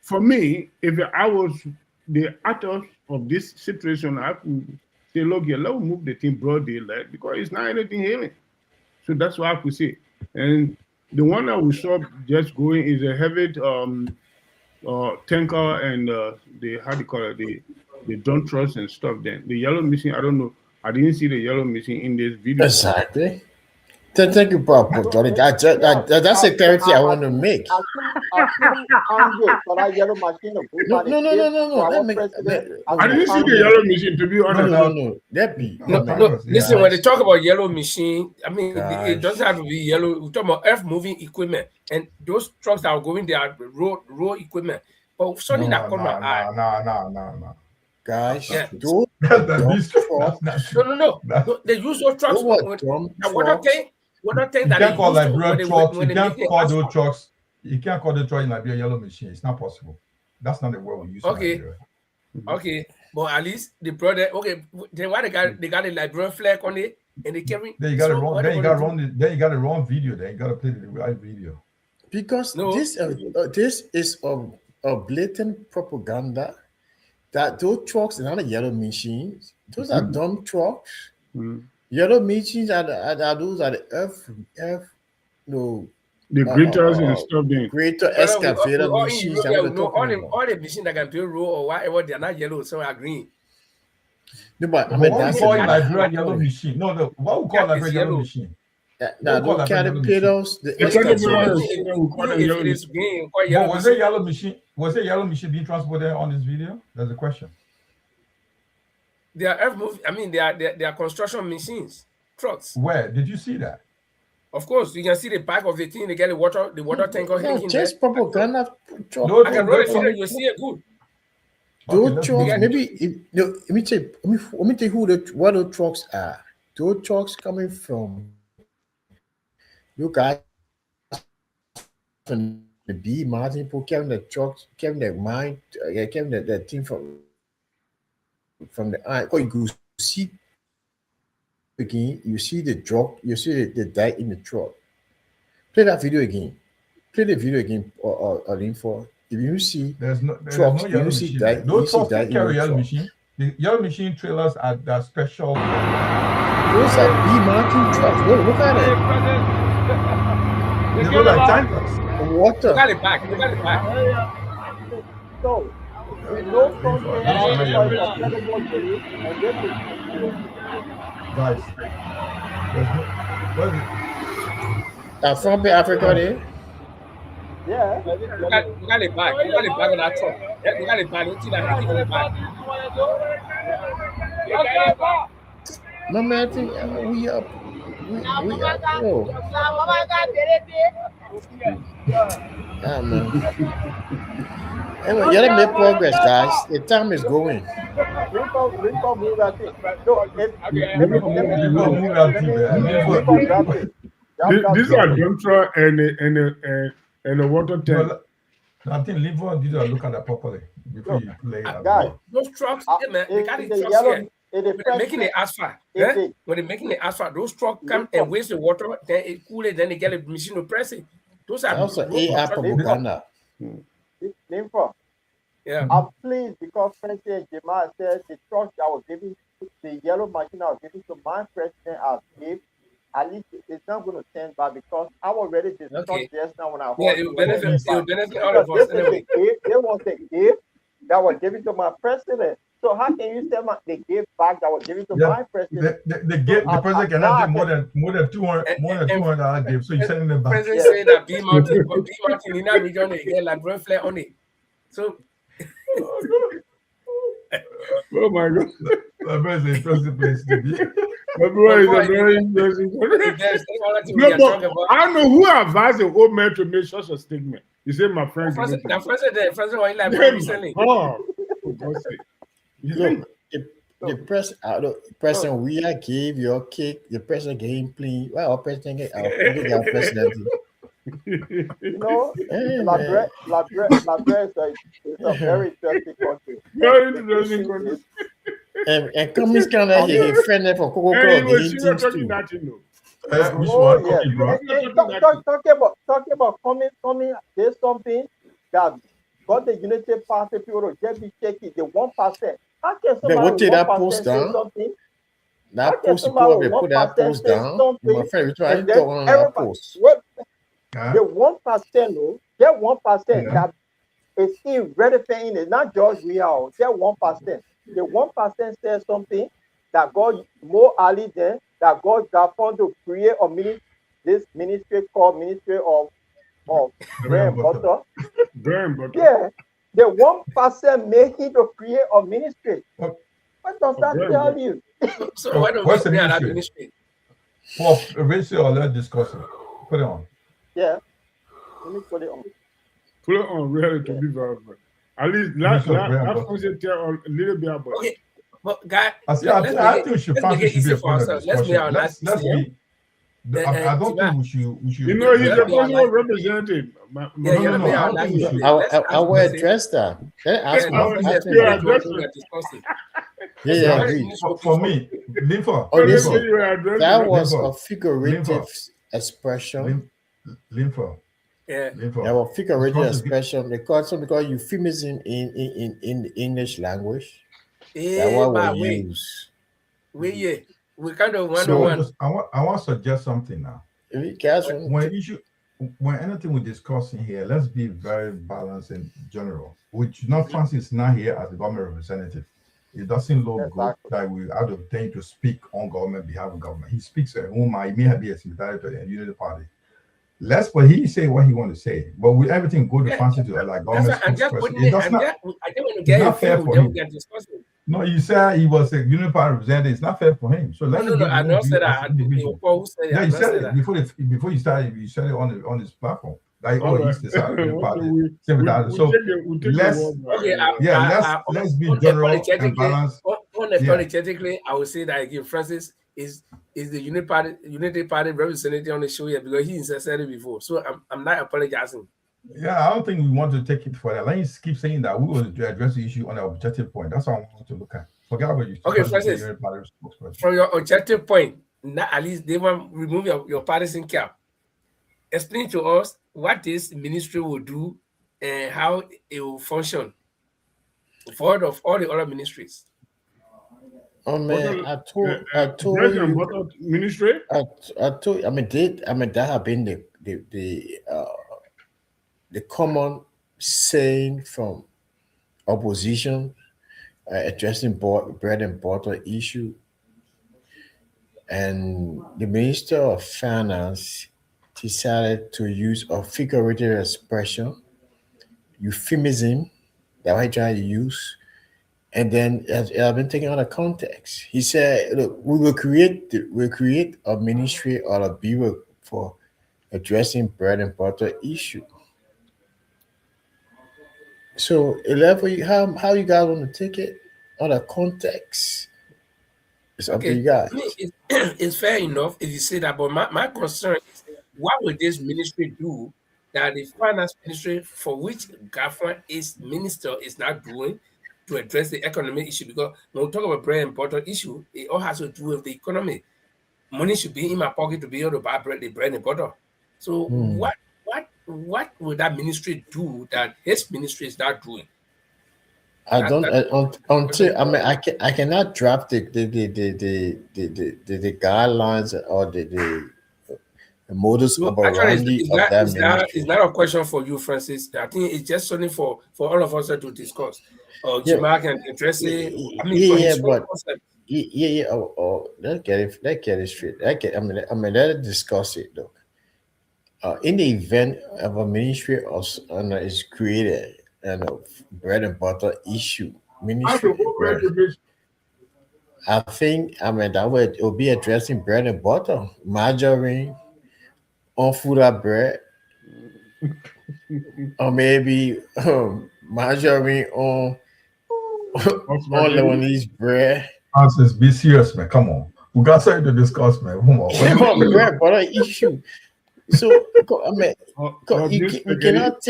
for me, if I was the actor of this situation, I could say, look here, let's move the thing broad daylight because it's not anything healing. So that's what I could say. And the one that we saw just going is a heavy tanker and the how do you call it, the dump trucks and stuff. Then the yellow machine, I don't know. I didn't see the yellow machine in this video. Exactly. Thank you, Papa. That's a clarity I want to make. No. I didn't see the yellow machine, to be honest. No. No. Listen, when they talk about yellow machine, I mean, it doesn't have to be yellow. We're talking about earth moving equipment, and those trucks that are going there are road equipment. But something that caught my eye. No. Guys, Yeah. no. They use those trucks. Water tank you can't call Liberian trucks. You can't call those trucks. You can't call the truck in Liberia yellow machine. It's not possible. That's not the word we use. Okay. But at least they brought it. Okay, then why they got a Liberian flag on it and they carry. Then you got it wrong. Then you got the wrong video. Then you got to play the right video. Because this is a blatant propaganda that those trucks are not yellow machines. Those are dumb trucks. Yellow machines are those are the earth the graders and stuff. Then greater excavator machines. All the machines that can build road or whatever, they're not yellow, some are green. No, but I mean that's what we call Liberian yellow machine. No, what we call Liberian yellow machine. Now those caterpillars, the if it is green, was it yellow machine? Was it yellow machine being transported on this video? That's the question. They are earth move. I mean, they are construction machines, trucks. Where did you see that? Of course, you can see the back of the thing. They get the water tanker hanging. Just propaganda. I can roll it for you. You see it good. Those trucks, maybe. Let me tell you what those trucks are. Those trucks coming from. You guys from the B Martin people carrying the trucks, carrying the mine, carrying the thing from the eye. You go see again, you see the truck, you see the dye in the truck. Play that video again. Play the video again or info. If you see there's no trucks, yellow you see machine. dye. Those trucks carry yellow machine. The yellow machine trailers are that special. Those are B Martin trucks. Look at it. They look like tankers. Water. Look at it back. So, we know from guys, from Africa there? Yeah. Look at it back. Look at it back on that truck. Look at it back. Look at it back. No man, I think we are. Anyway, you gotta make progress, guys. The time is going. These are dump truck and a water tank. I think Livo did look at that properly before you play it. Guys, those trucks, they got the trucks here. When they're making the asphalt, when they're making the asphalt, those trucks come and waste the water, then it cool it, then they get a machine to press it. Those are also AI propaganda. Yeah. I'm pleased because President Jamal says the truck that was given, the yellow machine I was given to my president as gift at least it's not going to turn bad because I already discussed Okay. just now when I Yeah, heard it you will were benefit, saying it will about benefit all because of us this is anyway. the gift. There was a gift that was given to my president. So how can you say the gift back that was given to my president? The president cannot now take more than 200 gift. So you're sending them back. President say that B Mountain in that region again, like Brent Flair on it. So Oh my God. Liberia is an interesting place to be. Liberia is a very interesting country. No, but I don't know who advised the old man to make such a statement. He said, my friend. The president was like recently. Oh, for God's sake. Look, the president we gave your cake, the president gave him clean. Well, our president gave our president. You know, Liberia is a very interesting country. Very interesting country. And communist Canada, he friend for Coco Hey, Cola. you were serious talking that, you know. Which one? Yeah. Okay, bro. Talking about coming. There's something that got the Unity Party people to just be shaking the 1%. How can somebody What that 1% post say down? something? That post you put that post down. My friend, I ain't talking on that post. The 1%, no, that 1% that is irrelevant. It's not just real. That 1%. The 1% says something that God more early than that God got fund to create this ministry called Ministry of Bread and Butter. Bread and Butter. Yeah, the 1% made him to create a ministry. What does that tell you? So why don't we stay at that ministry? For ratio or let's discuss it. Put it on. Yeah, let me put it on. Put it on really to be very good. At least that person tell a little bit about it. Okay, but guy, I think we should find it should be a point of discussion. Let's be. I don't think we should. You know, he's a personal representative. I will address that. For me, Linford. That was a figurative expression. Linford. Yeah. That was figurative expression because euphemism in English language. That's what we use. We kind of one. I want to suggest something now. When anything we discuss in here, let's be very balanced in general. Which not Francis is not here as the government representative. It doesn't look good that we out of time to speak on government behalf of government. He speaks at whom I may be a secretary to the Unity Party. But he say what he want to say. But with everything go to Francis to like government spokesperson, it's not fair for him. No, you said he was a Unity Party representative. It's not fair for him. So let's I don't say that. Yeah, you said it before you started. You said it on this platform. Like, he's the Unity Party. So let's be general and balanced. Unapologetically, I would say that again, Francis is the Unity Party representative on the show here because he said it before. So I'm not apologizing. Yeah, I don't think we want to take it for that. Let's keep saying that we will address the issue on an objective point. That's what I want to look at. Forget about you. Okay, Francis, from your objective point, at least they want to remove your partisan cap. Explain to us what this ministry will do and how it will function for all the other ministries. Oh man, I told you, ministry. I told. That have been the common saying from opposition addressing bread and butter issue, and the Minister of Finance decided to use a figurative expression, euphemism, that I try to use. And then I've been taken out of context. He said, "Look, we'll create a ministry or a bureau for addressing bread and butter issue." So, how you guys want to take it out of context? It's up to you guys. It's fair enough if you say that, but my concern is, what will this ministry do that the finance ministry, for which government is minister, is not doing to address the economic issue? Because when we talk about bread and butter issue, it all has to do with the economy. Money should be in my pocket to be able to buy the bread and butter. So what will that ministry do that his ministry is not doing? I don't until I That- mean I cannot draft the guidelines or the modus No, actually, operandi of that is ministry. that a question for you, Francis? I think it's just something for all of us to discuss. Yeah, Jimark and Tracy, I mean, yeah, for yeah, his own but concept. yeah. Let's get it straight. Let's discuss it though. In the event of a ministry is created and a bread and butter issue ministry, I think that way it will be addressing bread and butter, margarine, on food bread, or maybe margarine on Lebanese bread. Francis, be serious, man. Come on. We got something to discuss, man. Come on. Bread butter issue. So I mean, we cannot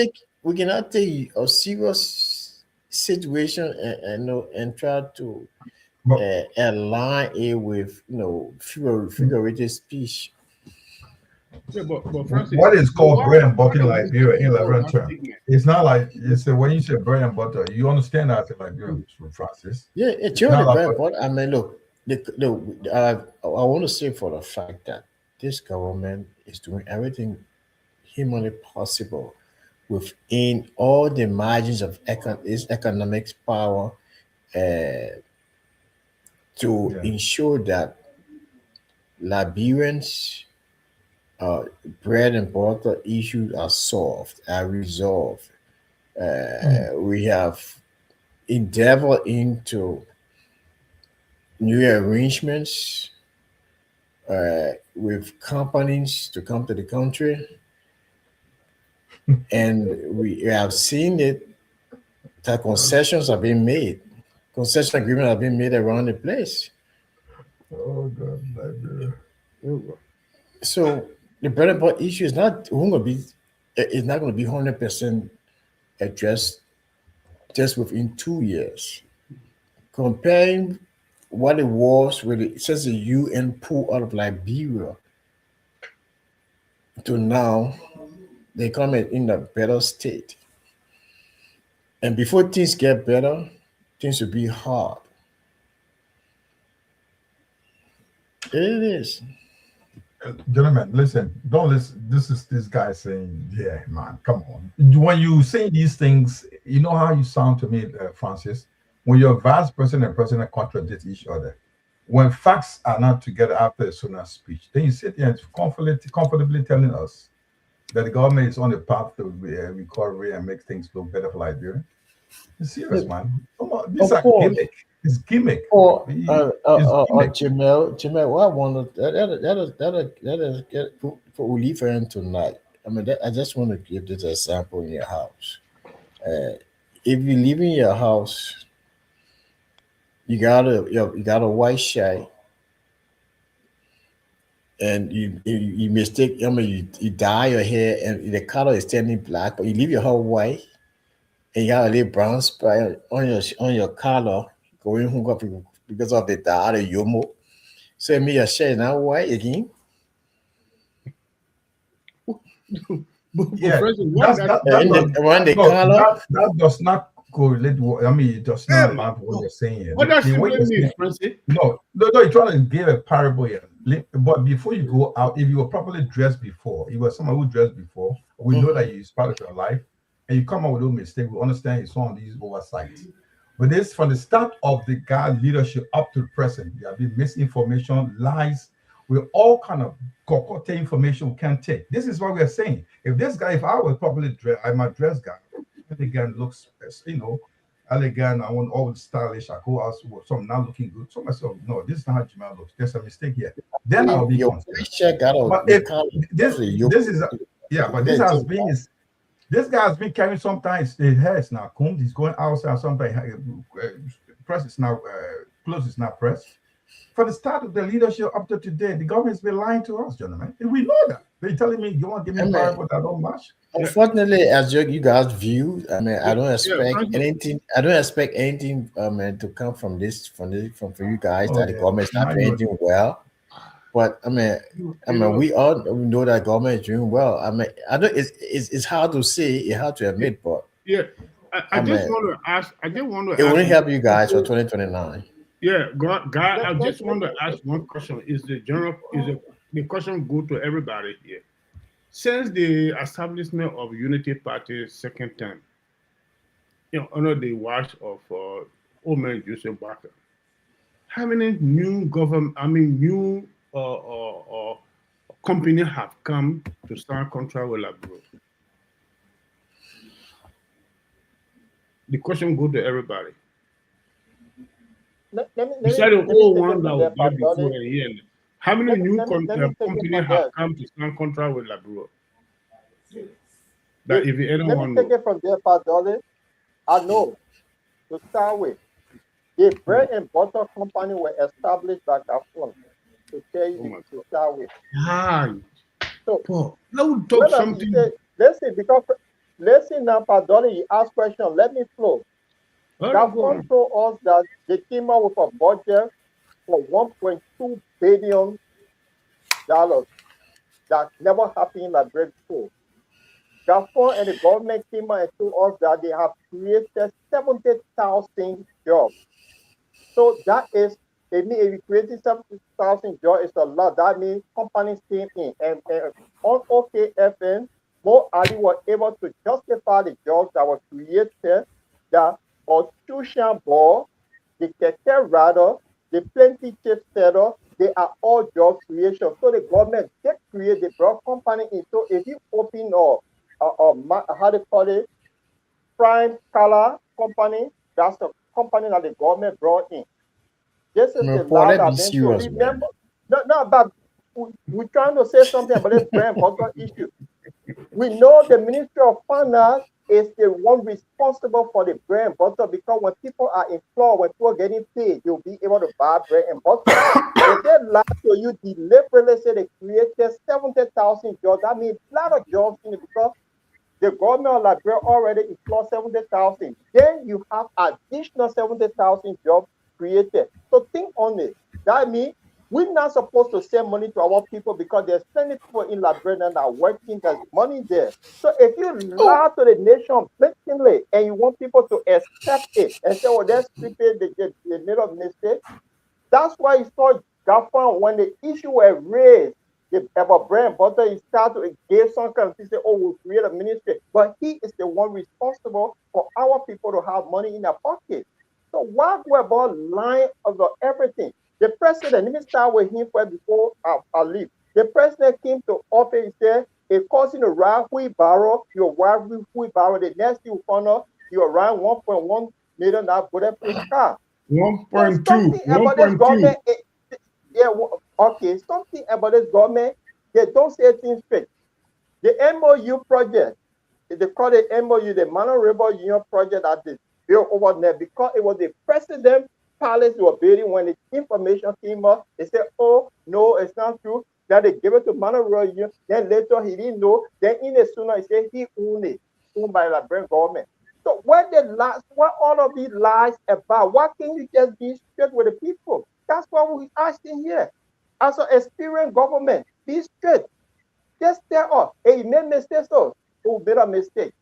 take a serious situation and try to align it with figurative speech. Yeah, but Francis, What is called bread and butter in Liberia in Liberian term? It's not like it's when you say bread and butter, you understand that in Liberia, Francis. Yeah, it's the bread and butter. I mean, look, I want to say for the fact that this government is doing everything humanly possible within all the margins of its economic power to ensure that Liberians' bread and butter issues are solved, are resolved. We have endeavored into new arrangements with companies to come to the country, and we have seen it that concessions are being made. Concession agreements are being made around the place. Oh God, Liberia. So the bread and butter issue is not going to be. It's not going to be 100% addressed just within 2 years. Comparing what it was with since the UN pulled out of Liberia to now, they come in a better state. And before things get better, things will be hard. It is. Gentlemen, listen, don't listen. This is this guy saying, yeah, man, come on. When you say these things, you know how you sound to me, Francis, when you're vice president and president contradict each other. When facts are not together after a sooner speech, then you sit here and comfortably telling us that the government is on the path to recovery and make things look better for Liberia. It's serious, man. Come on, this is gimmick. It's gimmick. Or Jamel, what I want to that get for we leave in tonight. I mean, I just want to give this example in your house. If you live in your house, you got a white shade, and you mistake. I mean, you dye your hair, and the color is turning black, but you leave your hair white, and you have a little brown spot on your collar going home up because of the dye, the yomo. So me a shade now white again. Yeah, that does not correlate. I mean, it does not align with what you're saying here. What does it mean, Francis? No, you're trying to give a parable here. But before you go out, if you were properly dressed before, you were someone who dressed before, we know that it's part of your life, and you come out with no mistake, we understand it's one of these oversights. But this, from the start of the guy leadership up to the present, there have been misinformation, lies, with all kind of cocotte information we can't take. This is what we're saying. If I was properly dressed, I'm a dress guy. Elegant looks, elegant. I want all stylish. I go out with something not looking good. So myself, no, this is not how Jamal looks. There's a mistake here. Then I'll be concerned. But this has been this guy has been carrying sometimes his hair is now combed. He's going outside. Sometimes press is now clothes is not pressed. For the start of the leadership up to today, the government has been lying to us, gentlemen. And we know that. They're telling me you want to give me power, but I don't match. Unfortunately, as you guys view, I mean, I don't expect anything. I don't expect anything, to come from you guys that the government is not doing anything well. But I mean, we all know that government is doing well. I mean, I don't. It's hard to say, it's hard to admit, but I just want to ask. I just want to It won't ask. help you guys for 2029. Yeah, guy. I just want to ask one question. The question go to everybody here? Since the establishment of Unity Party second term, under the watch of old man Joseph Barker, how many new new company have come to sign contract with Labro? The question go to everybody. Besides the old one that was there before a year, how many new companies have come to sign contract with Labro? That if you Let anyone me take it from there, Padole. I know, to start with, the bread and butter company were established by Gafon, to tell you to start with. Hi. So, now talk something. Let's see now, Padole, you ask question, let me flow. Gafon told us that they came out with a budget for $1.2 billion that never happened in Liberia before. Gafon and the government came out and told us that they have created 70,000 jobs. So that is, if you created 70,000 jobs, it's a lot. That means companies came in. And on OKFN, Mo Ali was able to justify the jobs that were created, the Otushan Ball, the Keke Radar, the Plenty Chip Setter, they are all job creation. So the government did create, they brought company in. So if you open how they call it, Prime Color Company, that's the company that the government brought in. This is the law that been so remember. No, but we're trying to say something about this brand butter issue. We know the Ministry of Finance is the one responsible for the bread and butter, because when people are employed, when people are getting paid, they'll be able to buy bread and butter. If they lie to you deliberately, say they created 70,000 jobs, that means a lot of jobs in it, because the government of Liberia already employed 70,000. Then you have additional 70,000 jobs created. So think on it. That means we're not supposed to send money to our people, because there's plenty of people in Liberia that are working, there's money there. So if you lie to the nation blatantly and you want people to accept it and say, well, that's stupid, they made a mistake, that's why you saw Gafan, when the issue was raised about bread and butter, he started to engage some kind of thing, say, oh, we'll create a ministry. But he is the one responsible for our people to have money in their pocket. So why go about lying about everything? The president, let me start with him first before I leave. The president came to office, he said, if causing a ride wheelbarrow, your wife wheelbarrow, the next you found out you're around 1.1 million bulletproof car. 1.2. Something about this government, something about this government, they don't say things straight. The MOU project, they call it MOU, the Mano River Union project that is built over there, because it was the president palace they were building. When the information came up, they said, oh, no, it's not true. Then they gave it to Mano River Union. Then later he didn't know. Then in the sooner he said he owned it, owned by the Liberian government. So what all of these lies about? Why can't you just be straight with the people? That's what we're asking here. As an experienced government, be straight. Just tell us, hey, you made mistakes, so who made a mistake.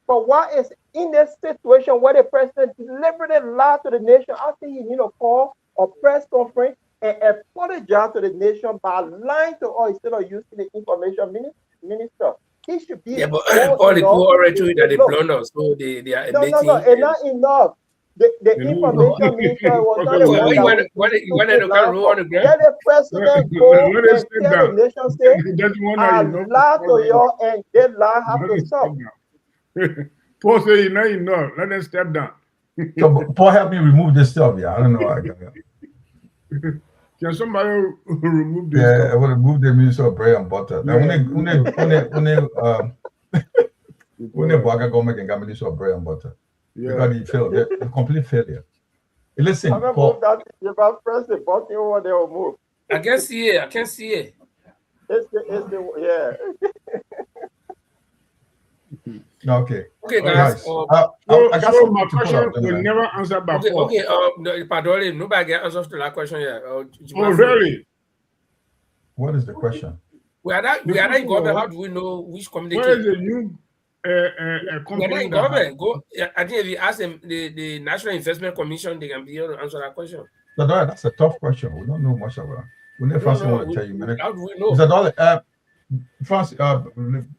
But why is in this situation where the president deliberately lied to the nation, I think you need to call a press conference and apologize to the nation by lying to us instead of using the information minister. He should be. Yeah, but all the people already told you that they blunder, so they are admitting. No, it's not enough. The information minister was not the one that let the president go and tell the nation, say, I lie to you, and that lie have to stop. Paul say you know enough. Let them step down. So Paul, help me remove this stuff. Yeah, I don't know. Can somebody remove this? Yeah, I will remove the minister of bread and butter. Now, when the Baga government can get minister of bread and butter, because he failed, the complete failure. Listen, Paul. If I press the button over there, will move. I can see it. It's the Okay. Okay, guys. So my question will never answer by Paul. Okay. Padole, nobody get answers to that question yet. Oh, really? What is the question? We are not in government. How do we know which communicate? Where is the new a company that government go. I think if you ask them, the National Investment Commission, they can be able to answer that question. That's a tough question. We don't know much about it. We never want to tell you. How do we know? Mr. Dolly, Francis,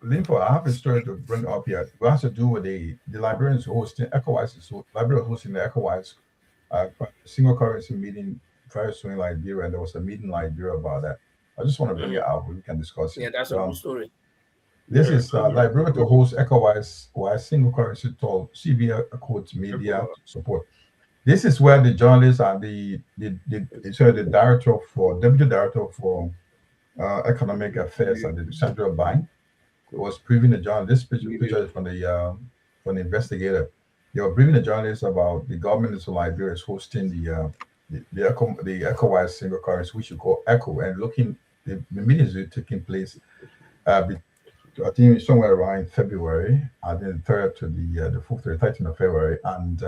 Linford, I have a story to bring up here. It has to do with the Liberians hosting ECOWAS. So Liberia hosting the ECOWAS single currency meeting very soon in Liberia, and there was a meeting in Liberia about that. I just want to bring it out. We can discuss it. Yeah, that's a good story. This is Liberia to host ECOWAS single currency called CBA quotes media support. This is where the journalists and the director for deputy director for economic affairs at the central bank was briefing the journalist. This picture is from the investigator. They were briefing the journalists about the government of Liberia is hosting the ECOWAS single currency, which you call ECO, and looking the meetings are taking place. I think somewhere around February, I think the 3rd to the 4th to the 13th of February, and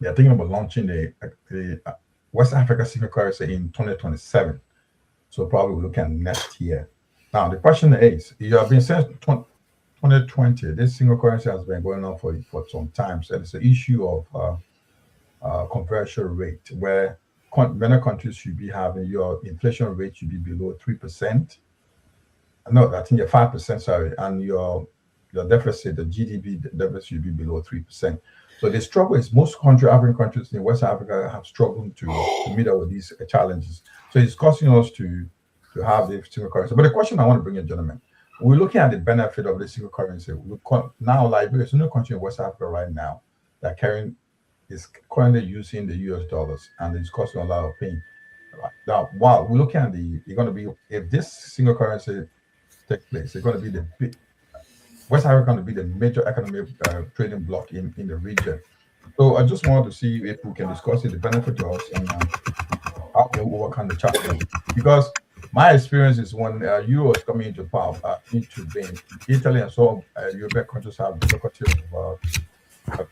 they're thinking about launching the West Africa single currency in 2027. So probably we're looking at next year. Now the question is, you have been since 2020, this single currency has been going on for some time. So it's an issue of conversion rate, where many countries should be having your inflation rate should be below 3%. No, I think you're 5%, sorry, and your deficit, the GDP deficit should be below 3%. So the struggle is most African countries in West Africa have struggled to meet up with these challenges. So it's causing us to have the single currency. But the question I want to bring in, gentlemen, we're looking at the benefit of the single currency. Now, Liberia is no country in West Africa right now that is currently using the US dollars, and it's causing a lot of pain. Now, while we're looking at you're going to be, if this single currency takes place, it's going to be the big West Africa going to be the major economic trading bloc in the region. So I just wanted to see if we can discuss it, the benefit to us, and how we overcome the challenge. Because my experience is when euro is coming into power, into being, Italy and some European countries have difficulty of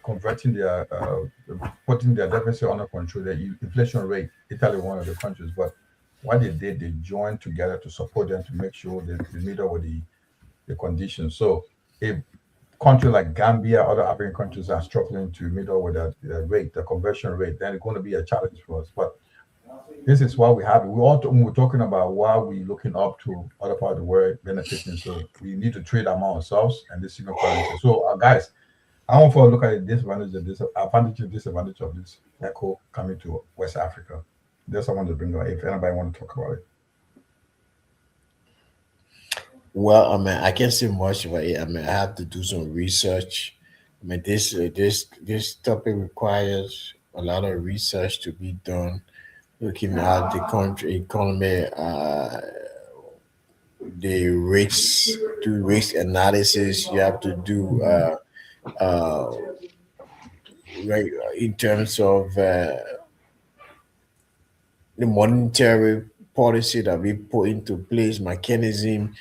converting their, putting their deficit under control, the inflation rate. Italy, one of the countries, but what they did, they joined together to support them to make sure that they meet up with the conditions. So if countries like Gambia, other African countries are struggling to meet up with the rate, the conversion rate, then it's going to be a challenge for us. But this is why we have it. When we're talking about why we're looking up to other parts of the world benefiting, so we need to trade among ourselves and this single currency. So guys, I want to look at the disadvantage and disadvantage of this ECO coming to West Africa. That's what I want to bring up. If anybody want to talk about it. Well, I mean, I can't say much about it. I mean, I have to do some research. I mean, this topic requires a lot of research to be done, looking at the country economy, the risks, do risk analysis. You have to do right in terms of the monetary policy that we put into place, mechanism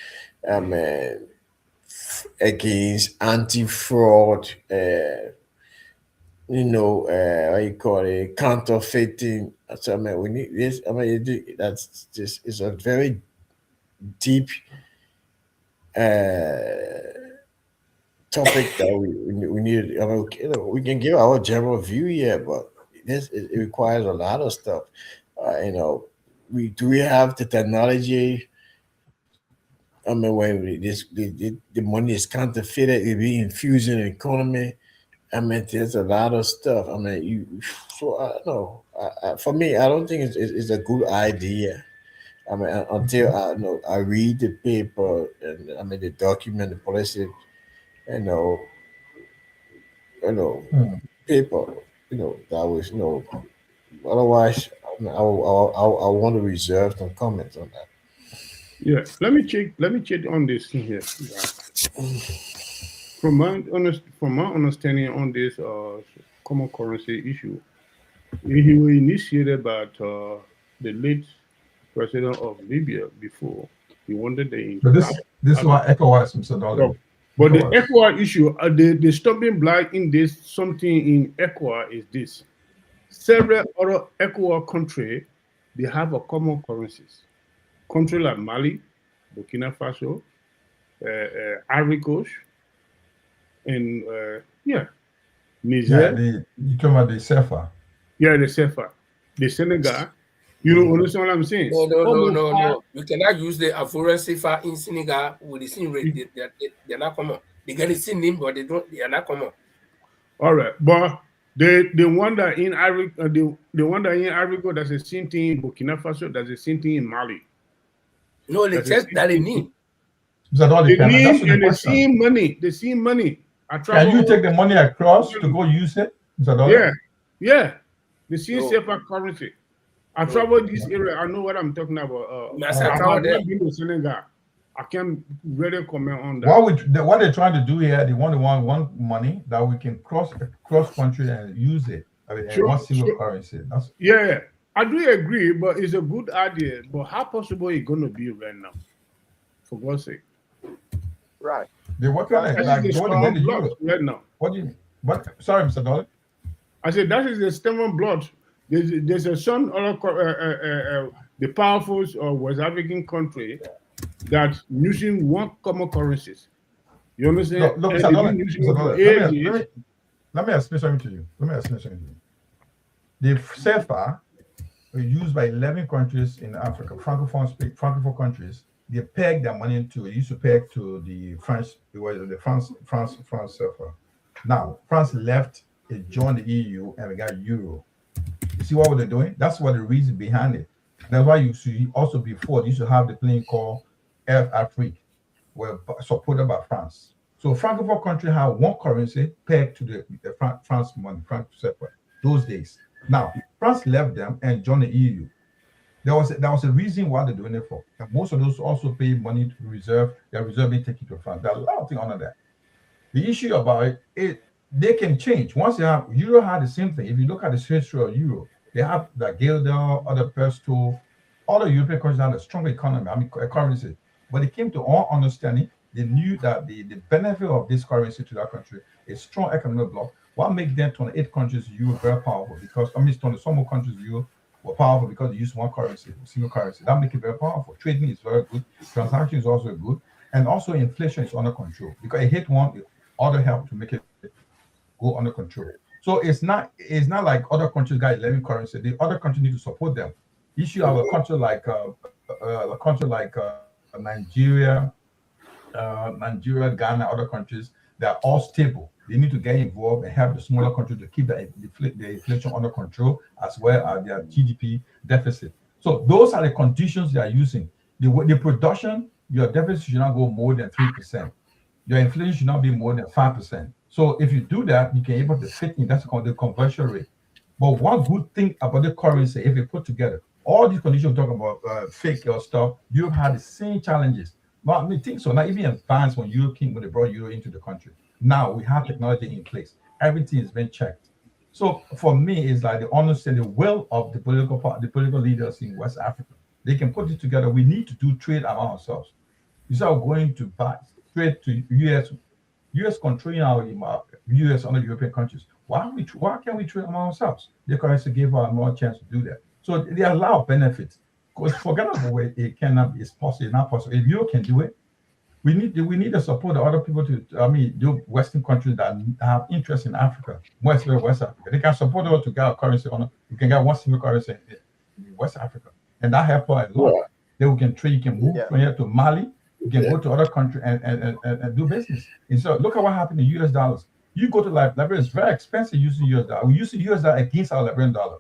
against anti-fraud, what you call it, counterfeiting. So I mean, we need this. I mean, that's just it's a very deep topic that we need. I mean, we can give our general view here, but it requires a lot of stuff. We have the technology. I mean, when the money is counterfeited, it be infused in the economy. I mean, there's a lot of stuff. I mean, so I don't know. For me, I don't think it's a good idea. I mean, until I read the paper and I mean the document, the policy, paper, that was Otherwise, I want to reserve some comments on that. Yeah, let me check on this thing here. From my understanding on this common currency issue, he was initiated by the late president of Libya before. He wanted the. But this is why ECOWAS, Mr. Dollar. But the ECOWAS issue, the stumbling block in this, something in ECOWAS is this. Several other ECOWAS countries, they have a common currencies. Countries like Mali, Burkina Faso, Ivory Coast, in Yeah, Niger. you talking about the CFA? Yeah, the CFA, the Senegal. You know, understand what I'm saying? No. You cannot use the Afura CFA in Senegal with the same rate. They're not common. They get the same name, but they are not common. All right, but the one that in Ivory, the one that in Ivory Coast, that's the same thing in Burkina Faso, that's the same thing in Mali. No, they just that they need. The name and question. the same money. Can you take the money across to go use it? Yeah. The same CFA currency. I travel this area. I know what I'm talking about. I have not been to Senegal. I can't really comment on that. What they're trying to do here, they want money that we can cross country and use it. I mean, one single currency. Yeah, I do agree, but it's a good idea. But how possible it's going to be right now? For God's sake. Right. They're working on it. Like going to Europe right now. What do you mean? What? Sorry, Mr. Dollar. I said that is the stem blood. There's a some other the powerful West African country that using one common currencies. You understand? Look, Mr. Dollar, let me explain something to you. The CFA is used by 11 countries in Africa, francophone countries. They peg their money into it. Used to peg to the France CFA. Now France left, it joined the EU, and we got Euro. You see what they're doing? That's what the reason behind it. That's why you see also before they used to have the plane called Air Afrique, were supported by France. So francophone country have one currency pegged to the France money, France CFA. Those days. Now France left them and joined the EU. There was a reason why they're doing it for. And most of those also pay money to reserve. Their reserve being taken to France. There are a lot of things under that. The issue about it, they can change. Once you have Euro had the same thing. If you look at the history of Euro, they have the Guilder, other Pesto, other European countries have a strong economy, currency. But it came to all understanding. They knew that the benefit of this currency to that country is strong economic bloc. What makes them 28 countries Euro very powerful? Because some more countries Euro were powerful because they use one currency, single currency. That makes it very powerful. Trading is very good. Transaction is also good. And also inflation is under control. Because it hit one, the other help to make it go under control. So it's not like other countries got 11 currency. The other countries need to support them. Issue of a country like Nigeria, Ghana, other countries, they are all stable. They need to get involved and help the smaller countries to keep the inflation under control, as well as their GDP deficit. So those are the conditions they are using. The production, your deficit should not go more than 3%. Your inflation should not be more than 5%. So if you do that, you can able to fit in. That's called the conversion rate. But one good thing about the currency, if you put together all these conditions we're talking about, fake your stuff, you've had the same challenges. But I think so. Not even advanced when they brought Euro into the country. Now we have technology in place. Everything has been checked. So for me, it's like the understand the will of the political leaders in West Africa. They can put it together. We need to do trade among ourselves. Instead of going to buy trade to US controlling our US and other European countries. Why can't we trade among ourselves? The currency give us more chance to do that. So there are a lot of benefits. Because forget about where it cannot be. It's possible. It's not possible. If you can do it, we need to support the other people the Western countries that have interest in Africa, West Africa. They can support us to get a currency on. We can get one single currency in West Africa, and that helps us a lot. Yeah. Then we can trade. You can move from here to Mali. You can go to other countries and do business. And so look at what happened in US dollars. You go to Liberia, it's very expensive using US dollar. We use the US dollar against our Liberian dollar.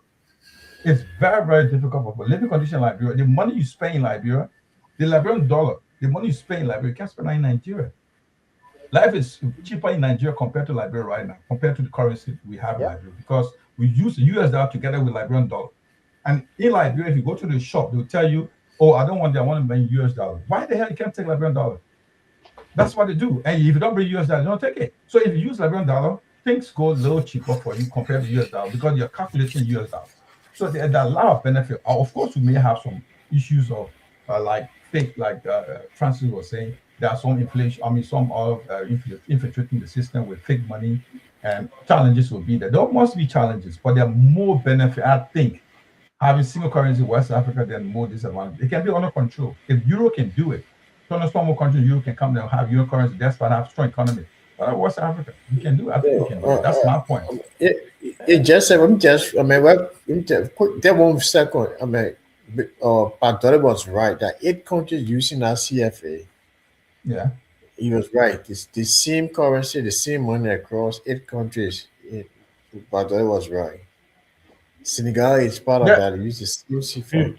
It's very, very difficult for living condition in Liberia. The money you spend in Liberia, the Liberian dollar, the money you spend in Liberia, you can't spend that in Nigeria. Life is cheaper in Nigeria compared to Liberia right now, compared to the currency we have in Liberia, because we use the US dollar together with Liberian dollar. And in Liberia, if you go to the shop, they'll tell you, oh, I don't want that, I want to bring US dollar. Why the hell you can't take Liberian dollar? That's what they do. And if you don't bring US dollar, you don't take it. So if you use Liberian dollar, things go a little cheaper for you compared to US dollar because you're calculating US dollars. So there are a lot of benefit. Of course, we may have some issues of like fake, like Francis was saying, there are some inflation, some of infiltrating the system with fake money, and challenges will be there. There must be challenges, but there are more benefit, I think, having single currency in West Africa than more disadvantage. It can be under control. If Euro can do it, some more countries, Euro can come there and have Euro currency, that's why I have strong economy. West Africa. We can do. I think we can do it. That's my point. It just I'm just I mean well that 1 second. I mean Padre was right that 8 countries using our CFA. Yeah. He was right. It's the same currency, the same money across 8 countries. Padre was right. Senegal is part of that. It uses CFA.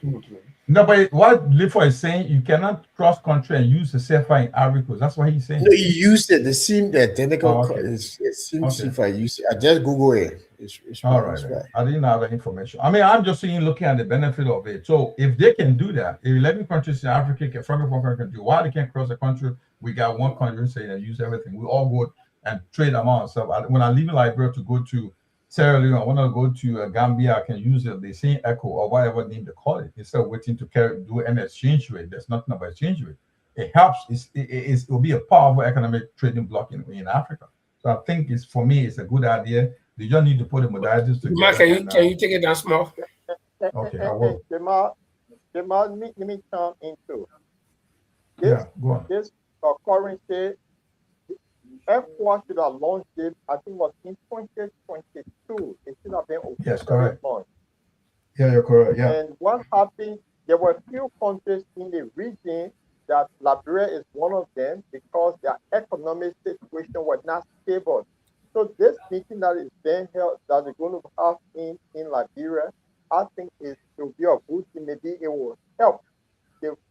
No, but what Lifo is saying, you cannot cross country and use the CFA in Ivory Coast. That's what he's saying. No, he used it. The same, the identical. Oh, okay. It's CFA. I just Google it. It's all right. I didn't have that information. I mean, I'm just saying, looking at the benefit of it. So if they can do that, if 11 countries in Africa can, Francophone can do, why they can't cross the country? We got one country saying they use everything. We all go and trade among ourselves. When I leave Liberia to go to Sierra Leone, I want to go to Gambia, I can use the same ECHO or whatever name they call it, instead of waiting to do an exchange rate. There's nothing about exchange rate. It helps. It will be a powerful economic trading block in Africa. So I think for me, it's a good idea. You just need to put the modalities together. Mark, can you take it down small? Okay, I will. Jamal, let me turn into this. Yeah, go on. This currency, ECOWAS should have launched it, I think, was in 2022. It should have been yes, correct. launched. Yeah, you're correct. Yeah. And what happened? There were a few countries in the region that Liberia is one of them because their economic situation was not stable. So this meeting that is being held, that we're going to have in Liberia, I think it will be a good thing. Maybe it will help.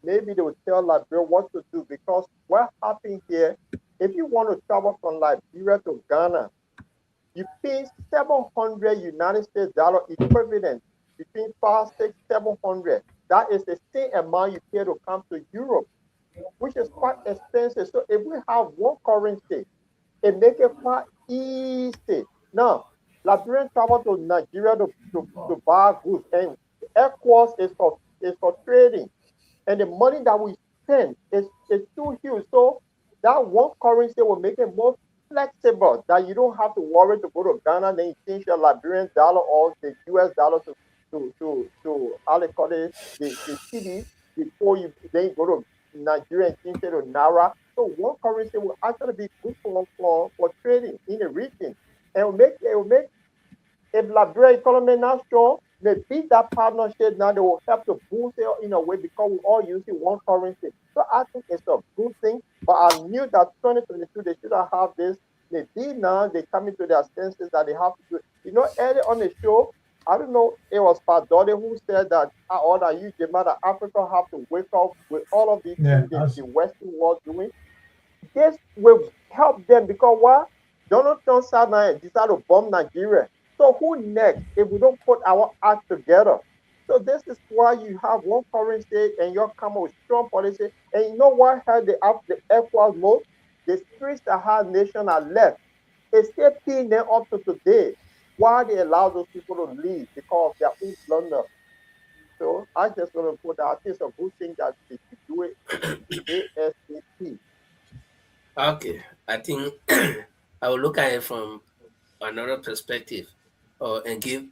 Maybe they will tell Liberia what to do, because what happened here, if you want to travel from Liberia to Ghana, you pay 700 United States dollar equivalent, between 500, 600, 700. That is the same amount you pay to come to Europe, which is quite expensive. So if we have one currency, it makes it quite easy. Now, Liberian travel to Nigeria to buy goods, and ECOWAS is for trading. And the money that we spend is too huge. So that one currency will make it more flexible, that you don't have to worry to go to Ghana, then you change your Liberian dollar or the US dollar to how they call it, the cedi, before you then go to Nigeria and change it to Naira. So one currency will actually be good for trading in the region. And it will make if Liberia economy not strong, they beat that partnership now, they will help to boost it in a way because we all using one currency. So I think it's a good thing. But I knew that 2022 they should have this. They did now, they coming to their senses that they have to do it. You know, earlier on the show, I don't know, it was Padore who said that you, Jamal, that Africa have to wake up with all of these things the Western world doing. This will help them because what? Donald Trump decided to bomb Nigeria. So who next if we don't put our act together? So this is why you have one currency and you're coming with strong policy. And you know what held the ECOWAS most? The streets that had nation are left. It's still paying them up to today. Why they allow those people to leave? Because of their own blunder. So I just want to put that. I think it's a good thing that they should do it ASAP. Okay, I think I will look at it from another perspective, and give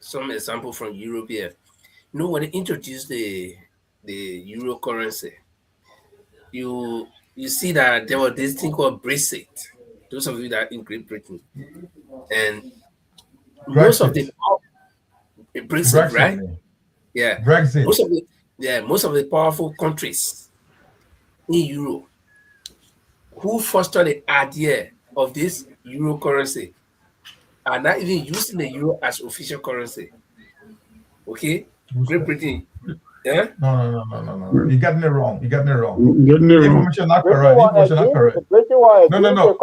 some example from Europe here. You know, when they introduced the euro currency, you see that there was this thing called Brexit. Those of you that are in Great Britain, and most of the Brexit, right? Yeah, Brexit. Most of the powerful countries in Europe who fostered the idea of this euro currency are not even using the euro as official currency. Okay, Great Britain. Yeah. No. You got me wrong. Information not correct. No.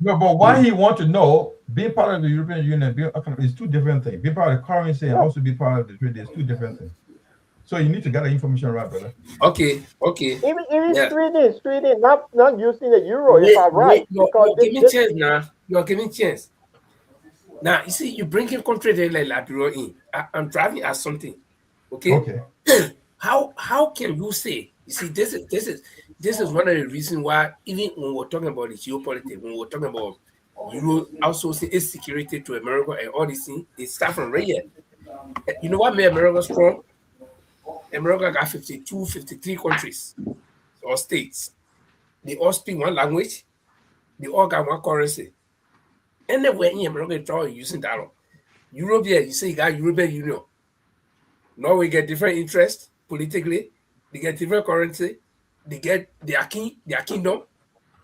No, but why he want to know, being part of the European Union, is two different things. Being part of the currency and also be part of the trade is two different things. So you need to get the information right, brother. Okay. Even Sweden, not using the euro, if I'm right. You're giving chance now. You're giving chance. Now, you see, you bring in country there like Liberia in. I'm driving at something. Okay. How can you say? You see, this is one of the reasons why, even when we're talking about the geopolitics, when we're talking about Euro outsourcing its security to America and all these things, it starts from right here. You know what made America strong? America got 52, 53 countries or states. They all speak one language. They all got one currency. Anywhere in America, you're using dollar. Europe, yeah, you say you got European Union. Norway get different interest politically. They get different currency. They get their kingdom.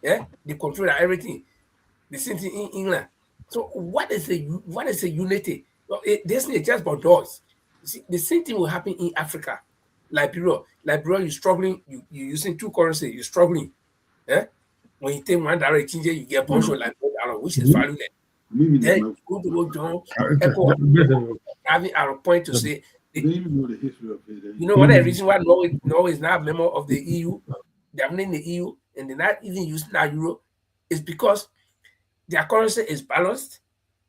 Yeah, they control everything. The same thing in England. So what is a unity? Well, this is just about doors. You see, the same thing will happen in Africa. Liberia, you're struggling. You're using two currency. You're struggling. Yeah, when you take $1 change it, you get bunch of $1, which is valueless. Then you go to John Echo having our point to say. You know one of the reasons why Norway is not a member of the EU, they're not in the EU, and they're not even using our euro, is because their currency is balanced,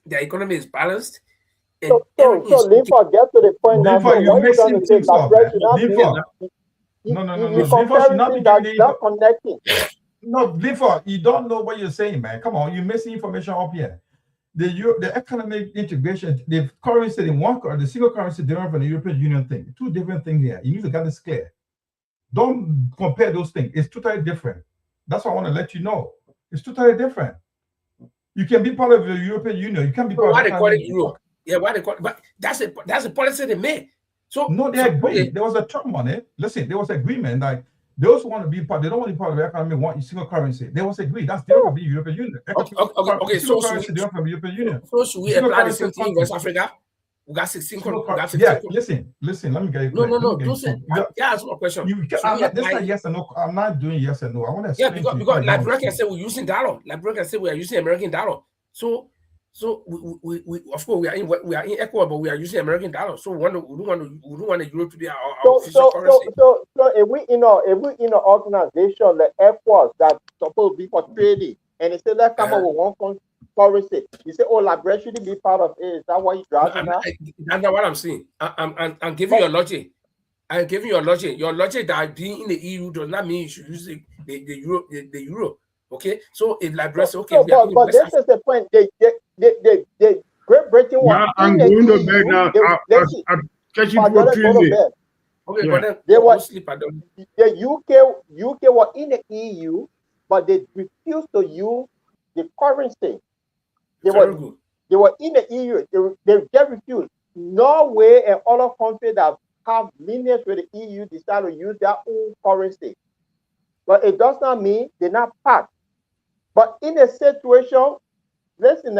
their economy is balanced, and so Linford, get to the point now. So you're what you trying mixing to say? things up. You Linford, comparing you're things not that's not connecting. No, Linford, you don't know what you're saying, man. Come on, you're missing information up here. The economic integration, the currency in one, the single currency different from the European Union thing. Two different things here. You need to get this clear. Don't compare those things. It's totally different. That's what I want to let you know. It's totally different. You can be part of the European Union. You can't be part why of they call it Europe? Yeah, why they call it? But that's a policy they made. So no, they agree. There was a term on it. Listen, there was agreement. Like those who want to be part, they don't want to be part of the economy. Want single currency. There was agreed. That's different from the European Union. Okay. Single currency different from the European Union. So should we apply the same thing in West Africa? We got 16. Yeah, listen. Let me get you. No. Don't say. Yeah, that's my question. This is not yes or no. I'm not doing yes or no. I want to explain. Yeah, because Liberia can say we're using dollar. Liberia can say we are using American dollar. So we of course we are in Ecuador, but we are using American dollar. So we don't want the euro to be our official currency. So if we in an organization like ECOWAS that's supposed to be for trading, and they say let's come up with one currency, you say, oh, Liberia shouldn't be part of it. Is that what you're driving at? That's not what I'm saying. I'm giving you a logic. I'm giving you a logic. Your logic that being in the EU does not mean you should use the euro. Okay, so if Liberia say, okay, but this is the point. The Great Britain was I'm going to bed now. I'll catch you for Tuesday. Okay, but then they were sleep. I don't. The UK were in the EU, but they refused to use the currency. They were in the EU. They get refused. Norway and other countries that have lineage with the EU decide to use their own currency. But it does not mean they're not part. But in a situation, listen,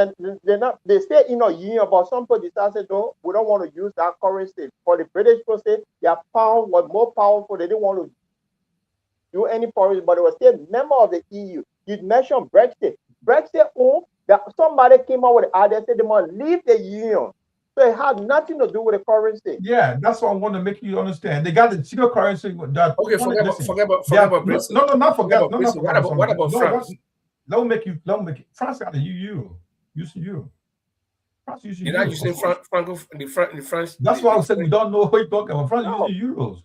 they stay in a union, but some people decide, no, we don't want to use that currency. For the British people say their pound was more powerful, they didn't want to do any currency, but they were still member of the EU. You mentioned Brexit. Brexit, that somebody came out with the idea, said they must leave the union. So it had nothing to do with the currency. Yeah, that's what I want to make you understand. They got the single currency that. Okay, forget about Brexit. No, not forget. What about France? Don't make it. France got the euro. Using euro. France using euros. You're not using the French. That's why I said we don't know what you're talking about. France using euros.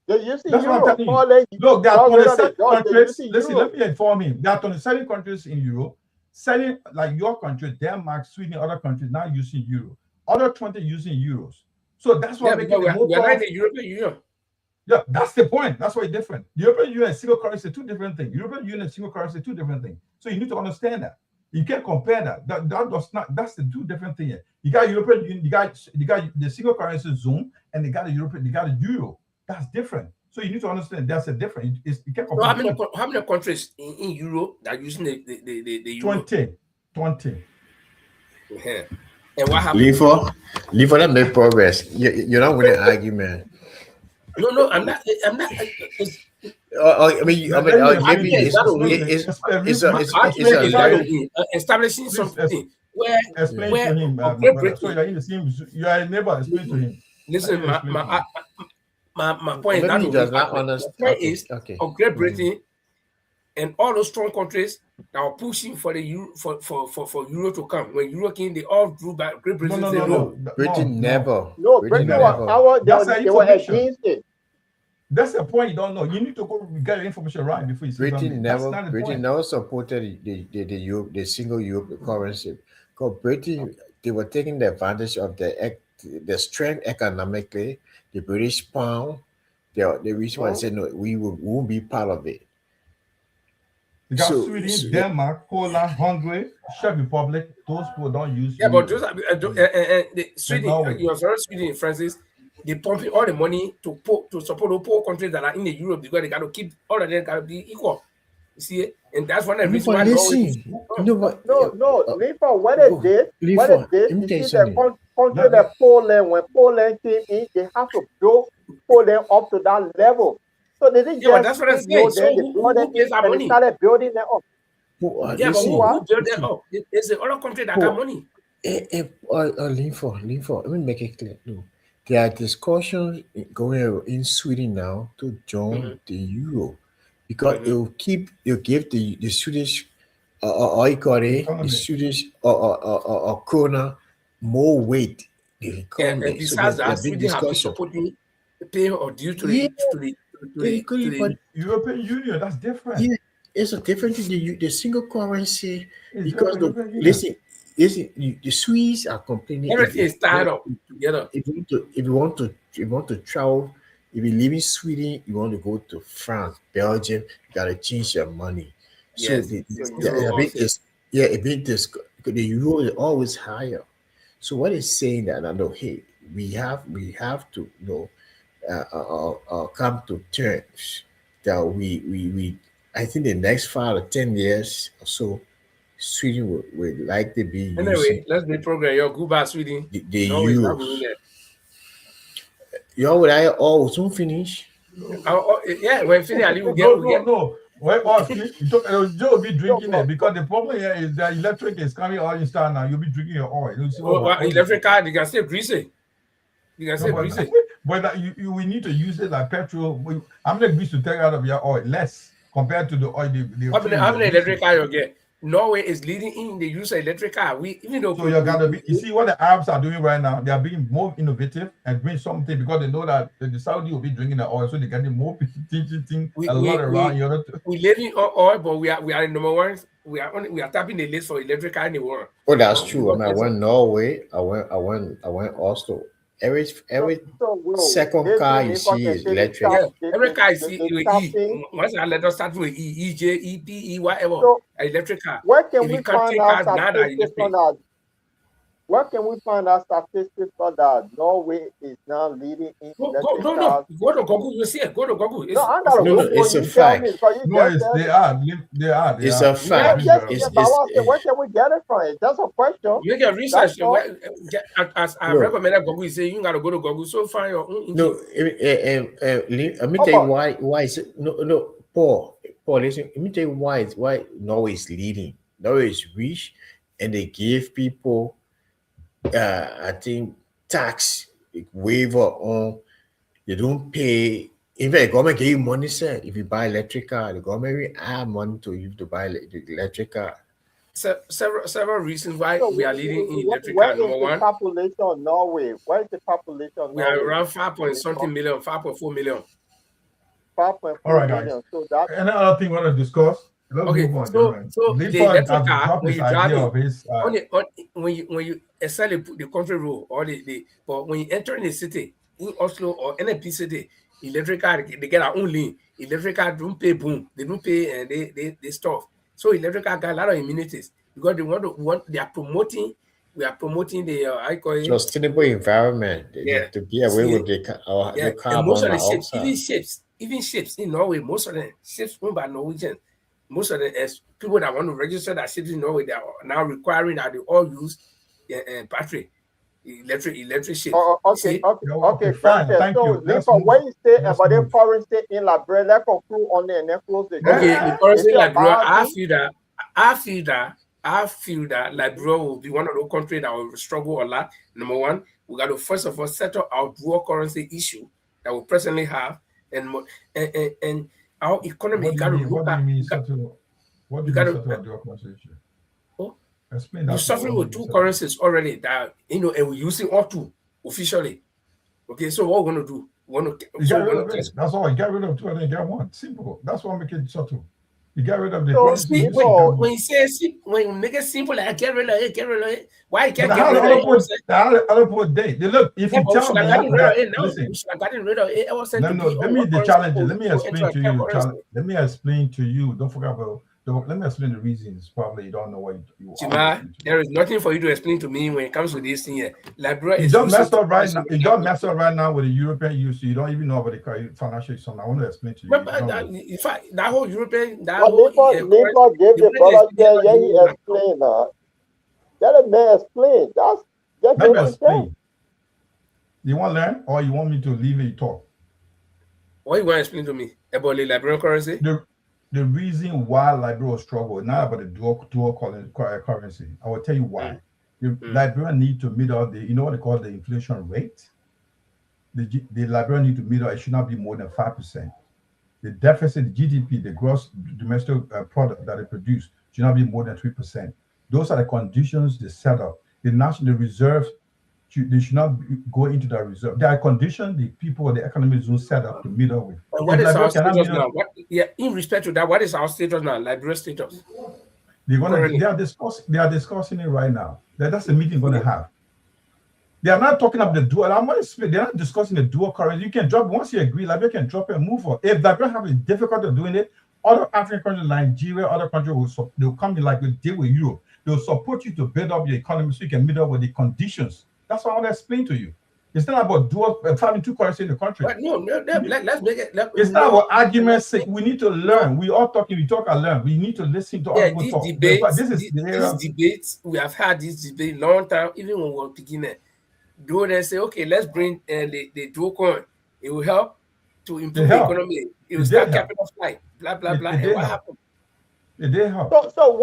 They're using That's euro. what I'm telling you. Look, there are 27 countries. Listen, let me inform him. There are 27 countries in Europe. Selling like your country, Denmark, Sweden, other countries now using euro. Other 20 using euros. So that's why we're not the European Union. Yeah, that's the point. That's why it's different. The European Union and single currency, two different things. European Union and single currency, two different things. So you need to understand that. You can't compare that. That does not. That's the two different things. You got European Union. You got the single currency zone, and they got the European. They got the euro. That's different. So you need to understand that's a different. You can't compare. So how many countries in Europe that are using the euro? 20. Yeah. And what happened? Leave for them make progress. You're not winning an argument. No, I'm not. I mean, maybe it's establishing something where explain to him. So you're in the same. You are a neighbor. Explain to him. Listen, my point is of Great Britain and all those strong countries that are pushing for the euro for euro to come. When euro came, they all drew back. Great Britain. No. Britain never. No, Britain was power. They were against it. That's the point you don't know. You need to go get your information right before you say Britain never supported the single Europe currency. Because Britain, they were taking the advantage of the strength economically, the British pound. The reason why I said no, we won't be part of it. You got Sweden, Denmark, Poland, Hungary, Czech Republic. Those people don't use. Yeah, but those are Sweden. You also Sweden, Francis. They pumping all the money to support the poor countries that are in the Europe because they got to keep all of them got to be equal. You see, and that's one of the reasons why No, Leaford, what they did, you see the country that Poland, when Poland came in, they have to build Poland up to that level. So they didn't just that's what I'm saying. So who pays our money? They started building them up. Yeah, but who built them up? It's the other country that got money. Leaford, let me make it clear. No, there are discussions going on in Sweden now to join the euro because it'll give the Swedish the Swedish krona more weight. The economy. And besides that, Sweden have been supporting paying or due to the European Union. That's different. Yeah, it's a different thing. The single currency because listen, the Swedes are complaining. Everything is tied up together. If you want to travel, if you live in Sweden, you want to go to France, Belgium, you gotta change your money. Yes. So the euro is always higher. So what is saying that I know, hey, we have to come to terms that we I think the next 5 or 10 years or so, Sweden will likely be anyway. Let's be program. Yo, goodbye, Sweden. The euros. Yo, would I all soon finish? Yeah, when finish, I will get. No. Well, Joe will be drinking it because the problem here is that electric is coming all in style now. You'll be drinking your oil. Electric car, you can still grease it. But we need to use it like petrol. I'm not going to take out of your oil less compared to the oil. How many electric car you get? Norway is leading in the use of electric car. So you're gonna be. You see what the Arabs are doing right now? They are being more innovative and doing something because they know that the Saudi will be drinking the oil, so they're getting more teaching a lot around Europe. We live in oil, but we are in number one. We are tapping the list for electric car in the world. Oh, that's true. I went Norway. I went Oslo. Every second car you see is electric. Yeah, every car you see with E. Once I let us start with E, EJ, EP, E, whatever. So, electric car. Where can we find out statistics on that? Where can we find out statistics for that? Norway is now leading in electric cars. Go to Google. You see it. Go to Google. It's a fact. They are. It's a fact. Where can we get it from? That's a question. You get research. As I recommended Google, you say you gotta go to Google. So find your own. No, let me tell you why is it no Paul, listen, let me tell you why Norway is leading. Norway is rich and they give people I think tax waiver on you don't pay. In fact, the government give you money, sir. If you buy electric car, the government will add money to you to buy the electric car. Several reasons why we are leading in electric car. Number one, population of Norway. Where is the population of Norway? We are around 5.something million, 5.4 million. 5.4 all right, million. guys. So that another thing we want to discuss. Okay, so the electric car, when you drive it, when you essentially put the country rule or but when you enter in the city, in Oslo or any big city, electric car, they get our own lane. Electric car don't pay boom, they don't pay and they stop. So electric car got a lot of amenities because they are promoting. We are promoting the sustainable environment. To be away with the carbon. And most of the even ships in Norway, most of them ships owned by Norwegians. Most of the people that want to register that ships in Norway, they are now requiring that they all use battery, electric ships. Okay, fine. Thank you. So when you say about the foreign state in Liberia, let's conclude on it and then close the Okay, the foreign state in Liberia, I feel that Liberia will be one of those countries that will struggle a lot. Number one, we got to first of all settle our dual currency issue that we presently have, and our economy. What do you mean settle dual currency issue? Explain that. We're suffering with two currencies already that and we're using all two officially. Okay, so what we're gonna do? That's all. Get rid of two and then get one. Simple. That's what make it subtle. You get rid of the when you make it simple, like get rid of it. Why you can't get rid of it? Other people look, if you tell me listen, let me the challenge. Let me explain to you. Let me explain to you. Don't forget about Let me explain the reasons. Probably you don't know what you are Chima, listening to. there is nothing for you to explain to me when it comes to this thing here. Liberia You is don't useless mess to up right us. now. You don't mess up right now with the European use. You don't even know about the financial system. I want to explain to you. But, You don't know. in fact, that whole European, that But whole Lincoln gave the the way they brother explain there, about yeah, the he whole explained. Let a man explain. That's just Let me what he said. explain. You want to learn, or you want me to leave it talk? what you want to explain to me about the Liberian currency? The reason why Liberia struggle not about the dual currency. I will tell you why. Liberia need to meet out the, you know what they call the inflation rate. The Liberia need to meet out. It should not be more than 5%. The deficit, the GDP, the gross domestic product that they produce should not be more than 3%. Those are the conditions they set up. The national reserve, they should not go into the reserve. There are conditions the people or the economy zone set up to meet up with. And what is our status now? In respect to that, what is our status now? Liberia status? They are discussing it right now. That's the meeting going to have. They are not talking about the dual. They're not discussing the dual currency. You can drop once you agree. Liberia can drop it and move on. If Liberia have a difficulty doing it, other African countries, Nigeria, other countries they'll come in like they deal with Europe. They'll support you to build up your economy so you can meet up with the conditions. That's what I want to explain to you. It's not about dual having two currencies in the country. But let's make it. It's not about argument's sake. We need to learn. We talk and learn. We need to listen to other people talk. These debates, we have had this debate long time, even when we were beginning. Do they say, okay, let's bring the dual coin. It will help to improve the economy. It will start capital flight, blah, blah, blah. And what happened? It did help. So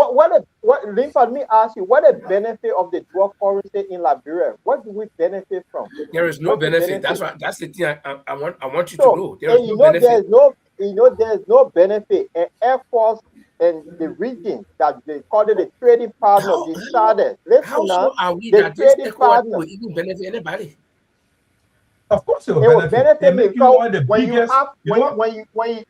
let me ask you, what the benefit of the dual currency in Liberia? What do we benefit from? There is no benefit. That's the thing I want you to know. There is no benefit. There's no benefit. And Air Force and the region that they call it the trading partner, they started. How sure are we that this ECOWAS will even benefit anybody? Of course it will benefit. Me.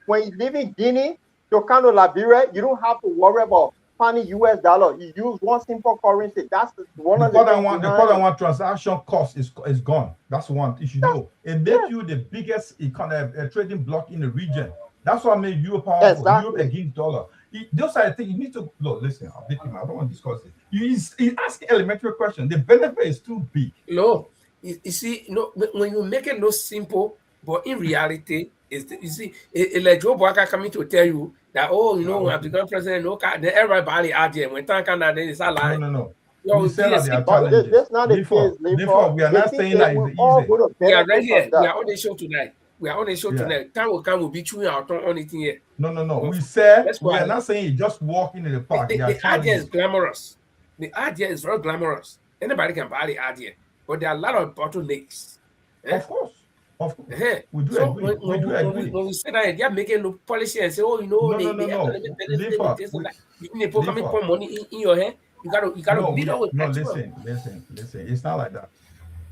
When you live in Guinea to come to Liberia, you don't have to worry about finding US dollar. You use one simple currency. That's one of the things. The one transaction cost is gone. That's one you should know. It makes you the biggest trading block in the region. That's what made Europe powerful. Exactly. Europe against dollar. Those are the things you need to look. Listen, I don't want to discuss it. You ask elementary question. The benefit is too big. No, you see, when you make it look simple, but in reality, you see, like Joe Boaka coming to tell you that, when I become president, then everybody out there when time comes, then it's a lie. No. That's not the case. Before we are not saying that it's easy. We are right here. We are on the show tonight. Tonight. Time will come, we'll be chewing our tongue on it here. No. We said we are not saying you just walk into the park. The idea is glamorous. The idea is very glamorous. Anybody can buy the idea, but there are a lot of bottlenecks. Of course. We do agree. When we say that, they are making no policy and say, no. You need to put money in your hand. You gotta beat up with listen. It's not like that.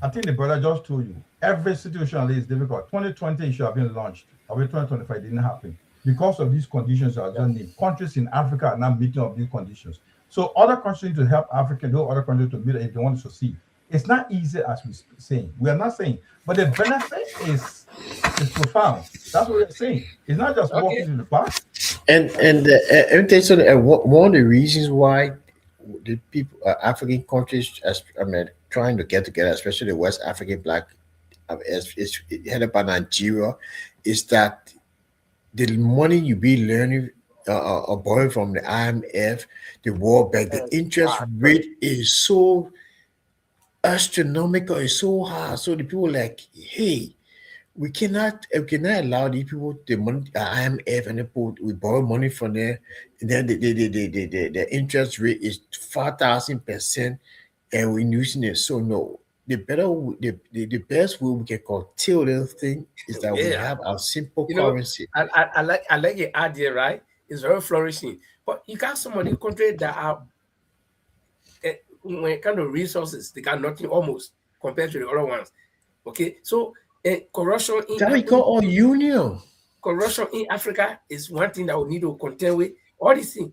I think the brother just told you every situation is difficult. 2020 should have been launched. However, 2025 didn't happen because of these conditions. Countries in Africa are not meeting up these conditions. So other countries to help Africa, those other countries to meet if they want to succeed. It's not easy as we're saying. We are not saying, but the benefit is profound. That's what we're saying. It's not just walking in the park. And one of the reasons why the people, African countries, trying to get together, especially the West African Black, is headed by Nigeria, is that the money you be learning or borrowing from the IMF, the World Bank, the interest rate is so astronomical, it's so high. So the people like, hey, we cannot allow these people the money, IMF, and we borrow money from there, and then the interest rate is 5,000%, and we're using it. So no, the best way we can curtail this thing is that we have a simple currency. I like the idea, right? It's very flourishing, but you got some of the countries that are when it comes to resources, they got nothing almost compared to the other ones. Okay, so corruption corruption in Africa is one thing that we need to contend with. All these things,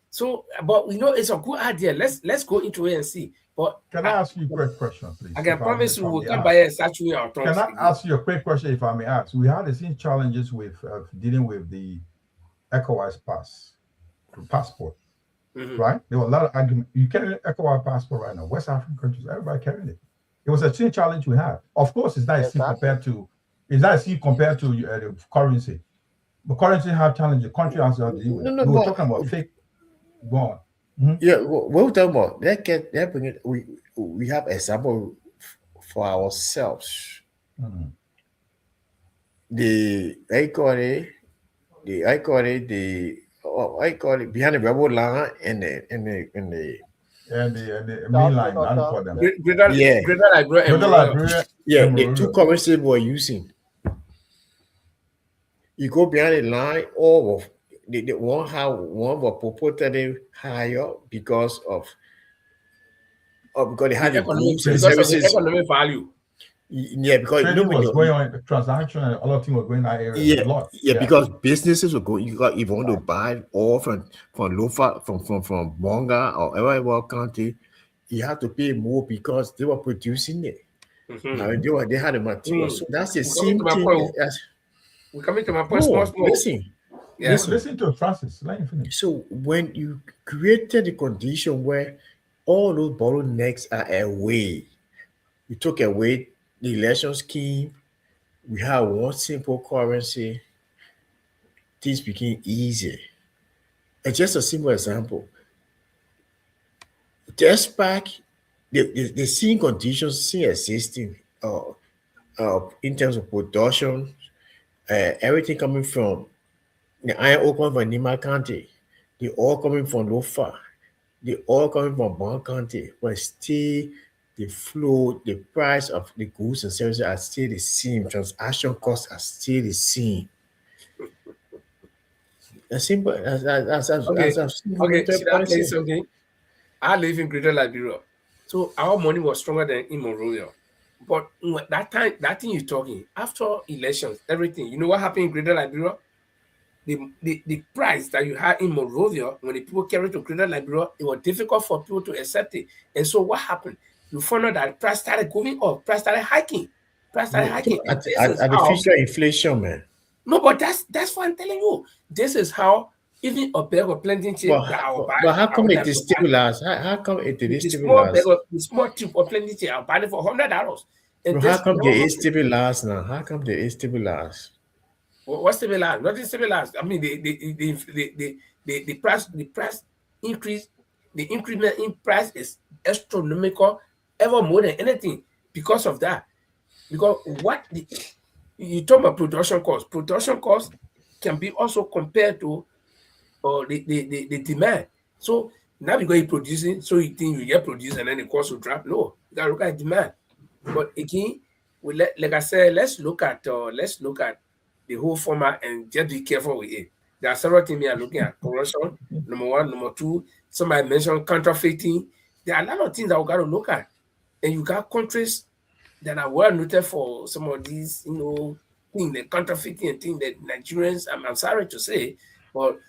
so but we know it's a good idea. Let's go into it and see. But can I ask you a quick question, please? I can promise you we'll come by and start chewing our tongues. Can I ask you a quick question, if I may ask? We had the same challenges with dealing with the ECOWAS pass. to passport, Mhm. right? There were a lot of arguments. You carry ECOWAS passport right now. West African countries, everybody carried it. It was a challenge we had. Of course, it's not a steep compared to the currency. The currency have challenges. The country has to deal with. No, We were but talking about fake. Go on. yeah, what we're talking about, that bring it. We have example for ourselves. The I call it behind the railroad line and the main line, I don't call them. Greater Liberia and Monrovia. Yeah, the two currencies we're using. You go behind the line, all of the one were purportedly higher because they had the goods and Because of the services. economic value. Yeah, because trading was going on, the transaction and all of things were going in that area a lot. Yeah, because businesses were going. You want to buy all from Lofa, from Bonga or whatever country, you have to pay more because they were producing it. Mhm. They had the material. So that's the We're coming same to my thing point. as. We're coming to my point. Small. Listen. Yeah. Listen to Francis. Let me finish. So when you created the condition where all those bottlenecks are away, you took away the election scheme, we have one simple currency, things became easy. And just a simple example. Despite the same conditions still existing in terms of production, everything coming from the iron ore coming from Nima County, the oil coming from Lofa, the oil coming from Bon County, but still the flow, the price of the goods and services are still the same. Transaction costs are still the same. As simple as Okay. Should I tell you policy. something? I live in Greater Liberia, so our money was stronger than in Monrovia. But that thing you're talking after elections, everything. You know what happened in Greater Liberia? The price that you had in Monrovia when the people carried to Greater Liberia, it was difficult for people to accept it. And so what happened? You found out that price started going up, price started hiking, and this is how Artificial inflation, man. no, but that's what I'm telling you. This is how even a bag of plenty chip that I'll buy. But how come I'll it is stabilized? How come it is stabilized? the small tube of plenty chip, I'll buy it for $100. And But this how come never they happened. is stabilized now? How come they is stabilized? What's stabilized? Nothing stabilized. I mean, the price increase, the increment in price is astronomical, ever more than anything because of that. Because you talk about production cost. Production cost can be also compared to the demand. So now because you're producing, so you think you get produced and then the cost will drop. No, you gotta look at demand. But again, like I said, let's look at the whole format and just be careful with it. There are several things we are looking at. Corruption, number one, number two. Somebody mentioned counterfeiting. There are a lot of things that we got to look at. And you got countries that are well noted for some of these, things, the counterfeiting and things that Nigerians, I'm sorry to say, but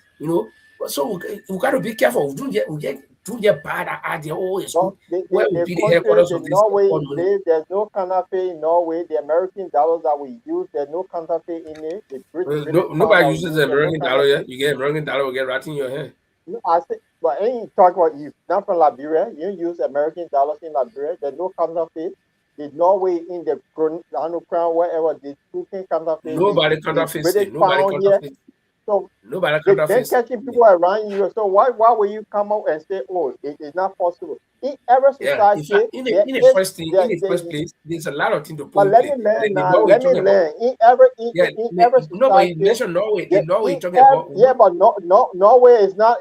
so we got to be careful. We don't get bad at the it's good. Where will be the countries headquarters in of this Norway, money? there's no counterfeit in Norway. The American dollars that we use, there's no counterfeit in it. The British pound Nobody that we uses use, the there's no American dollar yet. counterfeit. You get American dollar, will get right in your hand. No, I say, but ain't talk about you. Not from Liberia. You use American dollars in Liberia. There's no counterfeit. The Norway in the crown, wherever the two can counterfeit. Nobody The counterfeits British it. Nobody pound here. counterfeits. So Nobody they're counterfeits. catching people around you. So why will you come out and say, "Oh, it is not possible"? In every Yeah. In society, fact, in the first place, there's a lot of things to put but in let place. me learn Like the now. Norway Let you're me talking about. learn. In every No, but you society, mentioned Norway. The Norway you're talking about. yeah, but Norway is not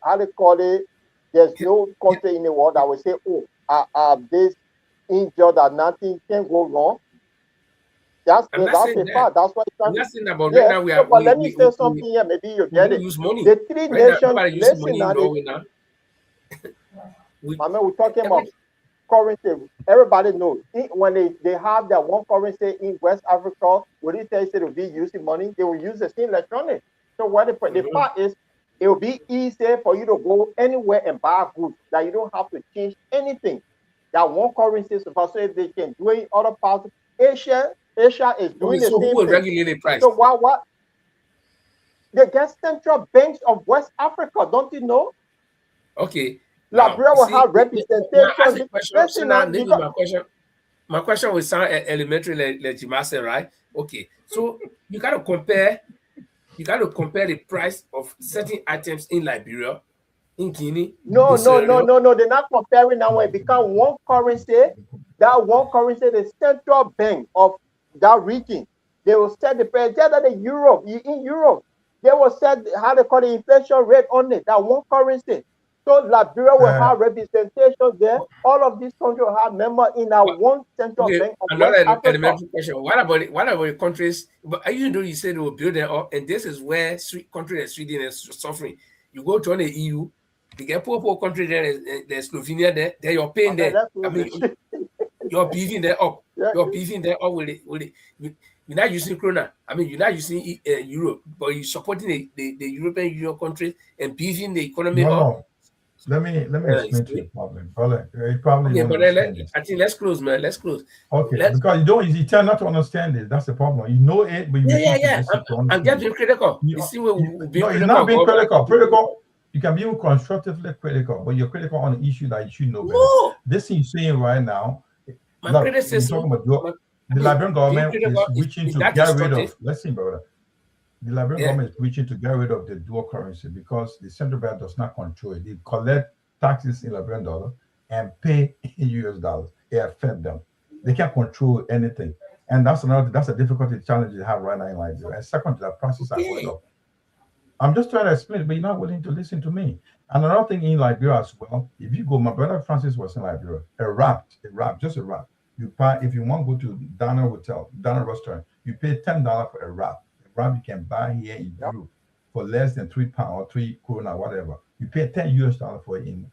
how they call it. There's no country in the world that will say, "Oh, this injured that nothing can go wrong." That's I'm not a saying that. fact. That's what I'm not saying that, but right yeah. now So, but let me say something here. Maybe you we get don't it. use money. The three Right now, nations. nobody uses Listen money in now. Norway now. We're talking about currency. Everybody knows when they have that one currency in West Africa, when they say to be using money, they will use the same electronic. So what the fact is, it will be easier for you to go anywhere and buy goods that you don't have to change anything. That one currency is so if they can do it in other parts. Asia is doing the So who same will thing. regulate the price? So what? They get central banks of West Africa. Don't you know? Okay. Now, Liberia you will see, have now ask representation. a question. So Listen, now now, maybe because my question will sound elementary, like Jima said, right? Okay. So you got to compare the price of certain items in Liberia, in Guinea, no, in no, Sierra no, Leone. no, no. They're not comparing now. When it become one currency, that one currency, the central bank of that region, they will set the price. Just like in Europe, they will set how they call the inflation rate on it. That one currency. So Liberia will have representation there. All of these countries will have member in that one central Okay, bank of West another Africa. elementary question. What about the countries? But even though you said they will build them up, and this is where countries like Sweden is suffering. You go to the EU, you get poor country there, there's Slovenia there, then you're paying Okay, there. let's I close mean, it. you're beefing them up. Yeah. You're beefing them up with it. You're not using krona. I mean, you're not using Europe, but you're supporting the European Union countries and beefing the economy up. No, let me You explain to you see? the problem. You probably Okay, won't but then understand this. I think let's close, man. Let's close. Okay, Let's because you tend not to understand it. That's the problem. You know it, but you refuse to yeah. listen to I'm just understand being it. critical. You see, we're being No, it's critical not of being government. critical. Critical, you can be constructively critical, but you're critical on an issue that you should know better. No, This thing you're saying right now, my look, you're criticism. talking about I the mean, Liberian being government critical is reaching is to that get rid destructive? of, listen, brother, the Liberian Yeah. government is reaching to get rid of the dual currency because the central bank does not control it. They collect taxes in Liberian dollar and pay in US dollars. It affects them. They can't control anything. And that's a difficulty challenge they have right now in Liberia. And second, the prices are going Okay. up. I'm just trying to explain, but you're not willing to listen to me. And another thing in Liberia as well, if you go, my brother Francis was in Liberia, just a wrap. You buy, if you want to go to Dana restaurant, you pay $10 for a wrap. A wrap you can buy here in Europe for less than £3 or 3 krona, whatever. You pay $10 for it in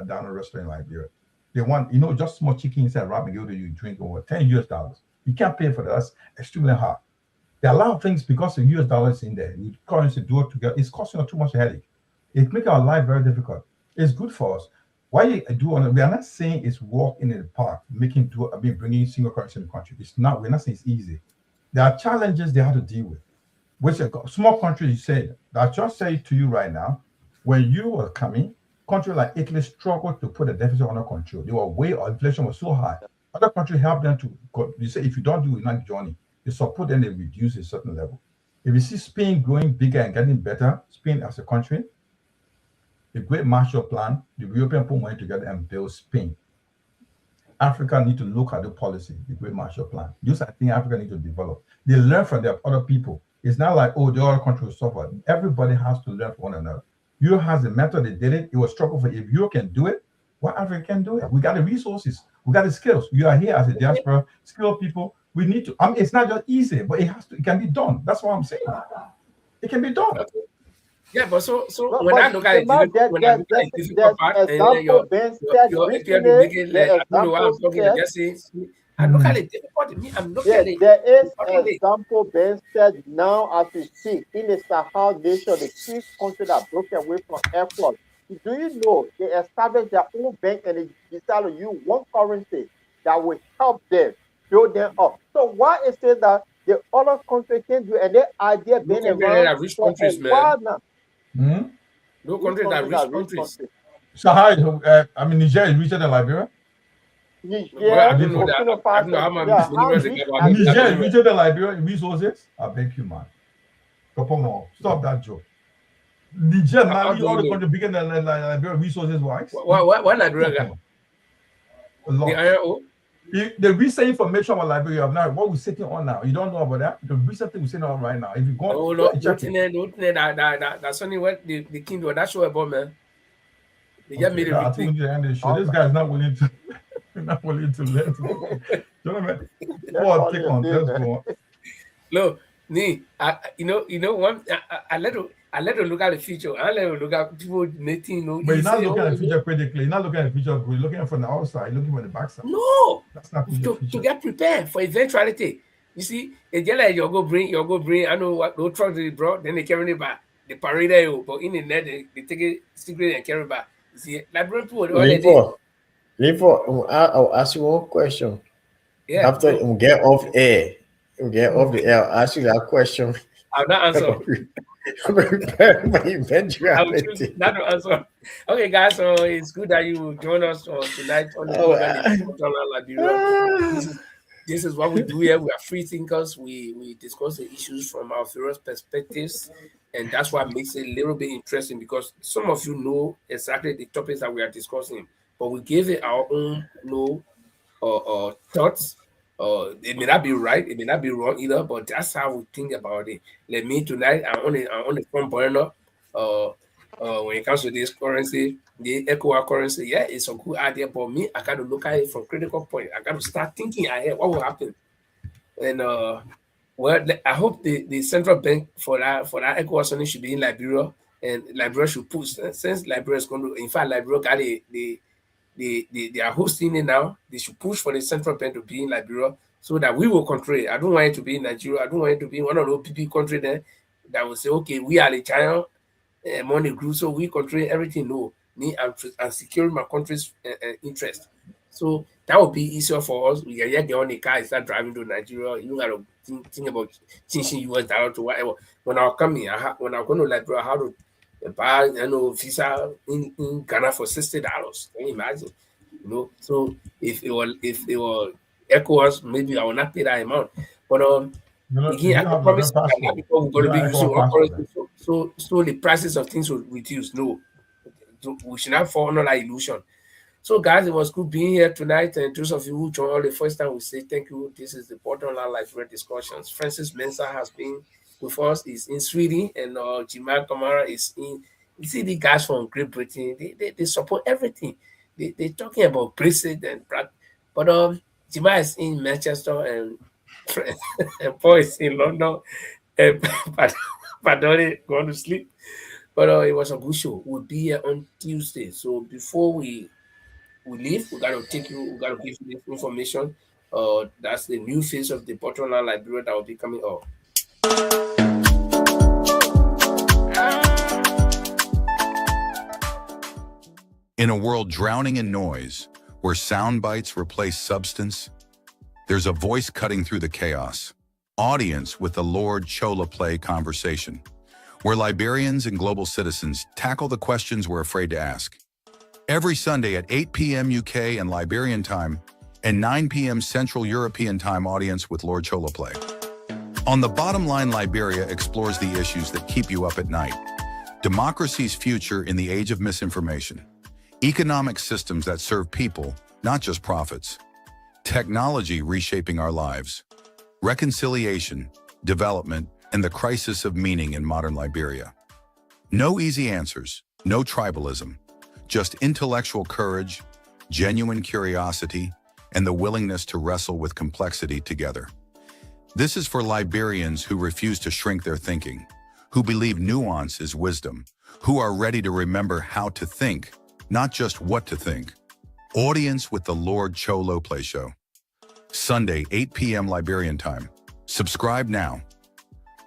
Dana restaurant in Liberia. They want, just small chicken inside wrap and go to you drink over $10. You can't pay for that. That's extremely hard. There are a lot of things because the US dollar is in there. The currency do it together. It's costing us too much headache. It makes our life very difficult. It's good for us. Why you do on? We are not saying it's walk in the park, bringing single currency in the country. It's not. We're not saying it's easy. There are challenges they have to deal with. Which a small country, you said. I just say to you right now, when you were coming, countries like Italy struggled to put the deficit under control. They were inflation was so high. Other countries helped them to. You say if you don't do it, you're not joining. You support them, they reduce a certain level. If you see Spain growing bigger and getting better, Spain as a country, the Great Marshall Plan, the European put money together and build Spain. Africa need to look at the policy, the Great Marshall Plan. These are things Africa need to develop. They learn from their other people. It's not like, the other country will suffer. Everybody has to learn from one another. Europe has the method, they did it. It was struggle for if Europe can do it, why Africa can do it? We got the resources, we got the skills. You are here as a diaspora, skilled people. We need to, it's not just easy, but it can be done. That's what I'm saying. It can be done. Okay. Yeah, but so No, when I but look at it, there's difficult part, and example being said your API recently. making like, The I don't know why I'm example talking. said, Just say I look at it difficult. Me, I'm looking yeah, at it. there is difficultly. example being said now as we speak in the Sahel nation, the key country that broke away from airport. Do you know they established their own bank and they decided to use one currency that will help them build them up? So why is it that the other country can do and their idea No been country around that are rich for a countries, while man. now? No Which countries that are countries are rich rich countries. countries? So Niger is richer than Liberia? Well, I Niger, don't know that. Burkina I don't know how Faso, yeah, how numerous they rich got. are they? Niger is richer than Liberia in resources? I beg you, man. Couple more. Stop that joke. Niger, How Mali, do all you the know? country bigger than Liberia resources wise. Why Nigeria? A lot. The IRO? The recent information about Liberia of now, what we're sitting on now, you don't know about that? The recent thing we're sitting on right now. If you go, Oh, go no, and check it. that's only what the king do. That show about, man. They just made it I think we need to end this show. This guy's not willing to let me. Gentlemen, Paul, take on. Let's go on. Look, me, one. I let them look at the future. I let them look at people making. But you're not looking at the future critically. You're not looking at the future. You're looking from the outside. You're looking from the backside. No, that's not to get prepared for eventuality. You see, it's just like you go bring. I know what no truck they brought. Then they carry it back. They parade it, but in the net they take it secret and carry it back. You see, like people I'll ask you one question. Yeah. After you get off air, you get off the air, I'll ask you that question. I'll not answer. Prepare for eventuality. That answer. Okay, guys, so it's good that you join us tonight on the Oh, program in Liberia. This is what we do here. We are free thinkers. We discuss the issues from our various perspectives, and that's what makes it a little bit interesting because some of you know exactly the topics that we are discussing, but we give it our own or thoughts. It may not be right, it may not be wrong either, but that's how we think about it. Like me tonight, I'm on the front burner. When it comes to this currency, the echo currency, yeah, it's a good idea. But me, I got to look at it from critical point. I got to start thinking ahead what will happen. And I hope the central bank for that echo something should be in Liberia, and Liberia should push since Liberia is going to. In fact, Liberia got they are hosting it now. They should push for the central bank to be in Liberia so that we will control it. I don't want it to be in Nigeria. I don't want it to be one of those PP countries there that will say, okay, we are the giant money group, so we control everything. No, me, I'm securing my country's interest. So that would be easier for us. We can just get on the car and start driving to Nigeria. You gotta think about changing US dollar to whatever. When I come here, when I go to Liberia, how to buy visa in Ghana for $60. Can you imagine? So if it were ECOWAS, maybe I will not pay that amount. But you again, I can have promise Nigerian you that passport. people we're You going to don't be using have our passport. currency, so the prices of things will reduce. No, we should not fall under that illusion. So, guys, it was good being here tonight. And those of you who joined the first time, we say thank you. This is the Bottomline Life Red Discussions. Francis Mensah has been with us. He's in Sweden, and Jimal Kamara is in. You see the guys from Great Britain. They support everything. They're talking about Brexit but Jimal is in Manchester, and and Paul is in London, and Padori going to sleep. But it was a good show. We'll be here on Tuesday. So before we leave, we gotta give you this information. That's the new phase of the Bottomline Liberia that will be coming up. In a world drowning in noise, where sound bites replace substance, there's a voice cutting through the chaos. Audience with the Lord Chola Play conversation, where Liberians and global citizens tackle the questions we're afraid to ask. Every Sunday at 8 p.m. UK and Liberian time, and 9 p.m. Central European time, Audience with Lord Chola Play. On the Bottom Line, Liberia explores the issues that keep you up at night. Democracy's future in the age of misinformation. Economic systems that serve people, not just profits. Technology reshaping our lives. Reconciliation, development, and the crisis of meaning in modern Liberia. No easy answers, no tribalism, just intellectual courage, genuine curiosity, and the willingness to wrestle with complexity together. This is for Liberians who refuse to shrink their thinking, who believe nuance is wisdom, who are ready to remember how to think, not just what to think. Audience with the Lord Cholo Play Show. Sunday, 8 p.m. Liberian time. Subscribe now.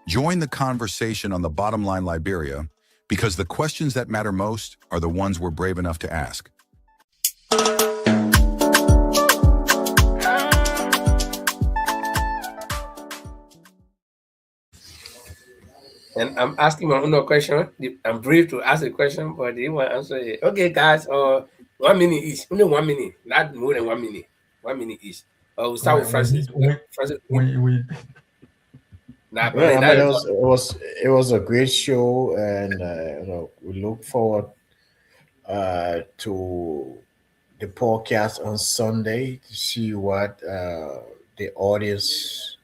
Join the conversation on the Bottom Line Liberia, because the questions that matter most are the ones we're brave enough to ask. And I'm asking my own question. I'm brave to ask a question, but they want to answer it. Okay, guys, 1 minute each. Only 1 minute, not more than 1 minute. 1 minute each. We'll start with Francis. Yeah, I mean, it was a great show, and we look forward to the podcast on Sunday to see what the audience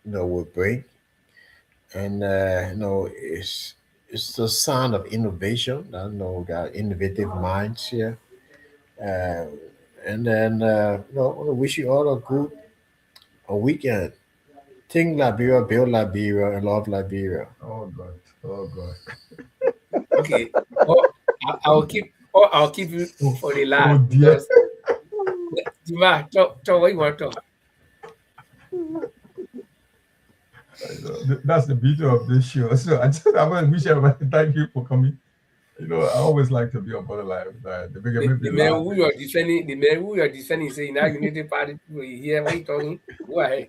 will bring, and it's the sound of innovation. I know got innovative minds here, and then I want to wish you all a weekend. Think Liberia, build Liberia, and love Liberia. Oh God! Oh God! Okay. I'll keep you for the last. Dear. Jima, talk what you want to talk. That's the beauty of this show. So I want to wish everybody thank you for coming. I always like to be on Borderline. The man who you are defending, saying now Unity Party people here. What you talking? Go ahead.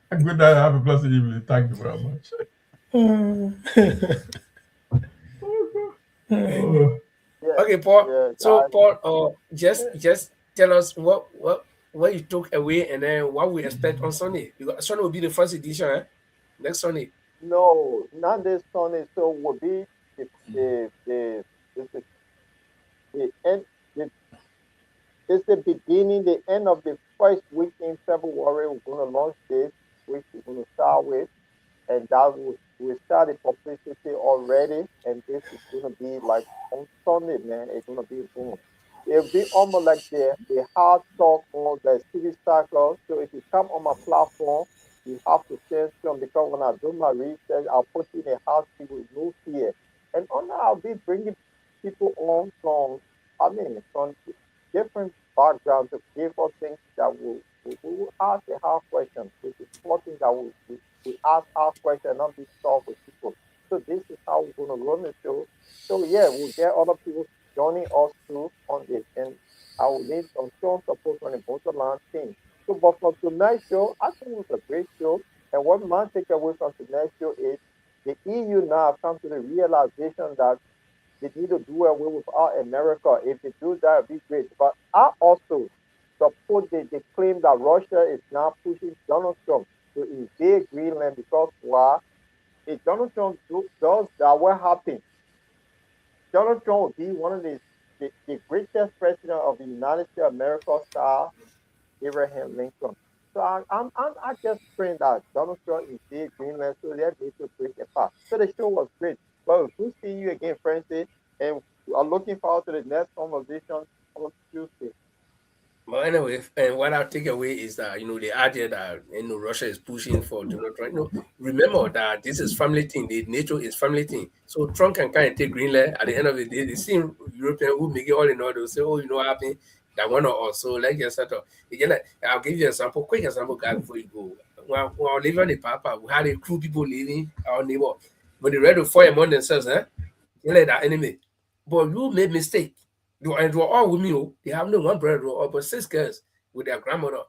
Good night. Have a blessed evening. Thank you very much. Okay, Paul. yeah, So, guys. Paul, just tell us what you took away and then what we expect on Sunday. Because Sunday will be the first edition, next Sunday. No, not this Sunday. So will be the this is the end. The, it's the beginning, the end of the first week in February. We're gonna launch this, which we're gonna start with, and that we started publicity already, and this is gonna be like on Sunday, man. It's gonna be boom. It'll be almost like the hard talk or the city cycle. So if you come on my platform, you have to send some because when I do my research, I'll put in a house people move here, and on that I'll be bringing people on from, I mean, from different backgrounds to give us things that will ask a hard question. It is important that we ask our question, not be solved with people. So this is how we're gonna run the show. So yeah, we'll get other people joining us too on this, and I will need some strong support from the Bottomline team. So, but for tonight's show, I think it was a great show. And what my takeaway from tonight's show is the EU now have come to the realization that they need to do away with our America. If they do that, it'd be great. But I also support the claim that Russia is now pushing Donald Trump to invade Greenland because why? If Donald Trump does that, what happens? Donald Trump will be one of the greatest president of the United States of America style, Abraham Lincoln. So I just praying that Donald Trump invade Greenland so that they to break apart. So the show was great. Well, we'll see you again, Francis, and I'm looking forward to the next conversation on Tuesday. But anyway, and what I'll take away is that the idea that Russia is pushing for Donald Trump. Remember that this is family thing. The NATO is family thing. So Trump can kind of take Greenland. At the end of the day, the same European who make it all in order. They'll say, "Oh, you know what happened? That one or so." Let's just settle. Again, I'll give you an example, quick example, guys, before you go. When we were living on the Papa, we had a crew people leaving our neighbor, but they ready to fire among themselves, They let that enemy. But you made mistake. They were all with me. Oh. They have no one brother, all but 6 girls with their grandmother.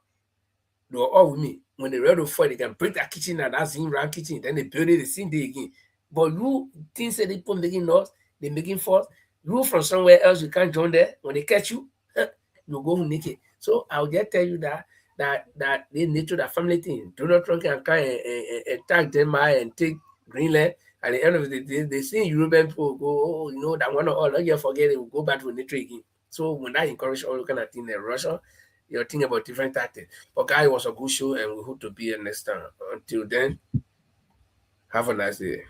They were all with me. When they ready to fight, they can break that kitchen and that's in round kitchen. Then they build it the same day again. But you things that they put making noise, they making force. You from somewhere else, you can't join there. When they catch you, you go home naked. So I'll just tell you that they need to that family thing. Donald Trump can come and attack Denmark and take Greenland. At the end of the day, they see European people go, oh, that one or all, not you forget it will go back to nature again. So when I encourage all kind of thing in Russia, you're thinking about different tactics. But guy, it was a good show and we hope to be here next time. Until then, have a nice day.